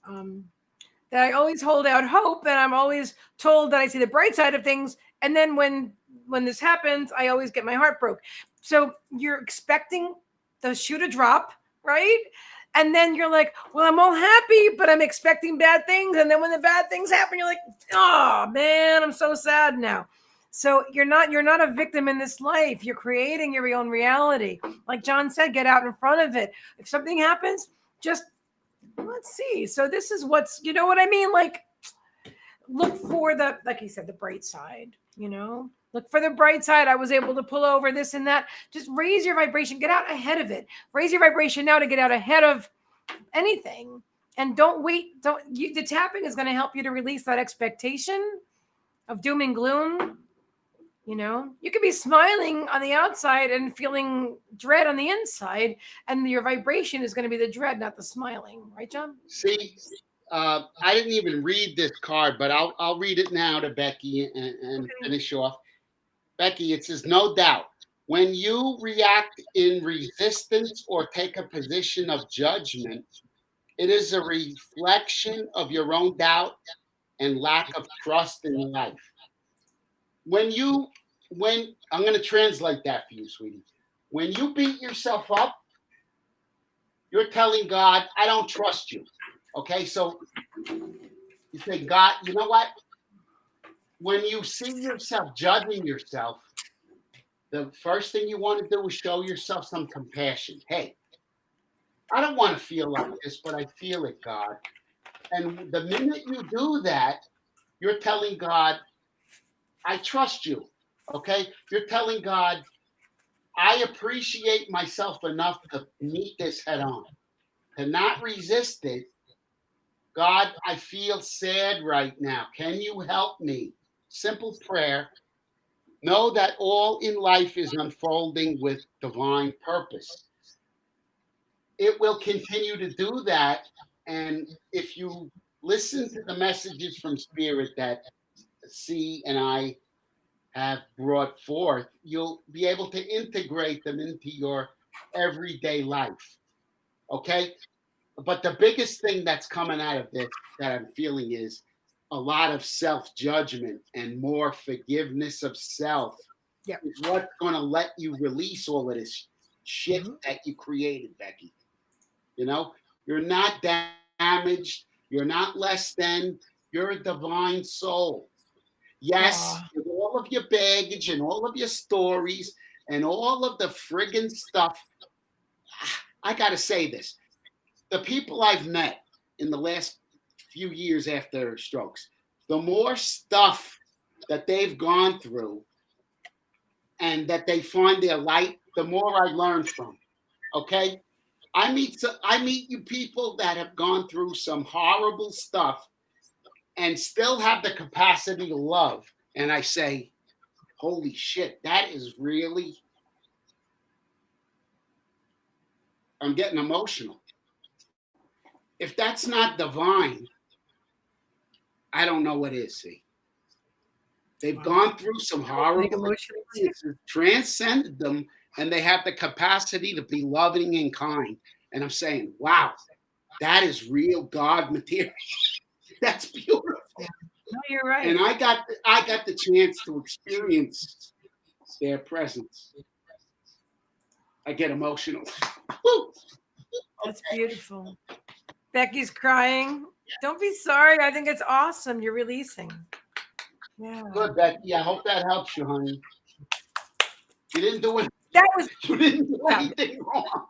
That I always hold out hope, and I'm always told that I see the bright side of things. And then when this happens, I always get my heart broke. So you're expecting the shoe to drop, right? And then you're like, well, I'm all happy, but I'm expecting bad things. And then when the bad things happen, you're like, oh man, I'm so sad now. So you're not a victim in this life. You're creating your own reality. Like John said, get out in front of it. If something happens, just let's see. So this is what's, you know what I mean? Like, look for the, like he said, the bright side, look for the bright side. I was able to pull over this and that. Just raise your vibration, get out ahead of it. Raise your vibration now to get out ahead of anything. And don't wait. The tapping is going to help you to release that expectation of doom and gloom. You could be smiling on the outside and feeling dread on the inside, and your vibration is going to be the dread, not the smiling. Right, John? See, I didn't even read this card, but I'll read it now to Becky and finish off. Becky, it says, no doubt, when you react in resistance or take a position of judgment, it is a reflection of your own doubt and lack of trust in life. When I'm going to translate that for you, sweetie. When you beat yourself up, you're telling God, I don't trust you. Okay, so you say, God, you know what? When you see yourself judging yourself, the first thing you want to do is show yourself some compassion. Hey, I don't want to feel like this, but I feel it, God. And the minute you do that, you're telling God, I trust you. Okay? You're telling God, I appreciate myself enough to meet this head on, to not resist it. God, I feel sad right now. Can you help me? Simple prayer. Know that all in life is unfolding with divine purpose. It will continue to do that. And if you listen to the messages from Spirit that C and I have brought forth, you'll be able to integrate them into your everyday life. Okay? But the biggest thing that's coming out of this that I'm feeling is a lot of self-judgment and more forgiveness of self Yep. is what's going to let you release all of this shit Mm-hmm. that you created, Becky. You know, you're not damaged. You're not less than. You're a divine soul. Yes, Aw. with all of your baggage and all of your stories and all of the friggin' stuff. I got to say this. The people I've met in the last few years after strokes, the more stuff that they've gone through and that they find their light, the more I learn from. Okay? I meet you people that have gone through some horrible stuff and still have the capacity to love. And I say, holy shit, that is really, I'm getting emotional. If that's not divine, I don't know what is. See, they've gone through some horrible experiences, transcended them, and they have the capacity to be loving and kind. And I'm saying, wow, that is real God material. That's beautiful. Yeah. No, you're right. And I got the chance to experience their presence. I get emotional. That's beautiful. Becky's crying. Don't be sorry. I think it's awesome. You're releasing. Yeah. Good, Becky. I hope that helps you, honey. You didn't do it. That was You didn't do anything wrong.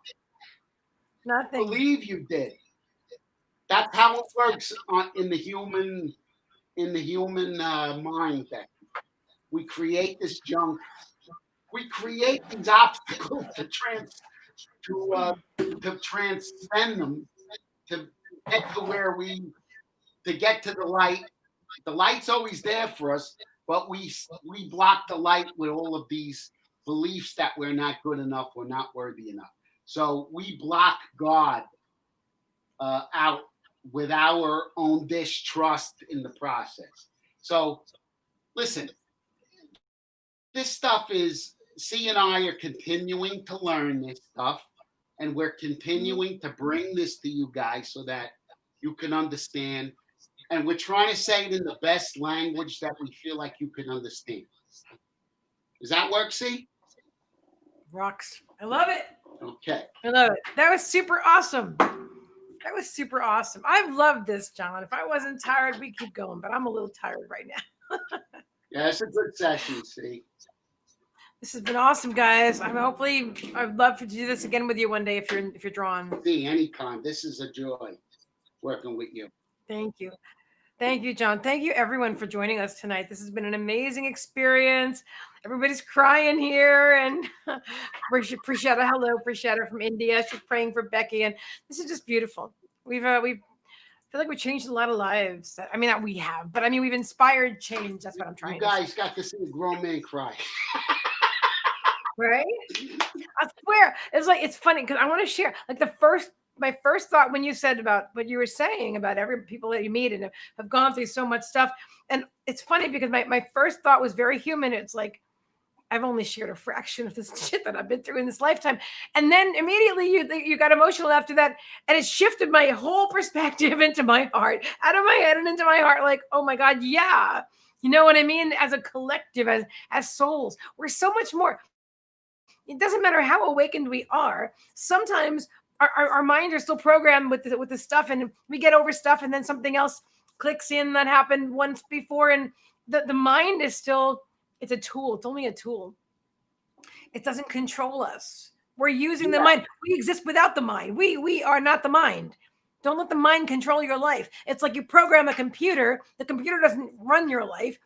nothing. Believe you did. That's how it works in the human mind. Becky. We create this junk. We create these obstacles to transcend them, to get to to get to the light. The light's always there for us, but we block the light with all of these beliefs that we're not good enough, we're not worthy enough. So we block God out with our own distrust in the process. So listen, this stuff is, C and I are continuing to learn this stuff, and we're continuing to bring this to you guys so that you can understand. And we're trying to say it in the best language that we feel like you can understand. Does that work, C? Rocks. I love it. Okay. I love it. That was super awesome. That was super awesome. I've loved this, John. If I wasn't tired, we'd keep going, but I'm a little tired right now. Yeah, it's a good session, C. This has been awesome, guys. I'd love to do this again with you one day if you're drawn. C, anytime. This is a joy working with you. Thank you. Thank you, John. Thank you, everyone, for joining us tonight. This has been an amazing experience. Everybody's crying here, and Prashetta, hello, Prashetta from India. She's praying for Becky, and this is just beautiful. We've feel like we changed a lot of lives. I mean, not we have, but I mean, we've inspired change. That's what I'm trying. You guys got to see a grown man cry. Right? I swear, it's funny because I want to share. Like my first thought when you said about what you were saying about every people that you meet and have gone through so much stuff, and it's funny because my first thought was very human. It's like I've only shared a fraction of this shit that I've been through in this lifetime, and then immediately you got emotional after that, and it shifted my whole perspective into my heart, out of my head and into my heart. Like, oh my God, yeah, you know what I mean? As a collective, as souls, we're so much more. It doesn't matter how awakened we are. Sometimes our minds are still programmed with the stuff, and we get over stuff, and then something else clicks in that happened once before, and the mind is still, it's a tool. It's only a tool. It doesn't control us. We're using the mind. We exist without the mind. We are not the mind. Don't let the mind control your life. It's like you program a computer. The computer doesn't run your life.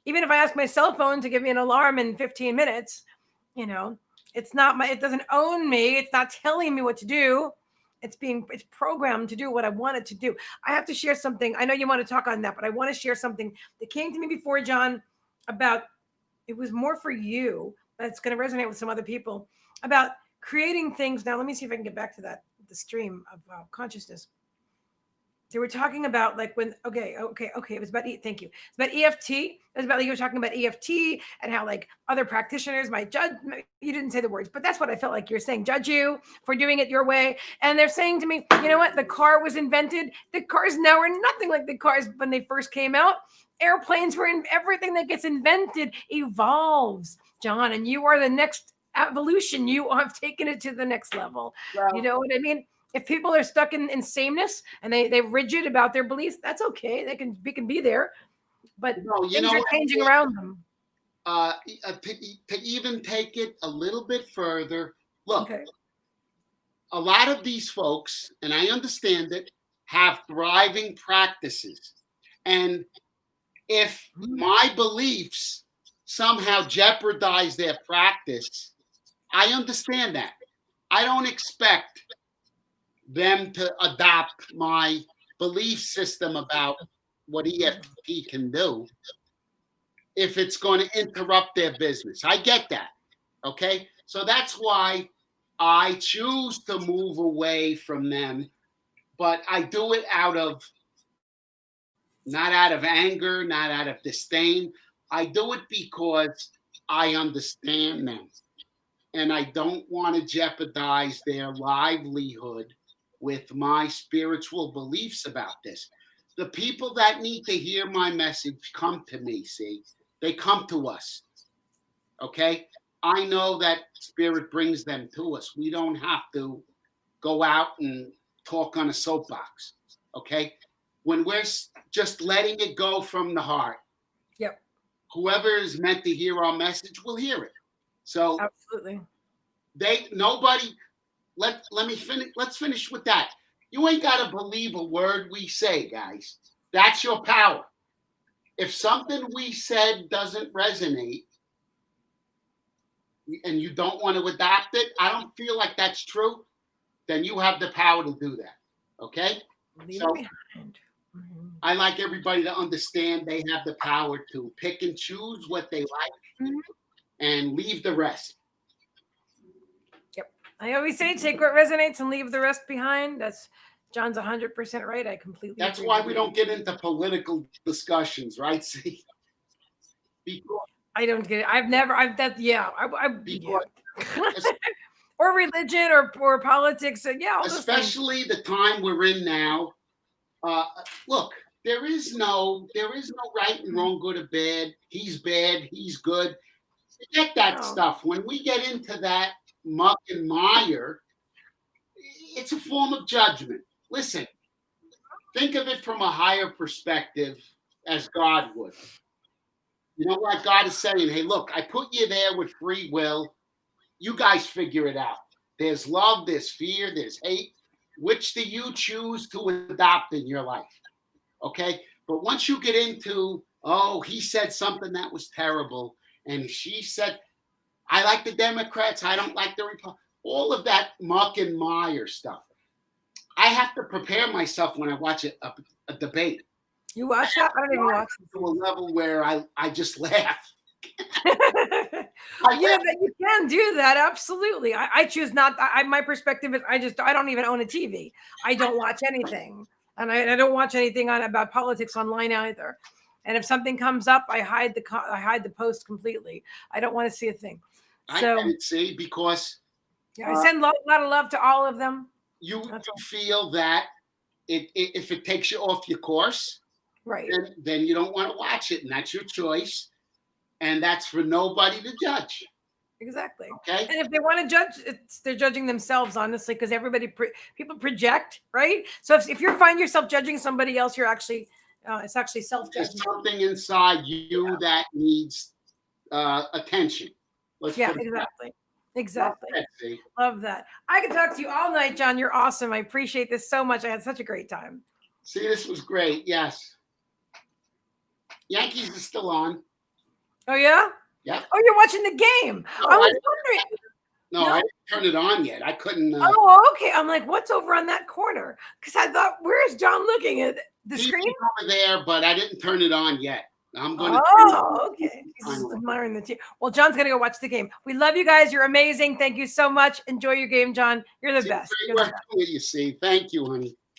Even if I ask my cell phone to give me an alarm in 15 minutes, it's not it doesn't own me. It's not telling me what to do. It's programmed to do what I want it to do. I have to share something. I know you want to talk on that, but I want to share something that came to me before, John, about, it was more for you, but it's going to resonate with some other people, about creating things. Now, let me see if I can get back to that, the stream of consciousness. They were talking about like when okay. It was about thank you. It's about EFT. It was about like you were talking about EFT and how like other practitioners might judge. You didn't say the words, but that's what I felt like you're saying. Judge you for doing it your way. And they're saying to me, you know what? The car was invented. The cars now are nothing like the cars when they first came out. Airplanes were in everything that gets invented evolves, John. And you are the next evolution. You have taken it to the next level. You Well, know what I mean? If people are stuck in sameness and they're rigid about their beliefs, that's okay. We can be there, but no, you things know are what? changing around them. To even take it a little bit further, look, Okay. a lot of these folks, and I understand it, have thriving practices. And if my beliefs somehow jeopardize their practice, I understand that. I don't expect them to adopt my belief system about what EFT can do if it's going to interrupt their business. I get that. Okay. So that's why I choose to move away from them, but I do it not out of anger, not out of disdain. I do it because I understand them and I don't want to jeopardize their livelihood with my spiritual beliefs about this. The people that need to hear my message come to me, see? They come to us. Okay? I know that spirit brings them to us. We don't have to go out and talk on a soapbox. Okay? When we're just letting it go from the heart, Yep. whoever is meant to hear our message will hear it. So Absolutely. nobody let's finish with that. You ain't got to believe a word we say, guys. That's your power. If something we said doesn't resonate and you don't want to adopt it, I don't feel like that's true, then you have the power to do that. Okay? Leave So it behind. I like everybody to understand they have the power to pick and choose what they like and leave the rest. Yep. I always say take what resonates and leave the rest behind. That's John's 100% right. I completely That's agree why with we you. don't get into political discussions, right? See? Because, I don't get it. because or religion or politics. Yeah, all those things. especially the time we're in now. Look, there is no right and wrong, good or bad. He's bad, he's good. Forget that No. stuff. When we get into that muck and mire, it's a form of judgment. Listen, think of it from a higher perspective as God would. You know what? God is saying, hey, look, I put you there with free will. You guys figure it out. There's love, there's fear, there's hate. Which do you choose to adopt in your life? Okay. But once you get into, oh, he said something that was terrible, and she said, I like the Democrats, I don't like the Republicans, all of that muck and mire stuff. I have to prepare myself when I watch a debate. You watch that? I don't even watch to a level where I just laugh. it. That you can do that. Absolutely. I choose not. My perspective is I don't even own a TV. I don't watch anything. And I don't watch anything about politics online either. And if something comes up, I hide the post completely. I don't want to see a thing. So I can see because I send a lot of love to all of them. You feel that if it takes you off your course, right, then you don't want to watch it, and that's your choice, and that's for nobody to judge. Exactly. Okay. And if they want to judge, they're judging themselves, honestly, because people project, right? So if you find yourself judging somebody else, you're actually it's actually self-judgment. There's something inside you that needs attention. Exactly. Exactly. Love that. I could talk to you all night, John. You're awesome. I appreciate this so much. I had such a great time. See, this was great. Yes. Yankees is still on. Oh, yeah? Yeah. Oh, you're watching the game. No, I was wondering. No, I didn't turn it on yet. I couldn't. Oh, okay. I'm like, what's over on that corner? Because I thought, where's John looking at the screen? Over there, but I didn't turn it on yet. I'm going to. Oh, okay. He's admiring the team. Well, John's going to go watch the game. We love you guys. You're amazing. Thank you so much. Enjoy your game, John. You're the best. Great work with you, see. Thank you, honey.